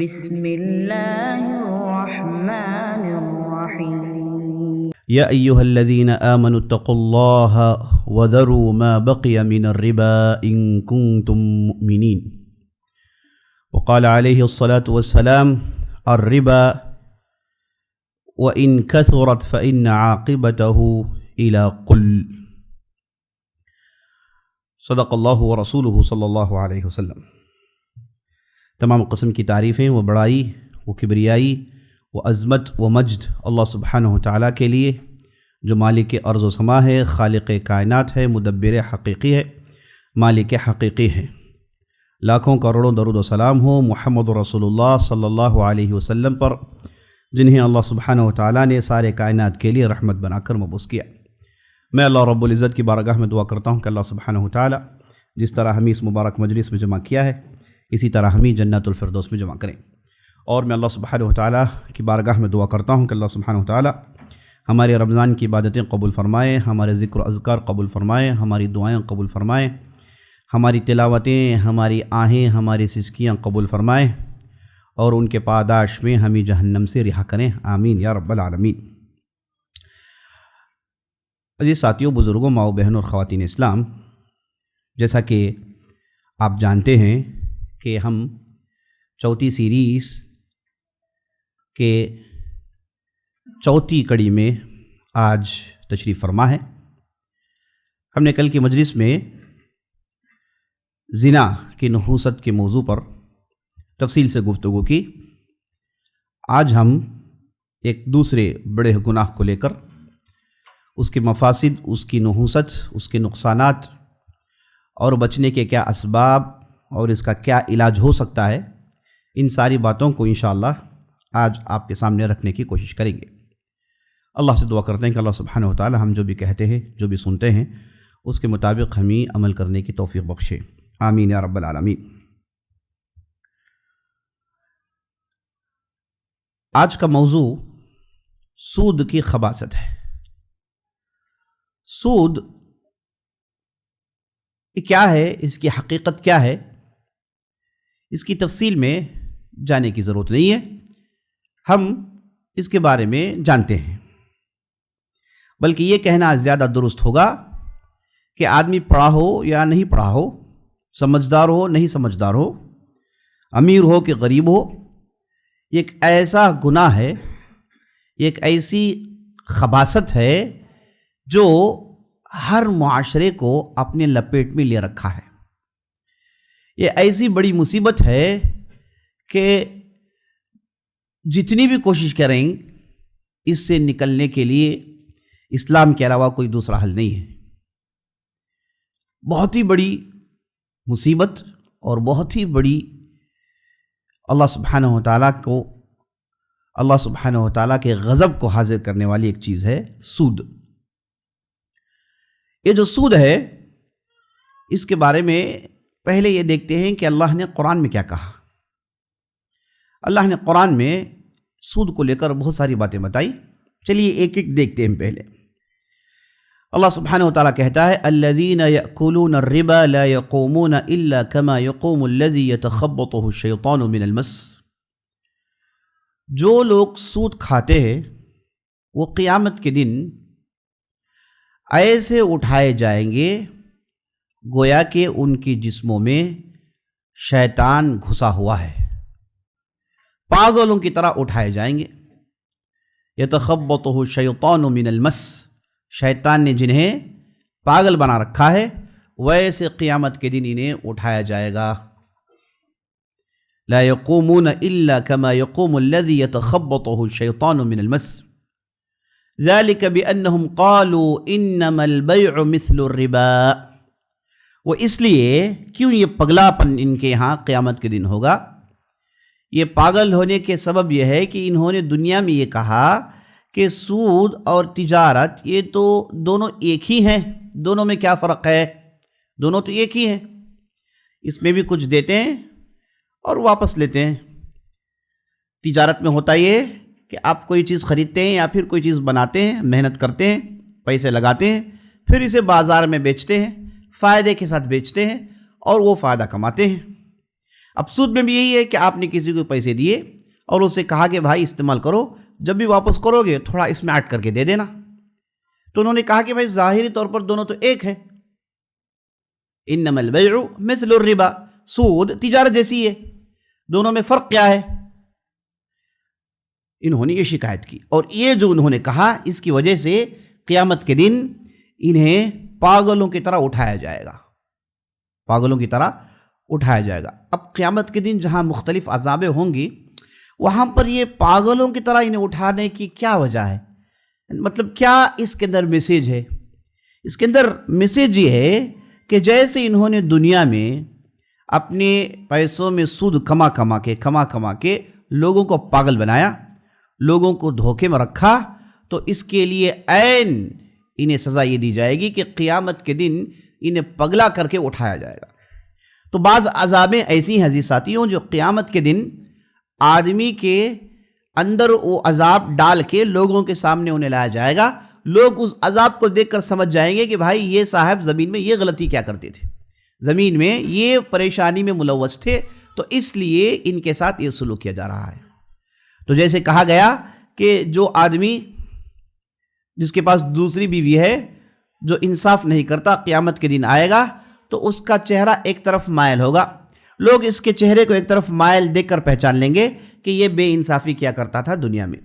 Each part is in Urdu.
بسم الله الرحمن الرحيم يا أيها الذين آمنوا اتقوا الله وذروا ما بقي من الربا إن كنتم مؤمنين. وقال عليه الصلاة والسلام: الربا وإن كثرت فإن عاقبته إلى قل. صدق اللہ ورسولہ صلی اللہ علیہ وسلم. تمام قسم کی تعریفیں و بڑائی و کبریائی و عظمت و مجد اللہ سبحانہ و تعالیٰ کے لیے، جو مالک ارض و سما ہے، خالق کائنات ہے، مدبر حقیقی ہے، مالک حقیقی ہے. لاکھوں کروڑوں درود و سلام ہو محمد رسول اللہ صلی اللہ علیہ وسلم پر، جنہیں اللہ سبحانہ و تعالیٰ نے سارے کائنات کے لیے رحمت بنا کر مبعوث کیا. میں اللہ رب العزت کی بارگاہ میں دعا کرتا ہوں کہ اللہ سبحانہ و تعالیٰ جس طرح ہمیں اس مبارک مجلس میں جمع کیا ہے، اسی طرح ہمیں جنت الفردوس میں جمع کریں. اور میں اللہ سبحانہ و تعالیٰ کی بارگاہ میں دعا کرتا ہوں کہ اللہ سبحانہ و تعالیٰ ہمارے رمضان کی عبادتیں قبول فرمائے، ہمارے ذکر و اذکار قبول فرمائے، ہماری دعائیں قبول فرمائے، ہماری تلاوتیں، ہماری آہیں، ہماری سسکیاں قبول فرمائے، اور ان کے پاداش میں ہمیں جہنم سے رہا کریں. آمین یا رب العالمین. عزیز ساتھیوں، بزرگوں، ماؤ بہنوں اور خواتین اسلام، جیسا کہ آپ جانتے ہیں کہ ہم چوتھی سیریز کے چوتھی کڑی میں آج تشریف فرما ہے. ہم نے کل کی مجلس میں زنا کی نحوست کے موضوع پر تفصیل سے گفتگو کی. آج ہم ایک دوسرے بڑے گناہ کو لے کر اس کے مفاسد، اس کی نحوست، اس کے نقصانات اور بچنے کے کیا اسباب اور اس کا کیا علاج ہو سکتا ہے، ان ساری باتوں کو انشاءاللہ آج آپ کے سامنے رکھنے کی کوشش کریں گے. اللہ سے دعا کرتے ہیں کہ اللہ سبحانہ و تعالی ہم جو بھی کہتے ہیں، جو بھی سنتے ہیں، اس کے مطابق ہمیں عمل کرنے کی توفیق بخشے. آمین یا رب العالمین. آج کا موضوع سود کی خباثت ہے. سود کیا ہے، اس کی حقیقت کیا ہے، اس کی تفصیل میں جانے کی ضرورت نہیں ہے. ہم اس کے بارے میں جانتے ہیں، بلکہ یہ کہنا زیادہ درست ہوگا کہ آدمی پڑھا ہو یا نہیں پڑھا ہو، سمجھدار ہو نہیں سمجھدار ہو، امیر ہو کہ غریب ہو، یہ ایک ایسا گناہ ہے، یہ ایک ایسی خباثت ہے جو ہر معاشرے کو اپنے لپیٹ میں لے رکھا ہے. یہ ایسی بڑی مصیبت ہے کہ جتنی بھی کوشش کریں اس سے نکلنے کے لیے اسلام کے علاوہ کوئی دوسرا حل نہیں ہے. بہت ہی بڑی مصیبت اور بہت ہی بڑی اللہ سبحانہ و تعالیٰ کے غضب کو حاضر کرنے والی ایک چیز ہے سود. یہ جو سود ہے، اس کے بارے میں پہلے یہ دیکھتے ہیں کہ اللہ نے قرآن میں کیا کہا. اللہ نے قرآن میں سود کو لے کر بہت ساری باتیں بتائی. چلیے ایک ایک دیکھتے ہیں. پہلے اللہ سبحانہ و تعالیٰ کہتا ہے: الذین یأکلون الربا لا یقومون الا کما یقوم الذی یتخبطہ الشیطان من المس. جو لوگ سود کھاتے ہیں وہ قیامت کے دن ایسے اٹھائے جائیں گے گویا کہ ان کی جسموں میں شیطان گھسا ہوا ہے. پاگلوں کی طرح اٹھائے جائیں گے. یتخبطہ الشیطان من المس، شیطان نے جنہیں پاگل بنا رکھا ہے ویسے قیامت کے دن انہیں اٹھایا جائے گا. لا یقومون الا کما یقوم الذی یتخبطہ الشیطان من المس ذلك بأنهم قالوا انما البيع مثل الربا. وہ اس لیے کیوں یہ پگلا پن ان کے ہاں قیامت کے دن ہوگا. یہ پاگل ہونے کے سبب یہ ہے کہ انہوں نے دنیا میں یہ کہا کہ سود اور تجارت یہ تو دونوں ایک ہی ہیں، دونوں میں کیا فرق ہے، دونوں تو ایک ہی ہیں. اس میں بھی کچھ دیتے ہیں اور واپس لیتے ہیں. تجارت میں ہوتا یہ کہ آپ کوئی چیز خریدتے ہیں یا پھر کوئی چیز بناتے ہیں، محنت کرتے ہیں، پیسے لگاتے ہیں، پھر اسے بازار میں بیچتے ہیں، فائدے کے ساتھ بیچتے ہیں اور وہ فائدہ کماتے ہیں. اب سود میں بھی یہی ہے کہ آپ نے کسی کو پیسے دیے اور اسے کہا کہ بھائی استعمال کرو، جب بھی واپس کرو گے تھوڑا اس میں ایڈ کر کے دے دینا، تو انہوں نے کہا کہ بھائی ظاہری طور پر دونوں تو ایک ہے، انما البیع مثل الربا، سود تجارت جیسی ہے، دونوں میں فرق کیا ہے؟ انہوں نے یہ شکایت کی، اور یہ جو انہوں نے کہا اس کی وجہ سے قیامت کے دن انہیں پاگلوں کی طرح اٹھایا جائے گا، پاگلوں کی طرح اٹھایا جائے گا۔ اب قیامت کے دن جہاں مختلف عذابیں ہوں گی، وہاں پر یہ پاگلوں کی طرح انہیں اٹھانے کی کیا وجہ ہے؟ مطلب کیا اس کے اندر میسیج ہے؟ اس کے اندر میسیج یہ ہے کہ جیسے انہوں نے دنیا میں اپنے پیسوں میں سود کما کما کے لوگوں کو پاگل بنایا، لوگوں کو دھوکے میں رکھا، تو اس کے لیے عین انہیں سزا یہ دی جائے گی کہ قیامت کے دن انہیں پگلا کر کے اٹھایا جائے گا۔ تو بعض عذابیں ایسی ہیں عزیز ساتھیوں جو قیامت کے دن آدمی کے اندر وہ عذاب ڈال کے لوگوں کے سامنے انہیں لایا جائے گا، لوگ اس عذاب کو دیکھ کر سمجھ جائیں گے کہ بھائی یہ صاحب زمین میں یہ غلطی کیا کرتے تھے، زمین میں یہ پریشانی میں ملوث تھے، تو اس لیے ان کے ساتھ یہ سلوک کیا جا رہا ہے۔ تو جیسے کہا گیا کہ جو آدمی جس کے پاس دوسری بیوی ہے جو انصاف نہیں کرتا، قیامت کے دن آئے گا تو اس کا چہرہ ایک طرف مائل ہوگا، لوگ اس کے چہرے کو ایک طرف مائل دیکھ کر پہچان لیں گے کہ یہ بے انصافی کیا کرتا تھا دنیا میں۔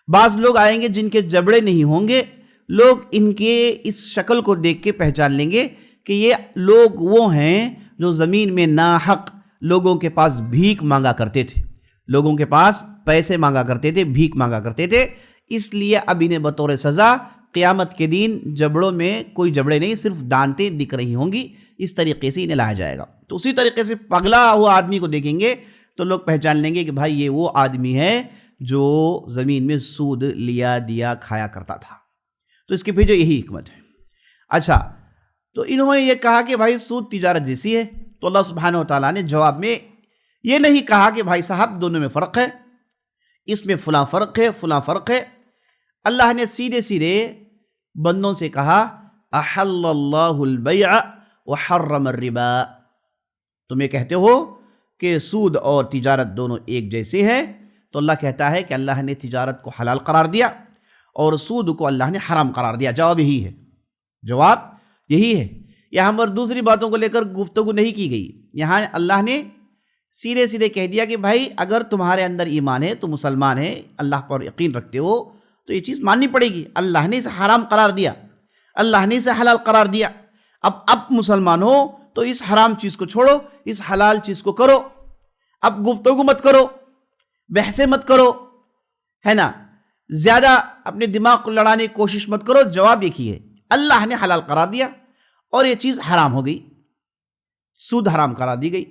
بعض لوگ آئیں گے جن کے جبڑے نہیں ہوں گے، لوگ ان کے اس شکل کو دیکھ کے پہچان لیں گے کہ یہ لوگ وہ ہیں جو زمین میں ناحق لوگوں کے پاس بھیک مانگا کرتے تھے، لوگوں کے پاس پیسے مانگا کرتے تھے، بھیک مانگا کرتے تھے، اس لیے اب انہیں بطور سزا قیامت کے دن جبڑوں میں کوئی جبڑے نہیں، صرف دانتیں دکھ رہی ہوں گی، اس طریقے سے انہیں لایا جائے گا۔ تو اسی طریقے سے پگلا ہوا آدمی کو دیکھیں گے تو لوگ پہچان لیں گے کہ بھائی یہ وہ آدمی ہے جو زمین میں سود لیا دیا کھایا کرتا تھا۔ تو اس کے پیچھے یہی حکمت ہے۔ اچھا، تو انہوں نے یہ کہا کہ بھائی سود تجارت جیسی ہے، تو اللہ سبحانہ وتعالیٰ نے جواب میں یہ نہیں کہا کہ بھائی صاحب دونوں میں فرق ہے، اس میں فلاں فرق ہے فلاں فرق ہے۔ اللہ نے سیدھے سیدھے بندوں سے کہا احل اللہ البیع وحرم الربا، تم یہ کہتے ہو کہ سود اور تجارت دونوں ایک جیسے ہیں، تو اللہ کہتا ہے کہ اللہ نے تجارت کو حلال قرار دیا اور سود کو اللہ نے حرام قرار دیا۔ جواب یہی ہے، جواب یہی ہے۔ یہاں پر دوسری باتوں کو لے کر گفتگو نہیں کی گئی، یہاں اللہ نے سیدھے سیدھے کہہ دیا کہ بھائی اگر تمہارے اندر ایمان ہے، تم مسلمان ہیں، اللہ پر یقین رکھتے ہو، تو یہ چیز ماننی پڑے گی۔ اللہ نے اسے حرام قرار دیا، اللہ نے اسے حلال قرار دیا، اب مسلمان ہو تو اس حرام چیز کو چھوڑو، اس حلال چیز کو کرو، اب گفتگو مت کرو، بحثیں مت کرو، ہے نا، زیادہ اپنے دماغ کو لڑانے کی کوشش مت کرو۔ جواب ایک ہی ہے، اللہ نے حلال قرار دیا اور یہ چیز حرام ہو گئی، سود حرام قرار دی گئی۔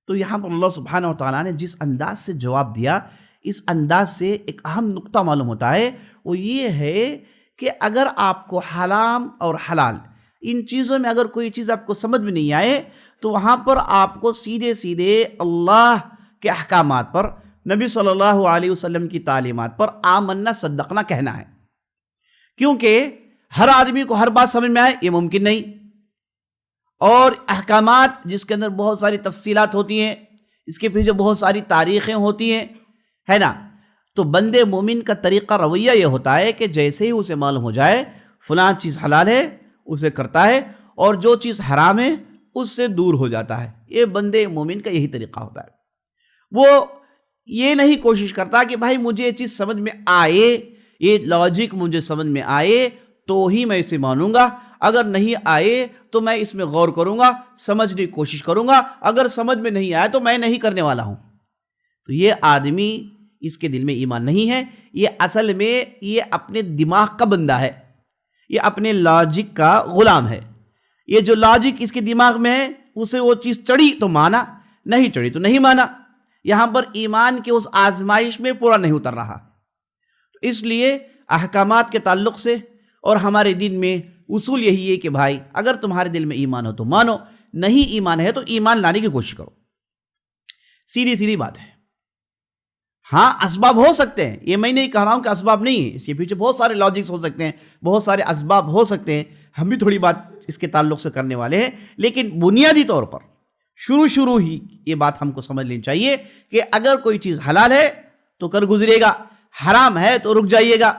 تو یہاں پر اللہ سبحانہ وتعالیٰ نے جس انداز سے جواب دیا، اس انداز سے ایک اہم نقطہ معلوم ہوتا ہے، وہ یہ ہے کہ اگر آپ کو حرام اور حلال ان چیزوں میں اگر کوئی چیز آپ کو سمجھ میں نہیں آئے، تو وہاں پر آپ کو سیدھے سیدھے اللہ کے احکامات پر، نبی صلی اللہ علیہ وسلم کی تعلیمات پر آمنا صدقنا کہنا ہے، کیونکہ ہر آدمی کو ہر بات سمجھ میں آئے یہ ممکن نہیں، اور احکامات جس کے اندر بہت ساری تفصیلات ہوتی ہیں، اس کے پیچھے بہت ساری تاریخیں ہوتی ہیں، ہے نا، تو بندے مومن کا طریقہ رویہ یہ ہوتا ہے کہ جیسے ہی اسے معلوم ہو جائے فلاں چیز حلال ہے اسے کرتا ہے، اور جو چیز حرام ہے اس سے دور ہو جاتا ہے۔ یہ بندے مومن کا یہی طریقہ ہوتا ہے، وہ یہ نہیں کوشش کرتا کہ بھائی مجھے یہ چیز سمجھ میں آئے، یہ لاجک مجھے سمجھ میں آئے تو ہی میں اسے مانوں گا، اگر نہیں آئے تو میں اس میں غور کروں گا، سمجھنے کی کوشش کروں گا، اگر سمجھ میں نہیں آئے تو میں نہیں کرنے والا ہوں۔ تو یہ آدمی، اس کے دل میں ایمان نہیں ہے، یہ اصل میں یہ اپنے دماغ کا بندہ ہے، یہ اپنے لاجک کا غلام ہے۔ یہ جو لاجک اس کے دماغ میں ہے، اسے وہ چیز چڑھی تو مانا، نہیں چڑھی تو نہیں مانا، یہاں پر ایمان کے اس آزمائش میں پورا نہیں اتر رہا۔ اس لیے احکامات کے تعلق سے اور ہمارے دین میں اصول یہی ہے کہ بھائی اگر تمہارے دل میں ایمان ہو تو مانو، نہیں ایمان ہے تو ایمان لانے کی کوشش کرو، سیدھی سیدھی بات ہے۔ ہاں اسباب ہو سکتے ہیں، یہ میں نہیں کہہ رہا ہوں کہ اسباب نہیں ہیں، اس کے پیچھے بہت سارے لاجکس ہو سکتے ہیں، بہت سارے اسباب ہو سکتے ہیں، ہم بھی تھوڑی بات اس کے تعلق سے کرنے والے ہیں، لیکن بنیادی طور پر شروع ہی یہ بات ہم کو سمجھ لینی چاہیے کہ اگر کوئی چیز حلال ہے تو کر گزرے گا، حرام ہے تو رک جائیے گا،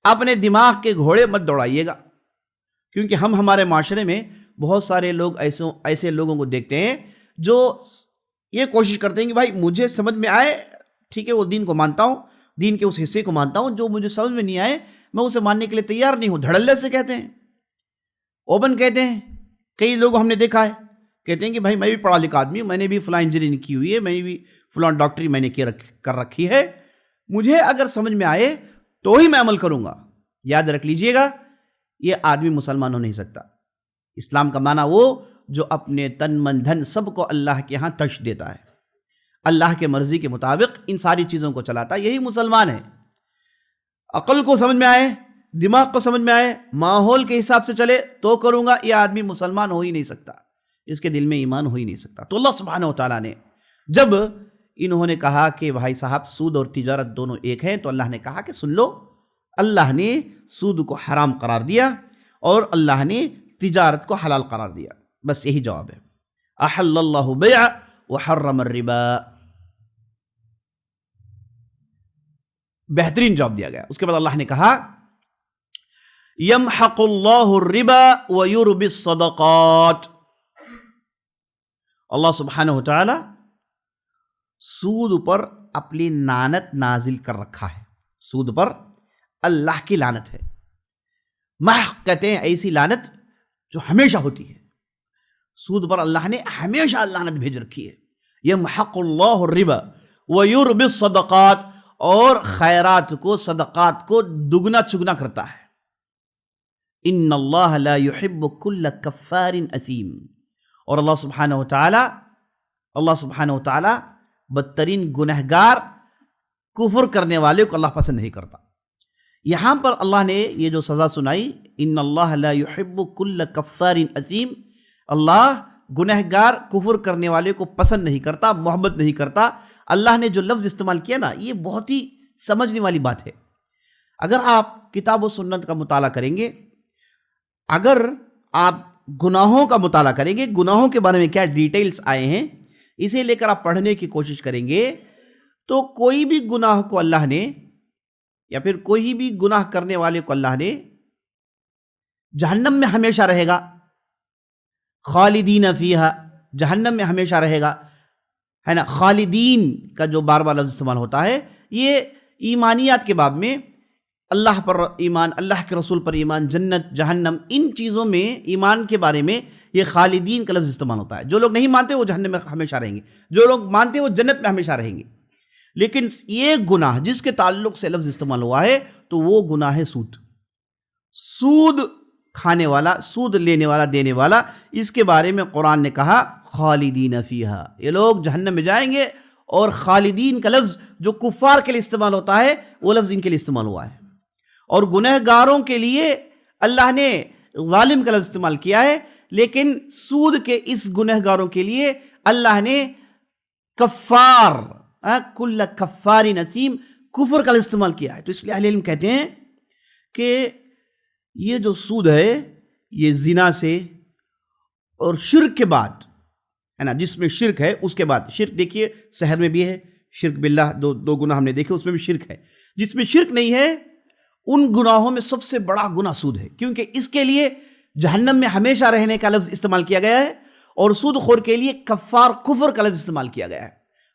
اپنے دماغ کے گھوڑے مت دوڑائیے گا. کیونکہ ہم ہمارے معاشرے میں بہت سارے لوگ ایسے لوگوں کو دیکھتے ہیں جو یہ کوشش کرتے ہیں کہ بھائی مجھے سمجھ میں آئے، ٹھیک ہے، وہ دین کو مانتا ہوں، دین کے اس حصے کو مانتا ہوں، جو مجھے سمجھ میں نہیں آئے میں اسے ماننے کے لیے تیار نہیں ہوں. دھڑلے سے کہتے ہیں، اوپن کہتے ہیں. کئی لوگ ہم نے دیکھا ہے کہتے ہیں کہ بھائی میں بھی پڑھا لکھا آدمی ہوں، میں نے بھی فلاں انجینئرنگ کی ہوئی ہے، میں بھی فلاں ڈاکٹری میں نے کر رکھی ہے، مجھے اگر سمجھ میں آئے تو ہی میں عمل کروں گا. یاد رکھ لیجئے گا، یہ آدمی مسلمان ہو نہیں سکتا. اسلام کا معنی وہ جو اپنے تن من دھن سب کو اللہ کے ہاں تش دیتا ہے، اللہ کے مرضی کے مطابق ان ساری چیزوں کو چلاتا ہے، یہی مسلمان ہے. عقل کو سمجھ میں آئے، دماغ کو سمجھ میں آئے، ماحول کے حساب سے چلے تو کروں گا، یہ آدمی مسلمان ہو ہی نہیں سکتا، اس کے دل میں ایمان ہو ہی نہیں سکتا. تو اللہ سبحانہ و تعالیٰ نے جب انہوں نے کہا کہ بھائی صاحب سود اور تجارت دونوں ایک ہیں، تو اللہ نے کہا کہ سن لو، اللہ نے سود کو حرام قرار دیا اور اللہ نے تجارت کو حلال قرار دیا. بس یہی جواب ہے. احل اللہ بیع وحرم الربا، بہترین جواب دیا گیا. اس کے بعد اللہ نے کہا یمحق اللہ الربا ویربی الصدقات. اللہ سبحانہ و تعالی سود پر اپنی لعنت نازل کر رکھا ہے. سود پر اللہ کی لعنت ہے. محق کہتے ہیں ایسی لعنت جو ہمیشہ ہوتی ہے. سود پر اللہ نے ہمیشہ لعنت بھیج رکھی ہے. یمحق اللہ الربا ویربی الصدقات، اور خیرات کو، صدقات کو دگنا چگنا کرتا ہے. ان اللہ لا يحب كل کفار اثیم. اور اللہ سبحانہ و تعالی بدترین گنہگار، کفر کرنے والے کو اللہ پسند نہیں کرتا. یہاں پر اللہ نے یہ جو سزا سنائی، ان اللہ لا يحب كل کفار اثیم، اللہ گنہگار کفر کرنے والے کو پسند نہیں کرتا، محبت نہیں کرتا. اللہ نے جو لفظ استعمال کیا نا، یہ بہت ہی سمجھنے والی بات ہے. اگر آپ کتاب و سنت کا مطالعہ کریں گے، اگر آپ گناہوں کا مطالعہ کریں گے، گناہوں کے بارے میں کیا ڈیٹیلز آئے ہیں، اسے لے کر آپ پڑھنے کی کوشش کریں گے، تو کوئی بھی گناہ کو اللہ نے، یا پھر کوئی بھی گناہ کرنے والے کو اللہ نے جہنم میں ہمیشہ رہے گا، خالدین فیہا، جہنم میں ہمیشہ رہے گا، ہے نا. خالدین کا جو بار بار لفظ استعمال ہوتا ہے، یہ ایمانیات کے باب میں اللہ پر ایمان، اللہ کے رسول پر ایمان، جنت، جہنم، ان چیزوں میں ایمان کے بارے میں یہ خالدین کا لفظ استعمال ہوتا ہے. جو لوگ نہیں مانتے وہ جہنم میں ہمیشہ رہیں گے، جو لوگ مانتے وہ جنت میں ہمیشہ رہیں گے. لیکن یہ گناہ جس کے تعلق سے لفظ استعمال ہوا ہے تو وہ گناہ ہے سود. سود کھانے والا، سود لینے والا، دینے والا، اس کے بارے میں قرآن نے کہا خالدین فیہا، یہ لوگ جہنم میں جائیں گے. اور خالدین کا لفظ جو کفار کے لیے استعمال ہوتا ہے وہ لفظ ان کے لیے استعمال ہوا ہے. اور گنہگاروں کے لیے اللہ نے ظالم کا لفظ استعمال کیا ہے، لیکن سود کے اس گنہگاروں کے لیے اللہ نے کفار، کل کفار اثیم، کفر کا لفظ استعمال کیا ہے. تو اس لیے اہل علم کہتے ہیں کہ یہ جو سود ہے یہ زنا سے اور شرک کے بعد، ہے نا، جس میں شرک ہے اس کے بعد، شرک دیکھیے سحر میں بھی ہے، شرک باللہ، دو گناہ ہم نے دیکھے، اس میں بھی شرک ہے. جس میں شرک نہیں ہے ان گناہوں میں سب سے بڑا گناہ سود ہے، کیونکہ اس کے لیے جہنم میں ہمیشہ رہنے کا لفظ استعمال کیا گیا ہے، اور سود خور کے لیے کفار، کفر کا لفظ استعمال کیا گیا ہے،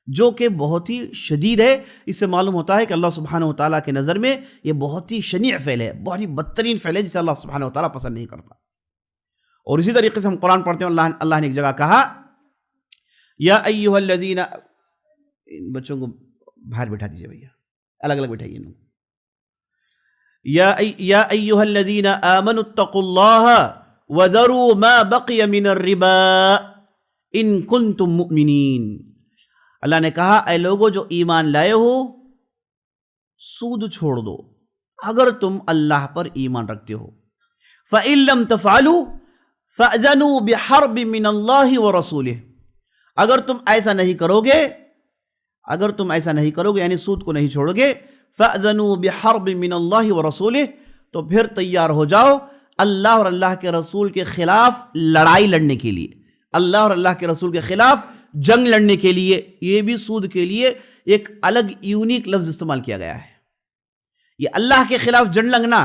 جو کہ بہت ہی شدید ہے. اس سے معلوم ہوتا ہے کہ اللہ سبحانہ و تعالیٰ کے نظر میں یہ بہت ہی شنیع فعل ہے، بہت ہی بدترین فعل ہے، جسے اللہ سبحانہ و تعالیٰ پسند نہیں کرتا. اور اسی طریقے سے ہم قرآن پڑھتے ہیں، اللہ نے ایک جگہ کہا یا ایھا الذین، بچوں کو باہر بٹھا دیجیے بھیا، الگ الگ بٹھائیے انہوں. یا ایھا الذین آمنوا اتقوا اللہ وذروا ما بقی من الربا ان کنتم مؤمنین. اللہ نے کہا اے لوگو جو ایمان لائے ہو، سود چھوڑ دو اگر تم اللہ پر ایمان رکھتے ہو. فَإِن لَّمْ تَفْعَلُوا فَأْذَنُوا بِحَرْبٍ مِّنَ اللَّهِ وَرَسُولِهِ. اگر تم ایسا نہیں کرو گے، یعنی سود کو نہیں چھوڑو گے، فَأْذَنُوا بِحَرْبٍ مِّنَ اللَّهِ وَرَسُولِهِ، تو پھر تیار ہو جاؤ اللہ اور اللہ کے رسول کے خلاف لڑائی لڑنے کے لیے. اللہ اور اللہ کے رسول کے خلاف جنگ لڑنے کے لیے، یہ بھی سود کے لیے ایک الگ یونیک لفظ استعمال کیا گیا ہے۔ یہ اللہ کے خلاف جنگ لڑنا،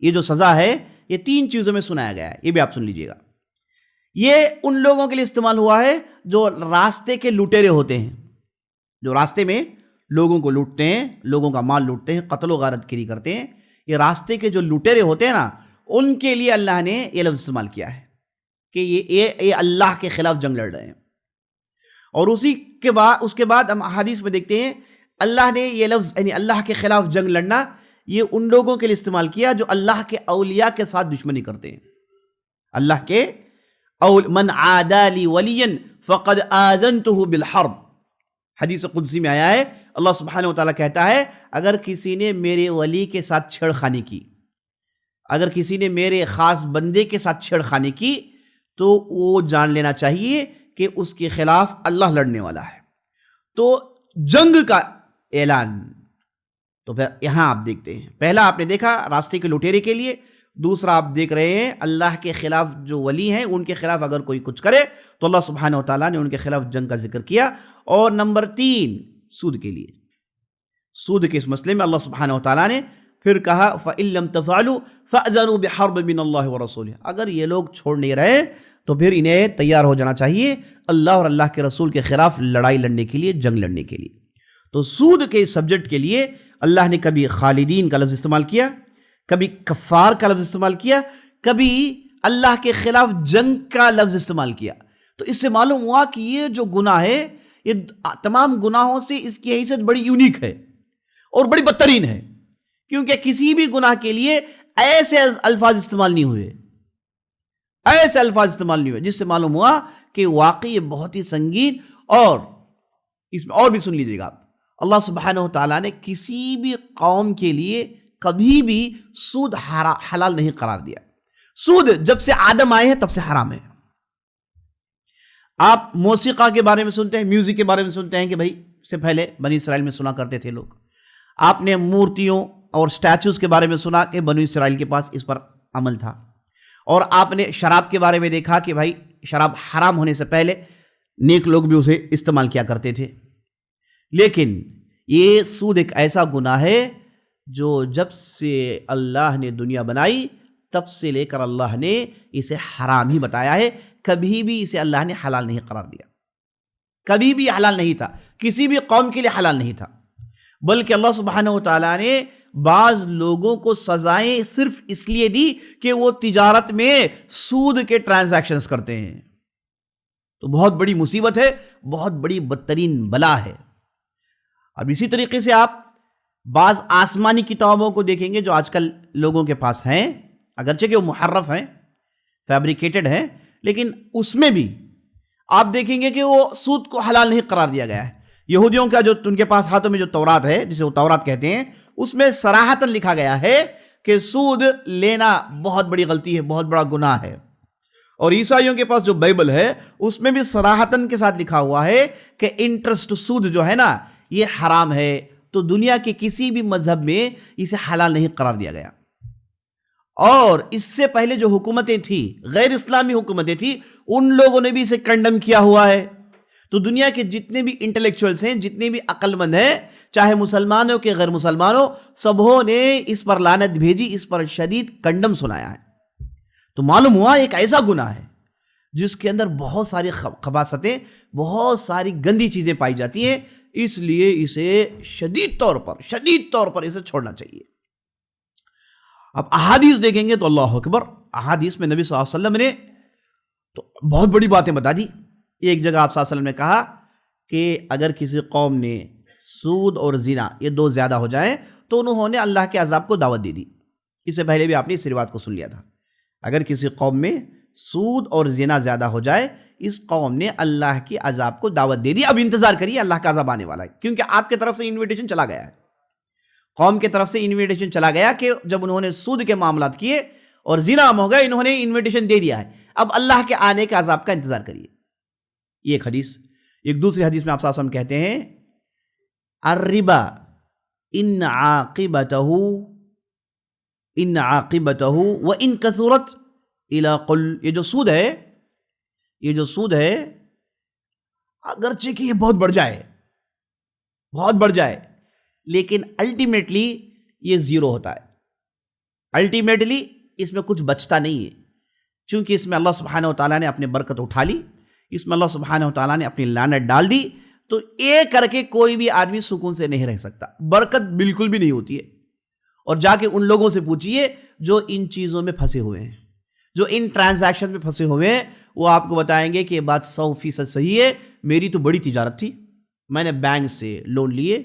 یہ جو سزا ہے یہ 3 چیزوں میں سنایا گیا ہے، یہ بھی آپ سن لیجئے گا۔ یہ ان لوگوں کے لیے استعمال ہوا ہے جو راستے کے لٹیرے ہوتے ہیں، جو راستے میں لوگوں کو لوٹتے ہیں، لوگوں کا مال لوٹتے ہیں، قتل و غارت گری کرتے ہیں۔ یہ راستے کے جو لٹیرے ہوتے ہیں نا، ان کے لیے اللہ نے یہ لفظ استعمال کیا ہے کہ یہ اللہ کے خلاف جنگ لڑ رہے ہیں۔ اور اس کے بعد ہم حدیث میں دیکھتے ہیں اللہ نے یہ لفظ یعنی اللہ کے خلاف جنگ لڑنا یہ ان لوگوں کے لیے استعمال کیا جو اللہ کے اولیاء کے ساتھ دشمنی کرتے ہیں۔ اللہ کے من عادى لي وليا فقد آذنته بالحرب، حدیث قدسی میں آیا ہے، اللہ سبحانہ وتعالیٰ کہتا ہے اگر کسی نے میرے ولی کے ساتھ چھیڑ خانی کی، اگر کسی نے میرے خاص بندے کے ساتھ چھیڑ خانی کی تو وہ جان لینا چاہیے کہ اس کے خلاف اللہ لڑنے والا ہے۔ تو جنگ کا اعلان، تو پھر یہاں آپ دیکھتے ہیں پہلا آپ نے دیکھا راستے کے لٹیرے کے لیے، دوسرا آپ دیکھ رہے ہیں اللہ کے خلاف جو ولی ہیں ان کے خلاف اگر کوئی کچھ کرے تو اللہ سبحانہ وتعالیٰ نے ان کے خلاف جنگ کا ذکر کیا۔ اور نمبر 3 سود کے لیے، سود کے اس مسئلے میں اللہ سبحانہ وتعالیٰ نے پھر کہا فَإِن لَمْ تَفْعَلُوا فَأْذَنُوا بِحَرْبٍ مِّنَ اللَّهِ وَرَسُولِهِ، اگر یہ لوگ چھوڑ نہیں رہے تو پھر انہیں تیار ہو جانا چاہیے اللہ اور اللہ کے رسول کے خلاف لڑائی لڑنے کے لیے، جنگ لڑنے کے لیے۔ تو سود کے سبجیکٹ کے لیے اللہ نے کبھی خالدین کا لفظ استعمال کیا، کبھی کفار کا لفظ استعمال کیا، کبھی اللہ کے خلاف جنگ کا لفظ استعمال کیا۔ تو اس سے معلوم ہوا کہ یہ جو گناہ ہے یہ تمام گناہوں سے اس کی حیثیت بڑی یونیک ہے اور بڑی بدترین ہے، کیونکہ کسی بھی گناہ کے لیے ایسے الفاظ استعمال نہیں ہوئے، ایسے الفاظ استعمال نہیں ہوئے، جس سے معلوم ہوا کہ واقعی یہ بہت ہی سنگین۔ اور اس میں اور بھی سن لیجیے گا، اللہ سبحانہ وتعالیٰ نے کسی بھی قوم کے لیے کبھی بھی سود حلال نہیں قرار دیا۔ سود جب سے آدم آئے ہیں تب سے حرام ہے۔ آپ موسیقی کے بارے میں سنتے ہیں، میوزک کے بارے میں سنتے ہیں کہ بھائی سے پہلے بنی اسرائیل میں سنا کرتے تھے لوگ۔ آپ نے مورتیوں اور سٹیچوز کے بارے میں سنا کہ بنی اسرائیل کے پاس اس پر عمل تھا۔ اور آپ نے شراب کے بارے میں دیکھا کہ بھائی شراب حرام ہونے سے پہلے نیک لوگ بھی اسے استعمال کیا کرتے تھے۔ لیکن یہ سود ایک ایسا گناہ ہے جو جب سے اللہ نے دنیا بنائی تب سے لے کر اللہ نے اسے حرام ہی بتایا ہے، کبھی بھی اسے اللہ نے حلال نہیں قرار دیا، کبھی بھی حلال نہیں تھا، کسی بھی قوم کے لیے حلال نہیں تھا۔ بلکہ اللہ سبحانہ وتعالیٰ نے بعض لوگوں کو سزائیں صرف اس لیے دی کہ وہ تجارت میں سود کے ٹرانزیکشنز کرتے ہیں۔ تو بہت بڑی مصیبت ہے، بہت بڑی بدترین بلا ہے۔ اب اسی طریقے سے آپ بعض آسمانی کتابوں کو دیکھیں گے جو آج کل لوگوں کے پاس ہیں، اگرچہ کہ وہ محرف ہیں، فیبریکیٹڈ ہیں، لیکن اس میں بھی آپ دیکھیں گے کہ وہ سود کو حلال نہیں قرار دیا گیا ہے۔ یہودیوں کا جو ان کے پاس ہاتھوں میں جو تورات ہے، جسے وہ تورات کہتے ہیں، اس میں صراحتاً لکھا گیا ہے کہ سود لینا بہت بڑی غلطی ہے، بہت بڑا گناہ ہے۔ اور عیسائیوں کے پاس جو بائبل ہے اس میں بھی صراحتاً کے ساتھ لکھا ہوا ہے کہ انٹرسٹ سود جو ہے نا یہ حرام ہے۔ تو دنیا کے کسی بھی مذہب میں اسے حلال نہیں قرار دیا گیا۔ اور اس سے پہلے جو حکومتیں تھیں، غیر اسلامی حکومتیں تھیں، ان لوگوں نے بھی اسے کنڈم کیا ہوا ہے۔ تو دنیا کے جتنے بھی انٹلیکچوئلز ہیں، جتنے بھی عقل مند ہیں، چاہے مسلمان ہو کہ غیر مسلمان ہو، سبوں نے اس پر لعنت بھیجی، اس پر شدید کنڈم سنایا ہے۔ تو معلوم ہوا ایک ایسا گناہ ہے جس کے اندر بہت ساری خباثتیں، بہت ساری گندی چیزیں پائی جاتی ہیں، اس لیے اسے شدید طور پر اسے چھوڑنا چاہیے۔ اب احادیث دیکھیں گے تو اللہ اکبر، احادیث میں نبی صلی اللہ علیہ وسلم نے تو بہت بڑی باتیں بتا دی۔ ایک جگہ آپ صلی اللہ علیہ وسلم نے کہا کہ اگر کسی قوم نے سود اور زنا یہ 2 زیادہ ہو جائیں تو انہوں نے اللہ کے عذاب کو دعوت دے دی۔ اس سے پہلے بھی آپ نے اس روایت کو سن لیا تھا، اگر کسی قوم میں سود اور زنا زیادہ ہو جائے اس قوم نے اللہ کی عذاب کو دعوت دے دی۔ اب انتظار کریے، اللہ کا عذاب آنے والا ہے، کیونکہ آپ کی طرف سے انویٹیشن چلا گیا ہے، قوم کی طرف سے انویٹیشن چلا گیا کہ جب انہوں نے سود کے معاملات کیے اور زنا ہو گئے، انہوں نے انویٹیشن دے دیا ہے، اب اللہ کے آنے کے عذاب کا انتظار کریے۔ یہ ایک حدیث۔ ایک دوسری حدیث میں آپ صلی اللہ علیہ وسلم کہتے ہیں الربا ان عاقبتہ وان کثرت الی قل، یہ جو سود ہے یہ جو سود ہے اگرچہ کہ یہ بہت بڑھ جائے لیکن الٹیمیٹلی یہ زیرو ہوتا ہے. الٹیمیٹلی اس میں کچھ بچتا نہیں ہے، چونکہ اس میں اللہ سبحانہ و تعالیٰ نے اپنی برکت اٹھا لی، اس میں اللہ سبحانہ و تعالیٰ نے اپنی لعنت ڈال دی. تو ایک کر کے کوئی بھی آدمی سکون سے نہیں رہ سکتا، برکت بالکل بھی نہیں ہوتی ہے. اور جا کے ان لوگوں سے پوچھئے جو ان چیزوں میں پھنسے ہوئے ہیں، جو ان ٹرانزیکشن میں پھنسے ہوئے ہیں، وہ آپ کو بتائیں گے کہ یہ بات 100% صحیح ہے. میری تو بڑی تجارت تھی، میں نے بینک سے لون لیے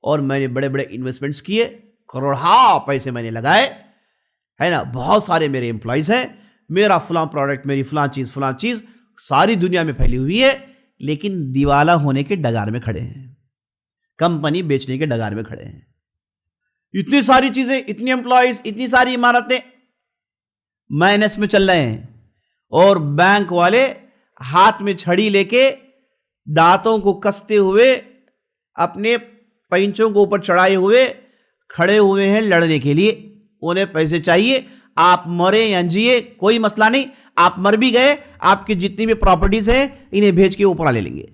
اور میں نے بڑے بڑے انویسٹمنٹس کیے، کروڑہا پیسے میں نے لگائے، ہے نا، بہت سارے میرے امپلائیز ہیں، میرا فلاں پروڈکٹ، میری فلاں چیز ساری دنیا میں پھیلی ہوئی ہے، لیکن دیوالا ہونے کے ڈگار میں کھڑے ہیں، کمپنی بیچنے کے ڈگار میں کھڑے ہیں. اتنی ساری چیزیں، اتنی امپلائیز، اتنی ساری عمارتیں مائنس میں چل رہے ہیں، اور بینک والے ہاتھ میں چھڑی لے کے دانتوں کو کستے ہوئے اپنے پینچوں کو اوپر چڑھائے ہوئے کھڑے ہوئے ہیں لڑنے کے لیے. انہیں پیسے چاہیے، آپ مرے یا جیے کوئی مسئلہ نہیں، آپ مر بھی گئے، آپ کی جتنی بھی پراپرٹیز ہیں انہیں بھیج کے اوپر لے لیں گے.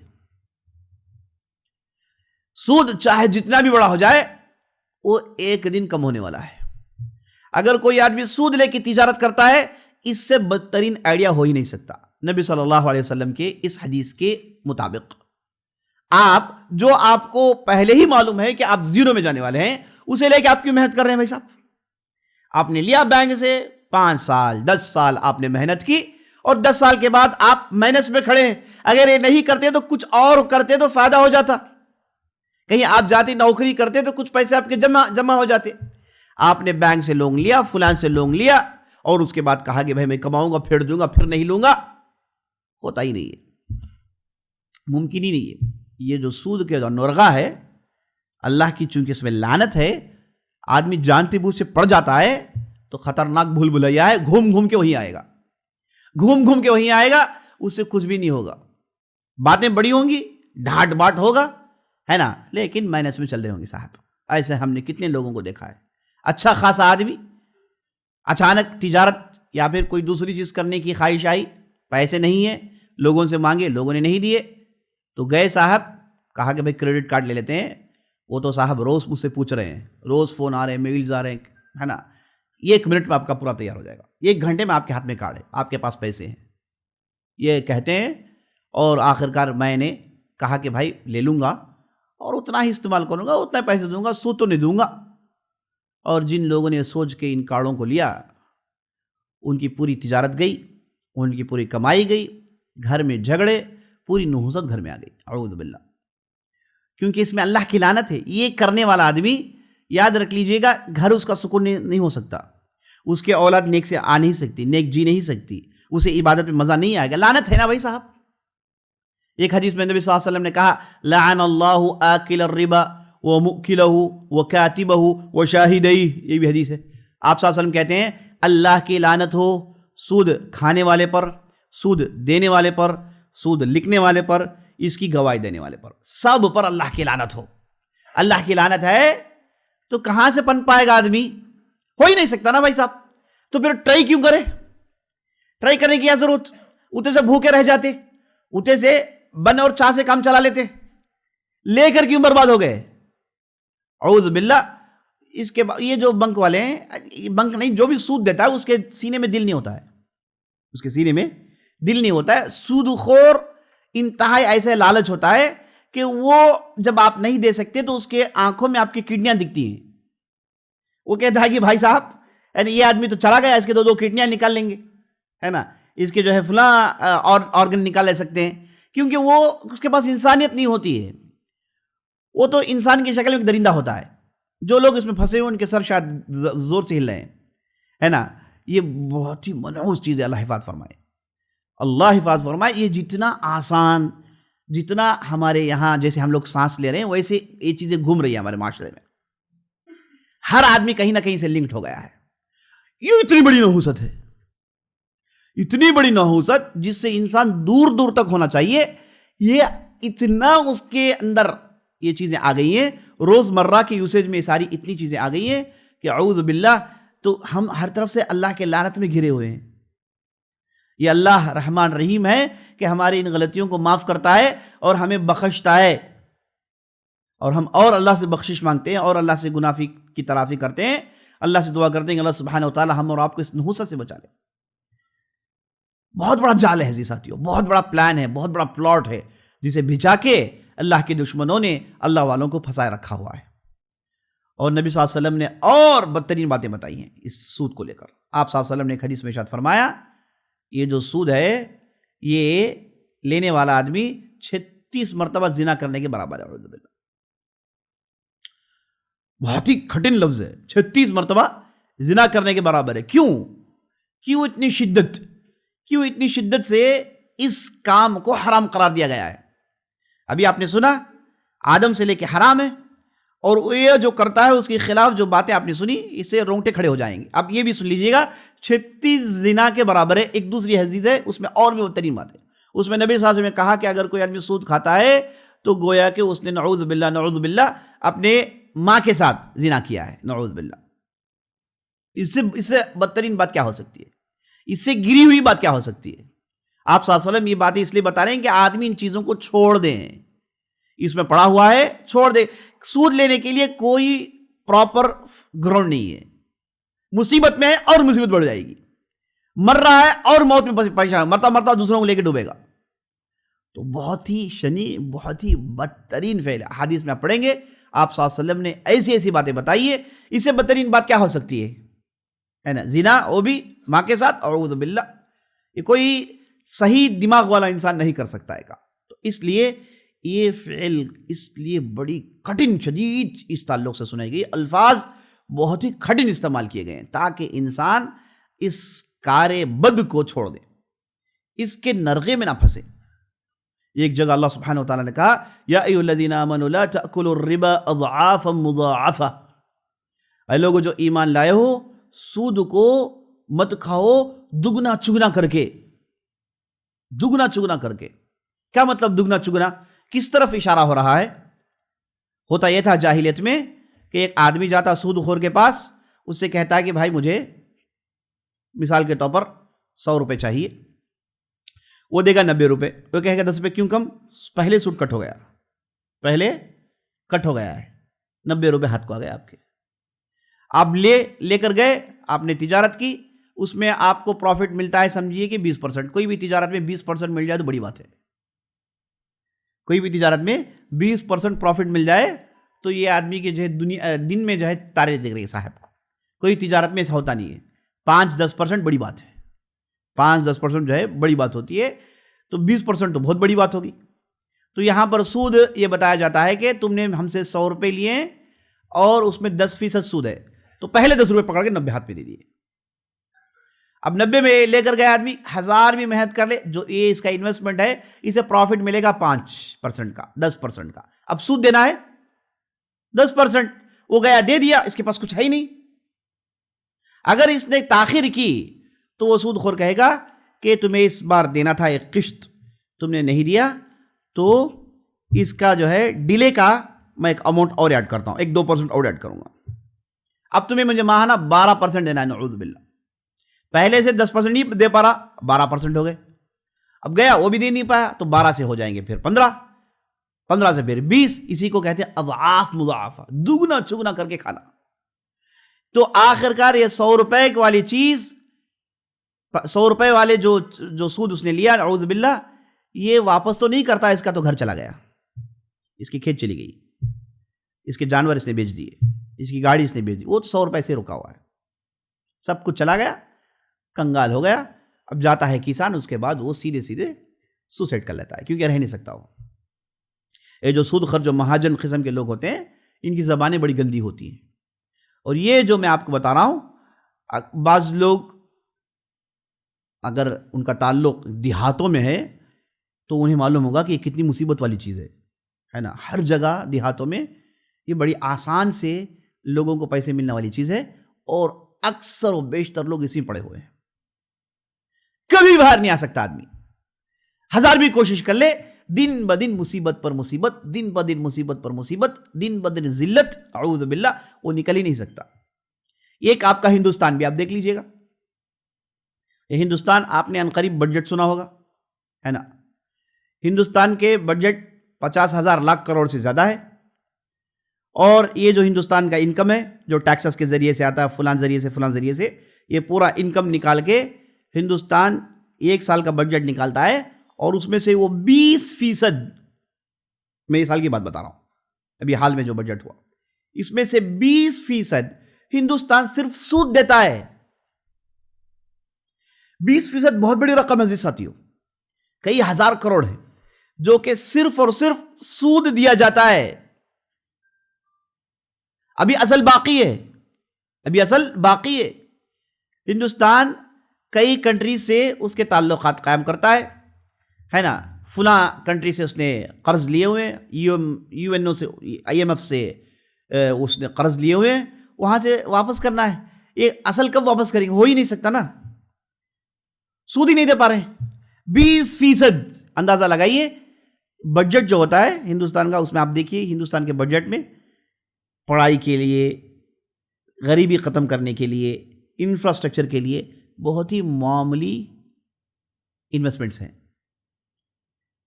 سود چاہے جتنا بھی بڑا ہو جائے وہ ایک دن کم ہونے والا ہے. اگر کوئی آدمی سود لے کے تجارت کرتا ہے، اس سے بدترین آئیڈیا ہو ہی نہیں سکتا. نبی صلی اللہ علیہ وسلم کے اس حدیث کے مطابق آپ کو پہلے ہی معلوم ہے کہ آپ زیرو میں جانے والے ہیں، اسے لے کے آپ کیوں محنت کر رہے ہیں؟ بھائی صاحب، آپ نے لیا بینک سے 5 سال 10 سال آپ نے محنت کی، اور 10 سال کے بعد آپ مائنس میں کھڑے ہیں. اگر یہ نہیں کرتے تو کچھ اور کرتے تو فائدہ ہو جاتا، کہیں آپ جاتے نوکری کرتے تو کچھ پیسے آپ کے جمع ہو جاتے. آپ نے بینک سے لون لیا، فلان سے لون لیا، اور اس کے بعد کہا کہ بھائی میں کماؤں گا پھر دوں گا، پھر نہیں لوں گا. ہوتا ہی نہیں ہے، ممکن ہی نہیں ہے. یہ جو سود کے جو نرغہ ہے، اللہ کی چونکہ اس میں لعنت ہے، آدمی جانتے بوجھ سے پڑ جاتا ہے تو خطرناک بھول بھلیا ہے. گھوم گھوم کے وہیں آئے گا، اس سے کچھ بھی نہیں ہوگا. باتیں بڑی ہوں گی، ڈھاٹ باٹ ہوگا، ہے نا، لیکن مائنس میں چل رہے ہوں گے. صاحب ایسے ہم نے کتنے لوگوں کو دیکھا ہے. اچھا خاصا آدمی اچانک تجارت یا پھر کوئی دوسری چیز کرنے کی خواہش آئی، پیسے نہیں ہیں، لوگوں سے مانگے، لوگوں نے نہیں دیے، تو گئے صاحب، کہا کہ بھائی کریڈٹ کارڈ لے لیتے ہیں. وہ تو صاحب روز مجھ سے پوچھ رہے ہیں، روز فون آ رہے ہیں، میلز آ رہے ہیں، ہے نا. 1 منٹ میں آپ کا پورا تیار ہو جائے گا، 1 گھنٹے میں آپ کے ہاتھ میں کارڈ ہے، آپ کے پاس پیسے ہیں، یہ کہتے ہیں. اور آخرکار میں نے کہا کہ بھائی لے لوں گا اور اتنا ہی استعمال کروں گا، اتنا پیسے دوں گا، سود تو نہیں دوں گا. اور جن لوگوں نے سوچ کے ان کارڈوں کو لیا، ان کی پوری تجارت گئی، ان کی پوری کمائی گئی، گھر میں جھگڑے، پوری نحوست گھر میں آ گئی. اعوذ باللہ. کیونکہ اس میں اللہ کی لعنت ہے. یہ کرنے والا آدمی یاد رکھ لیجئے گا، گھر اس کا سکون نہیں ہو سکتا، اس کے اولاد نیک سے آ نہیں سکتی، نیک جی نہیں سکتی، اسے عبادت میں مزہ نہیں آئے گا. لعنت ہے نا بھائی صاحب. ایک حدیث میں نبی صلی اللہ علیہ وسلم نے کہا، لعن اللہ آکل الربا ومؤکلہ وکاتبہ وشاہدیہ. یہ بھی حدیث ہے. آپ صلی اللہ علیہ وسلم کہتے ہیں اللہ کی لعنت ہو سود کھانے والے پر، سود دینے والے پر، سود لکھنے والے پر، اس کی گواہی دینے والے پر، سب پر اللہ کی لعنت ہو. اللہ کی لعنت ہے تو کہاں سے پن پائے گا آدمی؟ ہو ہی نہیں سکتا نا بھائی صاحب. تو پھر ٹرائی کیوں کرے؟ ٹرائی کرنے کی کیا ضرورت؟ اٹھے سے بھوکے رہ جاتے، اٹھے سے بن اور چاہ سے کام چلا لیتے، لے کر کیوں برباد ہو گئے؟ اعوذ باللہ. اس کے بعد یہ جو بنک والے ہیں، بنک نہیں، جو بھی سود دیتا ہے اس کے سینے میں دل نہیں ہوتا ہے، اس کے سینے میں دل نہیں ہوتا ہے. سود خور انتہائی ایسے لالچ ہوتا ہے کہ وہ جب آپ نہیں دے سکتے تو اس کے آنکھوں میں آپ کی کڈنیاں دکھتی ہیں. وہ کہتا ہے کہ بھائی صاحب، یعنی یہ آدمی تو چلا گیا، اس کے 2 کڈنیاں نکال لیں گے، ہے نا، اس کے جو ہے فلاں اور آرگن نکال لے سکتے ہیں، کیونکہ وہ اس کے پاس انسانیت نہیں ہوتی ہے. وہ تو انسان کی شکل میں ایک درندہ ہوتا ہے. جو لوگ اس میں پھنسے ہوئے ان کے سر شاید زور سے ہل رہے ہیں، ہے نا. یہ بہت ہی منحوس چیز ہے. اللہ حفاظ فرمائے، اللہ حفاظ فرمائے. یہ جتنا آسان، جتنا ہمارے یہاں جیسے ہم لوگ سانس لے رہے ہیں، ویسے یہ چیزیں گھوم رہی ہیں ہمارے معاشرے میں. ہر آدمی کہیں نہ کہیں سے لنکڈ ہو گیا ہے. یہ اتنی بڑی نحوست ہے، اتنی بڑی نحوست جس سے انسان دور دور تک ہونا چاہیے. یہ اتنا اس کے اندر یہ چیزیں آ گئی ہیں، روز مرہ کے یوسیج میں ساری اتنی چیزیں آ گئی ہیں کہ اعوذ باللہ. تو ہم ہر طرف سے اللہ کے لعنت میں گھرے ہوئے ہیں. یہ اللہ رحمان رحیم ہے کہ ہماری ان غلطیوں کو معاف کرتا ہے اور ہمیں بخشتا ہے، اور ہم اور اللہ سے بخشش مانگتے ہیں اور اللہ سے گناہ کی تلافی کرتے ہیں، اللہ سے دعا کرتے ہیں کہ اللہ سبحانہ و تعالی ہم اور آپ کو اس نحوست سے بچا لے۔ بہت بڑا جال ہے جی ساتھیوں، بہت بڑا پلان ہے، بہت بڑا پلاٹ ہے، جسے بچا کے اللہ کے دشمنوں نے اللہ والوں کو پھنسائے رکھا ہوا ہے۔ اور نبی صلی اللہ علیہ وسلم نے اور بدترین باتیں بتائی ہیں اس سود کو لے کر۔ آپ صلی اللہ علیہ وسلم نے ایک حدیث میں ارشاد فرمایا، یہ جو سود ہے یہ لینے والا آدمی 36 مرتبہ زنا کرنے کے برابر ہے۔ اعوذ باللہ، بہت ہی کھٹن لفظ ہے، 36 مرتبہ زنا کرنے کے برابر ہے۔ کیوں اتنی شدت سے اس کام کو حرام قرار دیا گیا ہے؟ ابھی آپ نے سنا آدم سے لے کے حرام ہے، اور یہ جو کرتا ہے اس کے خلاف جو باتیں آپ نے سنی، اس سے رونگٹے کھڑے ہو جائیں گے۔ اب یہ بھی سن لیجئے گا، 36 زنا کے برابر ہے۔ ایک دوسری حدیث ہے اس میں اور بھی بدترین بات ہے، اس میں نبی صلی اللہ علیہ وسلم نے کہا کہ اگر کوئی آدمی سود کھاتا ہے تو گویا کہ اس نے نعوذ باللہ اپنے ماں کے ساتھ زنا کیا ہے، نعوذ باللہ۔ اس سے بدترین بات کیا ہو سکتی ہے؟ اس سے گری ہوئی بات کیا ہو سکتی ہے؟ آپ صلی اللہ علیہ وسلم یہ باتیں اس لیے بتا رہے ہیں کہ آدمی ان چیزوں کو چھوڑ دیں، اس میں پڑا ہوا ہے چھوڑ دے۔ سود لینے کے لیے کوئی پراپر گراؤنڈ نہیں ہے، مصیبت میں ہے اور مصیبت بڑھ جائے گی، مر رہا ہے اور موت میں پریشان، مرتا دوسروں کو لے کے ڈوبے گا۔ تو بہت ہی شنیع، بہت ہی بدترین فعل ہے۔ حدیث میں آپ پڑھیں گے آپ صلی اللہ علیہ وسلم نے ایسی باتیں بتائی ہے۔ اس سے بدترین بات کیا ہو سکتی ہے نا؟ زنا، وہ بھی ماں کے ساتھ، اعوذ باللہ۔ یہ کوئی صحیح دماغ والا انسان نہیں کر سکتا ہے کا۔ تو اس لیے یہ فعل اس لیے بڑی کٹن شدید اس تعلق سے سنائی گئی، الفاظ بہت ہی کٹن استعمال کیے گئے ہیں تاکہ انسان اس کار بد کو چھوڑ دے، اس کے نرغے میں نہ پھنسے۔ ایک جگہ اللہ سبحانہ وتعالی نے کہا، یا ایھا الذین آمنوا لا تأکلوا الربا اضعافا مضاعفہ، اے لوگو جو ایمان لائے ہو، سود کو مت کھاؤ دگنا چگنا کر کے۔ دگنا چگنا کر کے کیا مطلب؟ دگنا چگنا کس طرف اشارہ ہو رہا ہے؟ ہوتا یہ تھا جاہلیت میں کہ ایک آدمی جاتا سود خور کے پاس، اس سے کہتا ہے کہ بھائی مجھے مثال کے طور پر 100 روپے چاہیے، وہ دے گا 90 روپے، وہ کہے گا 10 روپے کیوں کم؟ پہلے سود کٹ ہو گیا، پہلے کٹ ہو گیا ہے، 90 روپے ہاتھ کو آ گئے آپ کے۔ آپ لے کر گئے، آپ نے تجارت کی، اس میں آپ کو پروفٹ ملتا ہے سمجھیے کہ 20%۔ کوئی بھی تجارت میں 20% مل جائے تو بڑی بات ہے، کوئی بھی تجارت میں 20% پروفٹ مل جائے تو یہ آدمی کے جو ہے دن میں جو ہے تارے دیکھ رہی ہے صاحب کو۔ کوئی تجارت میں ایسا ہوتا نہیں ہے، 5-10% بڑی بات ہے، 5-10% جو ہے بڑی بات ہوتی ہے، تو 20% تو بہت بڑی بات ہوگی۔ تو یہاں پر سود یہ بتایا جاتا ہے کہ تم نے ہم سے 100 روپے لیے اور اس میں 10% سود ہے، تو پہلے 10 روپے پکڑ کے 90 ہاتھ پہ دے دیے۔ اب 90 میں لے کر گیا آدمی، 1000 بھی محنت کر لے، جو یہ اس کا انویسٹمنٹ ہے، اسے پروفٹ ملے گا 5% کا، 10% کا۔ اب سود دینا ہے 10%، وہ گیا دے دیا، اس کے پاس کچھ ہے ہی نہیں۔ اگر اس نے تاخیر کی تو وہ سود خور کہے گا کہ تمہیں اس بار دینا تھا ایک قسط، تم نے نہیں دیا، تو اس کا جو ہے ڈیلے کا میں ایک اماؤنٹ اور ایڈ کرتا ہوں، ایک 2% اور ایڈ کروں گا۔ اب تمہیں مجھے ماہانہ 12% دینا ہے، نعوذ باللہ۔ پہلے سے 10% نہیں دے پا رہا، 12% ہو گئے۔ اب گیا وہ بھی دے نہیں پایا تو 12 سے ہو جائیں گے پھر 15، 15 سے پھر 20، اسی کو کہتے ہیں اضعاف مضاعفہ، دگنا چگنا کر کے کھانا۔ تو آخرکار یہ 100 روپے والی چیز، 100 روپے والے جو سود اس نے لیا، نعوذ باللہ، یہ واپس تو نہیں کرتا، اس کا تو گھر چلا گیا، اس کی کھیت چلی گئی، اس کے جانور اس نے بیچ دیے، اس کی گاڑی اس نے بیچ دی، وہ تو 100 روپے سے رکا ہوا ہے، سب کچھ چلا گیا، کنگال ہو گیا۔ اب جاتا ہے کسان، اس کے بعد وہ سیدھے سوسائڈ کر لیتا ہے، کیونکہ رہ نہیں سکتا وہ۔ یہ جو سود خور، جو مہاجن قسم کے لوگ ہوتے ہیں، ان کی زبانیں بڑی گندی ہوتی ہیں، اور یہ جو میں آپ کو بتا رہا ہوں، بعض لوگ اگر ان کا تعلق دیہاتوں میں ہے تو انہیں معلوم ہوگا کہ یہ کتنی مصیبت والی چیز ہے نا۔ ہر جگہ دیہاتوں میں یہ بڑی آسان سے لوگوں کو پیسے ملنے والی چیز ہے، اور اکثر و بیشتر لوگ اسی میں پڑے ہوئے ہیں، کبھی باہر نہیں آ سکتا آدمی، 1000 بھی کوشش کر لے، دن بدن مصیبت پر مصیبت، دن بدن مصیبت پر مصیبت، دن بدن ذلت، اعوذ باللہ، وہ نکل ہی نہیں سکتا۔ ایک آپ کا ہندوستان بھی آپ دیکھ لیجئے گا، یہ ہندوستان آپ نے عنقریب بجٹ سنا ہوگا، ہے نا، ہندوستان کے بجٹ 50,000 لاکھ کروڑ سے زیادہ ہے، اور یہ جو ہندوستان کا انکم ہے جو ٹیکسز کے ذریعے سے آتا ہے، فلان ذریعے سے یہ پورا انکم نکال کے ہندوستان 1 سال کا بجٹ نکالتا ہے، اور اس میں سے وہ 20%، میں اس سال کی بات بتا رہا ہوں، ابھی حال میں جو بجٹ ہوا، اس میں سے 20% ہندوستان صرف سود دیتا ہے۔ 20% بہت بڑی رقم ہے عزیز ساتھیوں، کئی ہزار کروڑ ہے جو کہ صرف اور صرف سود دیا جاتا ہے۔ ابھی اصل باقی ہے۔ ہندوستان کئی کنٹری سے اس کے تعلقات قائم کرتا ہے نا، فلاں کنٹری سے اس نے قرض لیے ہوئے، یو این او سے، آئی ایم ایف سے اس نے قرض لیے ہوئے، وہاں سے واپس کرنا ہے۔ یہ اصل کب واپس کریں گے؟ ہو ہی نہیں سکتا نا، سود ہی نہیں دے پا رہے ہیں۔ 20% اندازہ لگائیے، بجٹ جو ہوتا ہے ہندوستان کا، اس میں آپ دیکھیے ہندوستان کے بجٹ میں پڑھائی کے لیے، غریبی ختم کرنے کے لیے، انفراسٹرکچر کے لیے بہت ہی معمولی انویسٹمنٹس ہیں۔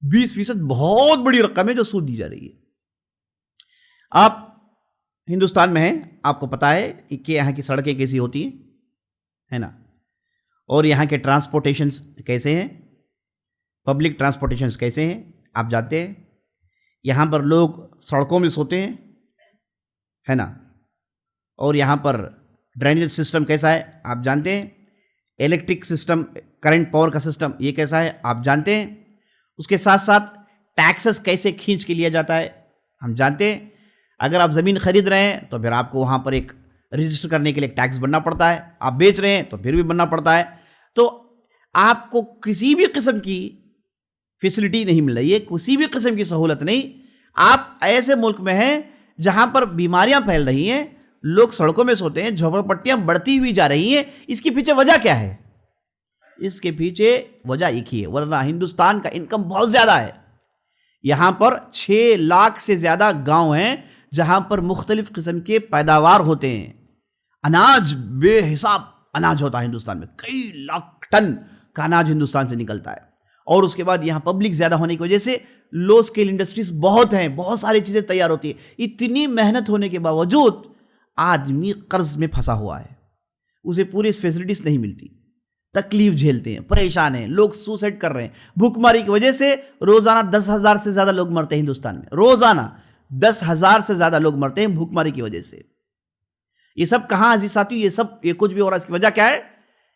20% بہت بڑی رقم ہے جو سود دی جا رہی ہے۔ آپ ہندوستان میں ہیں، آپ کو پتا ہے کہ یہاں کی سڑکیں کیسی ہوتی ہیں، ہے نا، اور یہاں کے ٹرانسپورٹیشنز کیسے ہیں، پبلک ٹرانسپورٹیشنز کیسے ہیں، آپ جانتے ہیں۔ یہاں پر لوگ سڑکوں میں سوتے ہیں، ہے نا، اور یہاں پر ڈرینیج سسٹم کیسا ہے آپ جانتے ہیں، الیکٹرک سسٹم، کرنٹ پاور کا سسٹم یہ کیسا ہے آپ جانتے ہیں۔ اس کے ساتھ ساتھ ٹیکسز کیسے کھینچ کے لیا جاتا ہے ہم جانتے ہیں۔ اگر آپ زمین خرید رہے ہیں تو پھر آپ کو وہاں پر ایک رجسٹر کرنے کے لیے ٹیکس بننا پڑتا ہے، آپ بیچ رہے ہیں تو پھر بھی بننا پڑتا ہے۔ تو آپ کو کسی بھی قسم کی فیسلٹی نہیں مل رہی ہے، کسی بھی قسم کی سہولت نہیں۔ آپ ایسے ملک میں ہیں جہاں پر بیماریاں پھیل رہی ہیں، لوگ سڑکوں میں سوتے ہیں، جھوپڑ پٹیاں بڑھتی ہوئی جا رہی ہیں۔ اس کے پیچھے وجہ کیا ہے؟ اس کے پیچھے وجہ ایک ہی ہے، ورنہ ہندوستان کا انکم بہت زیادہ ہے۔ یہاں پر 6 لاکھ سے زیادہ گاؤں ہیں جہاں پر مختلف قسم کے پیداوار ہوتے ہیں۔ اناج، بے حساب اناج ہوتا ہے ہندوستان میں، کئی لاکھ ٹن کا اناج ہندوستان سے نکلتا ہے۔ اور اس کے بعد یہاں پبلک زیادہ ہونے کی وجہ سے لو اسکیل انڈسٹریز بہت ہیں، بہت ساری چیزیں تیار ہوتی ہیں۔ اتنی محنت ہونے کے باوجود آدمی قرض میں پھنسا ہوا ہے، اسے پوری فیسلٹیز نہیں ملتی، تکلیف جھیلتے ہیں، پریشان ہیں، لوگ سوسائڈ کر رہے ہیں۔ بھوک ماری کی وجہ سے روزانہ 10,000 سے زیادہ لوگ مرتے ہیں ہندوستان میں، روزانہ 10,000 سے زیادہ لوگ مرتے ہیں بھوک ماری کی وجہ سے۔ یہ سب کہاں عزیز ساتھی، یہ کچھ بھی ہو رہا ہے، اس کی وجہ کیا ہے؟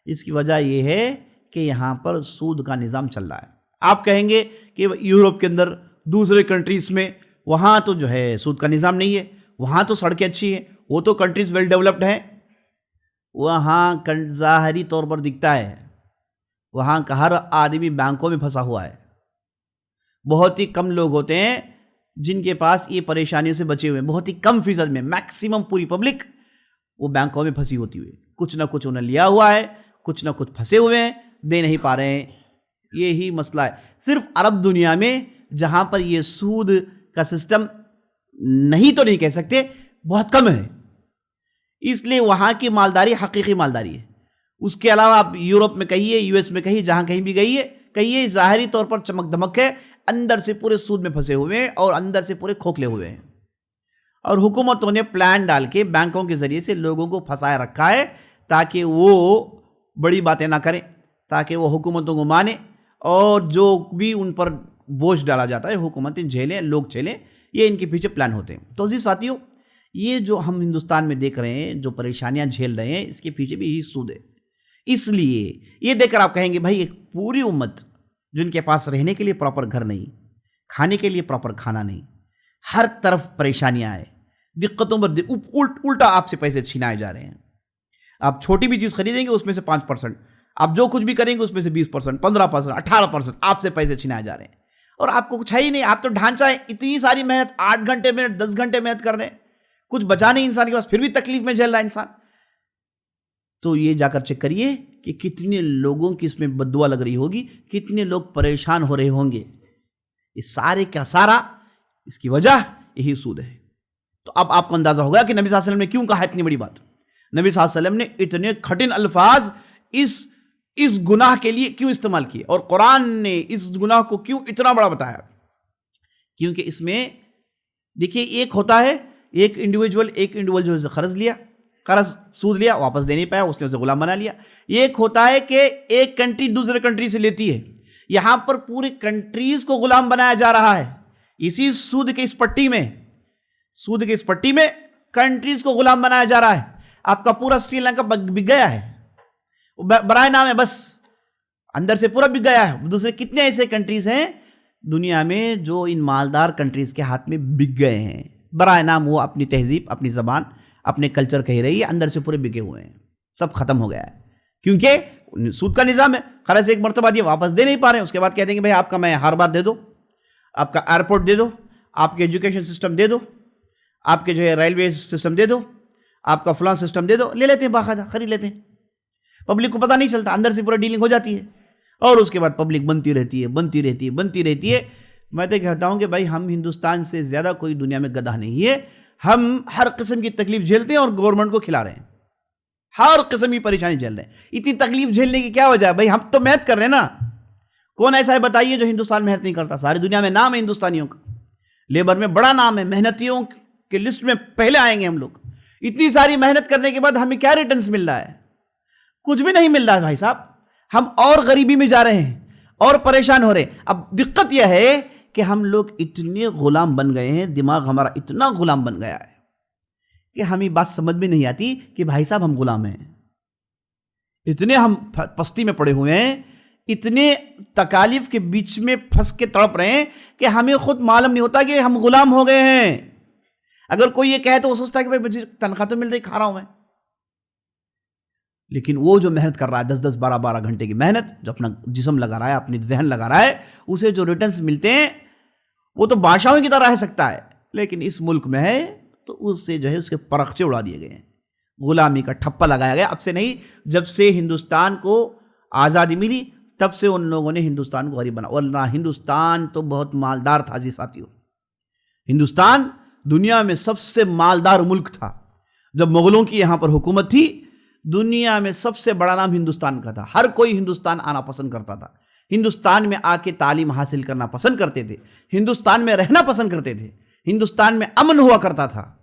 اس کی وجہ یہ ہے کہ یہاں پر سود کا نظام چل رہا ہے۔ آپ کہیں گے کہ یورپ کے اندر دوسرے کنٹریز میں وہاں تو جو ہے سود کا نظام نہیں ہے، وہاں تو سڑکیں اچھی ہیں، وہ تو کنٹریز ویل ڈیولپڈ ہیں۔ وہاں ظاہری طور پر دکھتا ہے، وہاں کا ہر آدمی بینکوں میں پھنسا ہوا ہے۔ بہت ہی کم لوگ ہوتے ہیں جن کے پاس یہ پریشانیوں سے بچے ہوئے ہیں، بہت ہی کم فیصد میں، میکسیمم پوری پبلک وہ بینکوں میں پھنسی ہوتی ہوئی، کچھ نہ کچھ انہیں لیا ہوا ہے، کچھ نہ کچھ پھنسے ہوئے ہیں، دے نہیں پا رہے ہیں۔ یہی مسئلہ ہے صرف عرب دنیا میں، جہاں پر یہ سود کا سسٹم نہیں تو نہیں کہہ سکتے، بہت کم ہے، اس لیے وہاں کی مالداری حقیقی مالداری ہے۔ اس کے علاوہ آپ یورپ میں کہیے، یو ایس میں کہیے، جہاں کہیں بھی کہیے ظاہری طور پر چمک دمک ہے، اندر سے پورے سود میں پھنسے ہوئے ہیں اور اندر سے پورے کھوکھلے ہوئے ہیں۔ اور حکومتوں نے پلان ڈال کے بینکوں کے ذریعے سے لوگوں کو پھنسائے رکھا ہے تاکہ وہ بڑی باتیں نہ کریں، تاکہ وہ حکومتوں کو مانیں، اور جو بھی ان پر بوجھ ڈالا جاتا ہے حکومتیں جھیلیں، لوگ جھیلیں، یہ ان کے پیچھے پلان ہوتے ہیں۔ تو عزیز ساتھیوں، یہ جو ہم ہندوستان میں دیکھ رہے ہیں، جو پریشانیاں جھیل رہے ہیں، اس کے پیچھے بھی یہی سود ہے۔ اس لیے یہ دیکھ کر آپ کہیں گے بھائی ایک پوری امت جن کے پاس رہنے کے لیے پراپر گھر نہیں، کھانے کے لیے پراپر کھانا نہیں، ہر طرف پریشانیاں ہیں، دقتوں پر الٹا آپ سے پیسے چھینائے جا رہے ہیں۔ آپ چھوٹی بھی چیز خریدیں گے اس میں سے 5%، آپ جو کچھ بھی کریں گے اس میں سے 20%، 15%، 18% آپ سے پیسے چھینائے جا رہے ہیں، اور آپ کو کچھ ہے ہی نہیں۔ آپ تو ڈھانچہ ہے، اتنی ساری محنت، 8 گھنٹے محنت، 10 گھنٹے محنت کر رہے ہیں، کچھ بچا نہیں انسان کے پاس، پھر بھی تکلیف میں جھیل رہا ہے انسان۔ تو یہ جا کر چیک کریے کہ کتنے لوگوں کی اس میں بددعا لگ رہی ہوگی، کتنے لوگ پریشان ہو رہے ہوں گے۔ اس سارے کا سارا اس کی وجہ یہی سود ہے۔ تو اب آپ کو اندازہ ہوگا کہ نبی صلی اللہ علیہ وسلم نے کیوں کہا اتنی بڑی بات۔ نبی صلی اللہ علیہ وسلم نے اتنے کھٹن الفاظ اس اس گناہ کے لیے کیوں استعمال کیے، اور قرآن نے اس گناہ کو کیوں اتنا بڑا بتایا؟ کیونکہ اس میں دیکھیے ایک ہوتا ہے ایک انڈیویجول سے قرض سود لیا، واپس دے نہیں پایا، اس نے اسے غلام بنا لیا۔ ایک ہوتا ہے کہ ایک کنٹری دوسرے کنٹری سے لیتی ہے، یہاں پر پوری کنٹریز کو غلام بنایا جا رہا ہے۔ اسی سود کے اس پٹی میں کنٹریز کو غلام بنایا جا رہا ہے۔ آپ کا پورا سری لنکا بک گیا ہے، برائے نام ہے، بس اندر سے پورا بک گیا ہے۔ دوسرے کتنے ایسے کنٹریز ہیں دنیا میں جو ان مالدار کنٹریز کے ہاتھ میں بک گئے ہیں، برائے نام وہ اپنی تہذیب، اپنی زبان، اپنے کلچر کہہ رہی ہے، اندر سے پورے بکے ہوئے ہیں، سب ختم ہو گیا ہے۔ کیونکہ سود کا نظام ہے، قرض ایک مرتبہ دیا واپس دے نہیں پا رہے ہیں، اس کے بعد کہتے ہیں کہ بھائی آپ کا میں ہر بار دے دو، آپ کا ایئرپورٹ دے دو، آپ کے ایجوکیشن سسٹم دے دو، آپ کے جو ہے ریلوے سسٹم دے دو، آپ کا فلاں سسٹم دے دو، لے لیتے ہیں، باقاعدہ خرید لیتے ہیں، پبلک کو پتہ نہیں چلتا، اندر سے پورا ڈیلنگ ہو جاتی ہے، اور اس کے بعد پبلک بنتی رہتی ہے۔ میں تو کہتا ہوں کہ بھائی ہم ہندوستان سے زیادہ کوئی دنیا میں گدھا نہیں ہے، ہم ہر قسم کی تکلیف جھیلتے ہیں اور گورنمنٹ کو کھلا رہے ہیں، ہر قسم کی پریشانی جھیل رہے ہیں۔ اتنی تکلیف جھیلنے کی کیا وجہ ہے بھائی؟ ہم تو محنت کر رہے ہیں نا، کون ایسا ہے بتائیے جو ہندوستان میں محنت نہیں کرتا؟ ساری دنیا میں نام ہے ہندوستانیوں کا، لیبر میں بڑا نام ہے، محنتیوں کے لسٹ میں پہلے آئیں گے ہم لوگ۔ اتنی ساری محنت کرنے کے بعد ہمیں کیا ریٹرنز مل رہا ہے؟ کچھ بھی نہیں مل رہا ہے بھائی صاحب، ہم اور غریبی میں جا رہے ہیں اور پریشان ہو رہے ہیں۔ اب دقت یہ ہے کہ ہم لوگ اتنے غلام بن گئے ہیں، دماغ ہمارا اتنا غلام بن گیا ہے کہ ہمیں بات سمجھ میں نہیں آتی کہ بھائی صاحب ہم غلام ہیں، اتنے ہم پستی میں پڑے ہوئے ہیں، اتنے تکالیف کے بیچ میں پھنس کے تڑپ رہے ہیں کہ ہمیں خود معلوم نہیں ہوتا کہ ہم غلام ہو گئے ہیں۔ اگر کوئی یہ کہے تو وہ سوچتا ہے کہ بھائی مجھے تنخواہ تو مل رہی، کھا رہا ہوں میں، لیکن وہ جو محنت کر رہا ہے 10 12 گھنٹے کی محنت، جو اپنا جسم لگا رہا ہے، اپنی ذہن لگا رہا ہے، اسے جو ریٹرنز ملتے ہیں وہ تو بادشاہوں کی طرح رہ سکتا ہے، لیکن اس ملک میں ہے تو اس سے جو ہے اس کے پرخچے اڑا دیے گئے ہیں، غلامی کا ٹھپا لگایا گیا۔ اب سے نہیں، جب سے ہندوستان کو آزادی ملی تب سے ان لوگوں نے ہندوستان کو غریب بنا، ورنہ ہندوستان تو بہت مالدار تھا جی ساتھیوں۔ ہندوستان دنیا میں سب سے مالدار ملک تھا جب مغلوں کی یہاں پر حکومت تھی، دنیا میں سب سے بڑا نام ہندوستان کا تھا، ہر کوئی ہندوستان آنا پسند کرتا تھا، ہندوستان میں آ کے تعلیم حاصل کرنا پسند کرتے تھے، ہندوستان میں رہنا پسند کرتے تھے، ہندوستان میں امن ہوا کرتا تھا۔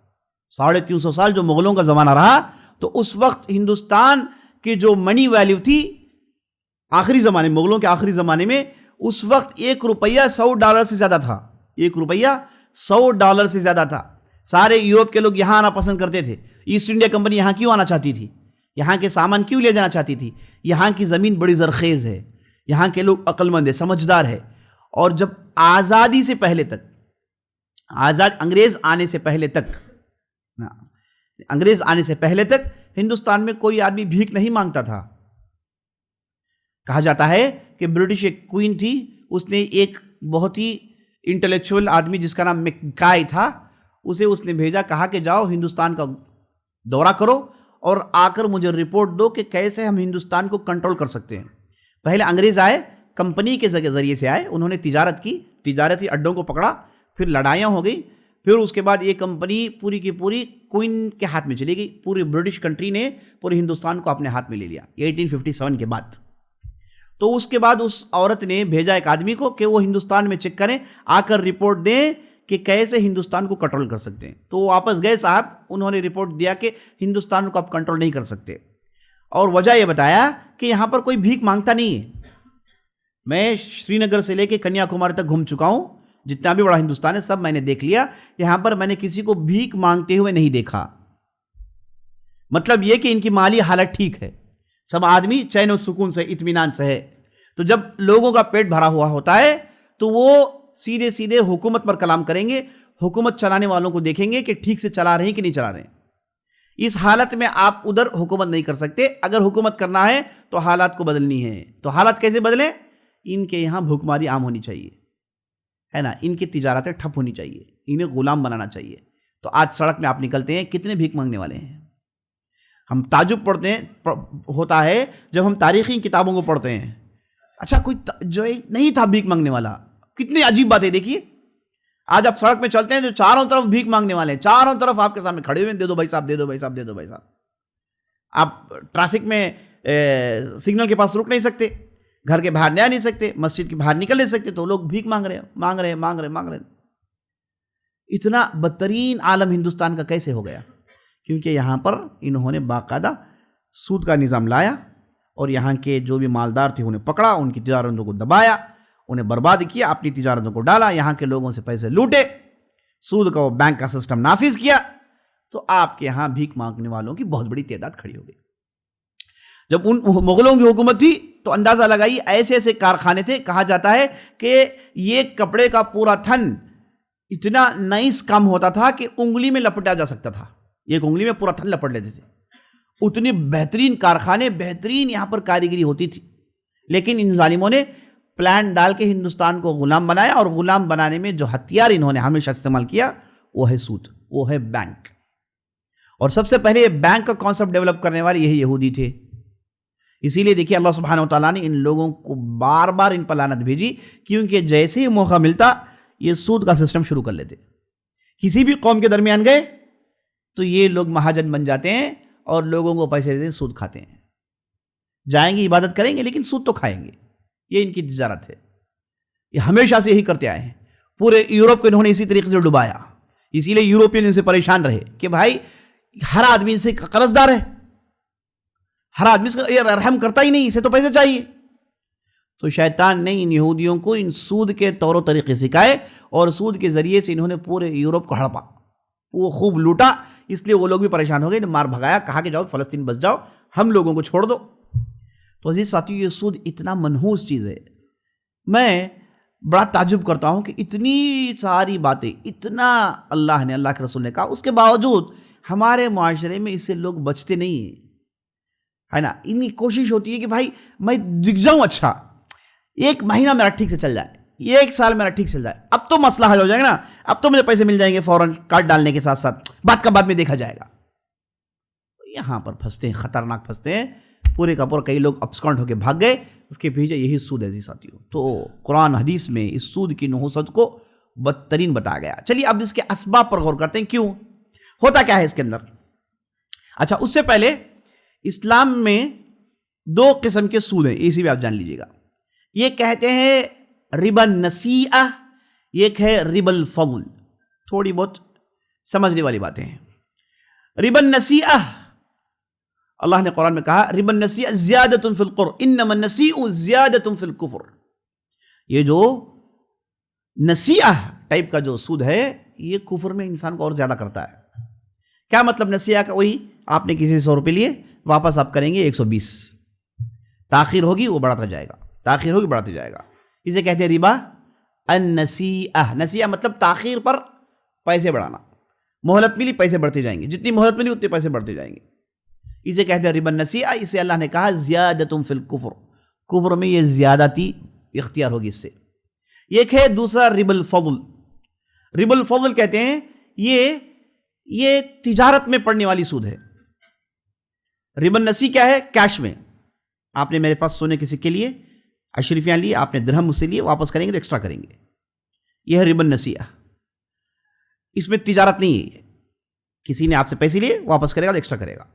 350 سال جو مغلوں کا زمانہ رہا تو اس وقت ہندوستان کی جو منی ویلیو تھی آخری زمانے، مغلوں کے آخری زمانے میں، اس وقت $1 $100 سے زیادہ تھا، $1 $100 سے زیادہ تھا۔ سارے یورپ کے لوگ یہاں آنا پسند کرتے تھے، ایسٹ انڈیا کمپنی یہاں کیوں آنا چاہتی تھی؟ یہاں کے سامان کیوں لے جانا چاہتی تھی؟ یہاں کی زمین بڑی زرخیز ہے، یہاں کے لوگ عقل مند ہیں، سمجھدار ہے۔ اور جب آزادی سے پہلے تک، انگریز آنے سے پہلے تک ہندوستان میں کوئی آدمی بھیک نہیں مانگتا تھا۔ کہا جاتا ہے کہ برٹش ایک کوئین تھی، اس نے ایک بہت ہی انٹلیکچوئل آدمی جس کا نام میککائی تھا، اسے اس نے بھیجا، کہا کہ جاؤ ہندوستان کا دورہ کرو اور آ کر مجھے رپورٹ دو کہ کیسے ہم ہندوستان کو کنٹرول کر سکتے ہیں۔ پہلے انگریز آئے، کمپنی کے ذریعے سے آئے، انہوں نے تجارت کی، تجارتی اڈوں کو پکڑا، پھر لڑائیاں ہو گئی، پھر اس کے بعد یہ کمپنی پوری کی پوری کوئین کے ہاتھ میں چلی گئی، پوری برٹش کنٹری نے پورے ہندوستان کو اپنے ہاتھ میں لے لیا 1857 کے بعد۔ تو اس کے بعد اس عورت نے بھیجا ایک آدمی کو کہ وہ ہندوستان میں چیک کریں، آ کر رپورٹ دیں کہ کیسے ہندوستان کو کنٹرول کر سکتے ہیں۔ تو وہ واپس گئے صاحب، انہوں نے رپورٹ دیا کہ ہندوستان کو آپ کنٹرول نہیں کر سکتے، اور وجہ یہ بتایا کہ یہاں پر کوئی بھیک مانگتا نہیں ہے۔ میں سری نگر سے لے کے کنیا کماری تک گھوم چکا ہوں، جتنا بھی بڑا ہندوستان ہے سب میں نے دیکھ لیا، یہاں پر میں نے کسی کو بھیک مانگتے ہوئے نہیں دیکھا۔ مطلب یہ کہ ان کی مالی حالت ٹھیک ہے، سب آدمی چین و سکون سے، اطمینان سے ہے۔ تو جب لوگوں کا پیٹ بھرا ہوا ہوتا ہے تو وہ سیدھے سیدھے حکومت پر کلام کریں گے، حکومت چلانے والوں کو دیکھیں گے کہ ٹھیک سے چلا رہے ہیں کہ نہیں چلا رہے ہیں۔ اس حالت میں آپ ادھر حکومت نہیں کر سکتے، اگر حکومت کرنا ہے تو حالات کو بدلنی ہے۔ تو حالات کیسے بدلیں؟ ان کے یہاں بھوکماری عام ہونی چاہیے، ہے نا، ان کی تجارتیں ٹھپ ہونی چاہیے، انہیں غلام بنانا چاہیے۔ تو آج سڑک میں آپ نکلتے ہیں، کتنے بھیک مانگنے والے ہیں؟ ہم تعجب پڑھتے ہیں، ہوتا ہے جب ہم تاریخی کتابوں کو پڑھتے ہیں، اچھا کوئی جو نہیں تھا بھیک مانگنے والا، کتنی عجیب بات ہے۔ دیکھیے آج آپ سڑک میں چلتے ہیں جو چاروں طرف بھیک مانگنے والے ہیں، چاروں طرف آپ کے سامنے کھڑے ہوئے ہیں، دے دو بھائی صاحب، دے دو بھائی صاحب، دے دو بھائی صاحب۔ آپ ٹریفک میں سگنل کے پاس رک نہیں سکتے، گھر کے باہر نہیں آ نہیں سکتے، مسجد کے باہر نکل نہیں سکتے، تو لوگ بھیک مانگ رہے۔ اتنا بدترین عالم ہندوستان کا کیسے ہو گیا؟ کیونکہ یہاں پر انہوں نے باقاعدہ سود کا نظام لایا اور یہاں کے جو بھی مالدار تھے انہیں پکڑا، ان کی تجارتوں کو دبایا، انہیں برباد کیا، اپنی تجارتوں کو ڈالا، یہاں کے لوگوں سے پیسے لوٹے، سود کا وہ بینک کا سسٹم نافذ کیا، تو آپ کے یہاں بھیک مانگنے والوں کی بہت بڑی تعداد کھڑی ہو گئی۔ جب ان مغلوں کی حکومت تھی تو اندازہ لگائی ایسے ایسے کارخانے تھے، کہا جاتا ہے کہ یہ کپڑے کا پورا تھن اتنا نائس کام ہوتا تھا کہ انگلی میں لپٹا جا سکتا تھا، ایک انگلی میں پورا تھن لپٹ لیتے تھے، اتنی بہترین کارخانے، بہترین یہاں پر کاریگری ہوتی تھی۔ لیکن ان ظالموں نے پلان ڈال کے ہندوستان کو غلام بنایا، اور غلام بنانے میں جو ہتھیار انہوں نے ہمیشہ استعمال کیا وہ ہے سود، وہ ہے بینک۔ اور سب سے پہلے بینک کا کانسیپٹ ڈیولپ کرنے والے یہی یہودی تھے۔ اسی لیے دیکھیے اللہ سبحانہ وتعالیٰ نے ان لوگوں کو بار بار ان پر لعنت بھیجی، کیونکہ جیسے ہی موقع ملتا یہ سود کا سسٹم شروع کر لیتے۔ کسی بھی قوم کے درمیان گئے تو یہ لوگ مہاجن بن جاتے ہیں اور لوگوں کو پیسے دیتے ہیں، سود کھاتے ہیں، جائیں گے عبادت کریں گے لیکن سود تو کھائیں گے، یہ ان کی تجارت ہے، یہ ہمیشہ سے یہی کرتے آئے ہیں۔ پورے یورپ کو انہوں نے اسی طریقے سے ڈبایا، اسی لیے یورپین ان سے پریشان رہے کہ بھائی ہر آدمی ان سے قرض دار ہے، ہر آدمی سے رحم کرتا ہی نہیں، اسے تو پیسے چاہیے۔ تو شیطان نے ان یہودیوں کو ان سود کے طور و طریقے سکھائے، اور سود کے ذریعے سے انہوں نے پورے یورپ کو ہڑپا، وہ خوب لوٹا، اس لیے وہ لوگ بھی پریشان ہو گئے، مار بھگایا، کہا کہ جاؤ فلسطین بس جاؤ، ہم لوگوں کو چھوڑ دو۔ تو عزیز ساتھیو، یہ سود اتنا منحوس چیز ہے، میں بڑا تعجب کرتا ہوں کہ اتنی ساری باتیں، اتنا اللہ نے، اللہ کے رسول نے کہا، اس کے باوجود ہمارے معاشرے میں اس سے لوگ بچتے نہیں ہیں، ہے نا۔ ان کی کوشش ہوتی ہے کہ بھائی میں دکھ جاؤں، اچھا ایک مہینہ میرا ٹھیک سے چل جائے، یہ ایک سال میرا ٹھیک چل جائے، اب تو مسئلہ حل ہو جائے گا نا، اب تو مجھے پیسے مل جائیں گے فوراً کارڈ ڈالنے کے ساتھ ساتھ، بات کا بعد میں دیکھا جائے گا۔ یہاں پر پھنستے ہیں، خطرناک پھنستے ہیں، پورے کا پورا کئی لوگ ابسکانٹ ہو کے بھاگ گئے، اس کے پیچھے یہی سود ہے عزیز ساتھیو۔ تو قرآن حدیث میں اس سود کی نحوست کو بدترین بتایا گیا۔ چلیے اب اس کے اسباب پر غور کرتے ہیں، کیوں ہوتا کیا ہے اس کے اندر۔ اچھا، اس سے پہلے اسلام میں دو قسم کے سود ہیں، اسی بھی آپ جان لیجیے گا۔ یہ کہتے ہیں ربا النسیئہ، ایک ہے ربا الفضل۔ تھوڑی بہت سمجھنے والی باتیں ہیں۔ ربا النسیئہ، اللہ نے قرآن میں کہا ربا النسیئہ زیادۃ فی القر انما النسیء زیادۃ فی الکفر۔ یہ جو نسیئہ ٹائپ کا جو سود ہے، یہ کفر میں انسان کو اور زیادہ کرتا ہے۔ کیا مطلب نسیئہ کا؟ وہی آپ نے کسی 100 روپے لیے، واپس آپ کریں گے 120، تاخیر ہوگی وہ بڑھتا جائے گا، تاخیر ہوگی بڑھتے جائے گا، اسے کہتے ہیں ربا النسیئہ۔ نسیئہ مطلب تاخیر پر پیسے بڑھانا، مہلت ملی پیسے بڑھتے جائیں گے، جتنی مہلت ملی اتنے پیسے بڑھتے جائیں گے، اسے کہتے ہیں ربا النسیئہ۔ اسے اللہ نے کہا زیادۃ فی الکفر، کفر میں یہ زیادتی اختیار ہوگی اس سے۔ ایک ہے دوسرا ربا الفضل۔ ربا الفضل کہتے ہیں یہ تجارت میں پڑنے والی سود ہے۔ ربا النسیء کیا ہے؟ کیش میں آپ نے میرے پاس سونے کے سکے لیے، اشرفیاں لیے، آپ نے درہم مجھ سے لیے، واپس کریں گے تو ایکسٹرا کریں گے، یہ ہے ربا النسیء۔ اس میں تجارت نہیں ہے، کسی نے آپ سے پیسے لیے، واپس کرے گا تو ایکسٹرا کرے گا۔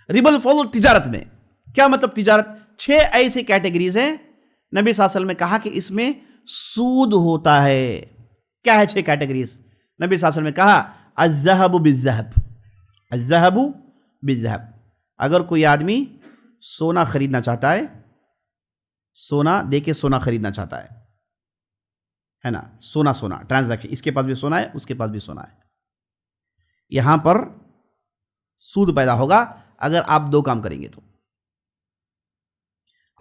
ربا الفضل تجارت میں کیا مطلب؟ تجارت 6 ایسے کیٹیگریز ہیں، نبی صلی اللہ علیہ وسلم نے کہا کہ اس میں سود ہوتا ہے۔ کیا ہے 6 کیٹیگریز؟ نبی صلی اللہ علیہ وسلم نے کہا الذهب بالذهب، الذهب بالذهب۔ اگر کوئی آدمی سونا خریدنا چاہتا ہے، سونا دے کے سونا خریدنا چاہتا ہے نا، سونا ٹرانزیکشن، اس کے پاس بھی سونا ہے، اس کے پاس بھی سونا ہے، یہاں پر سود پیدا ہوگا اگر آپ 2 کام کریں گے تو۔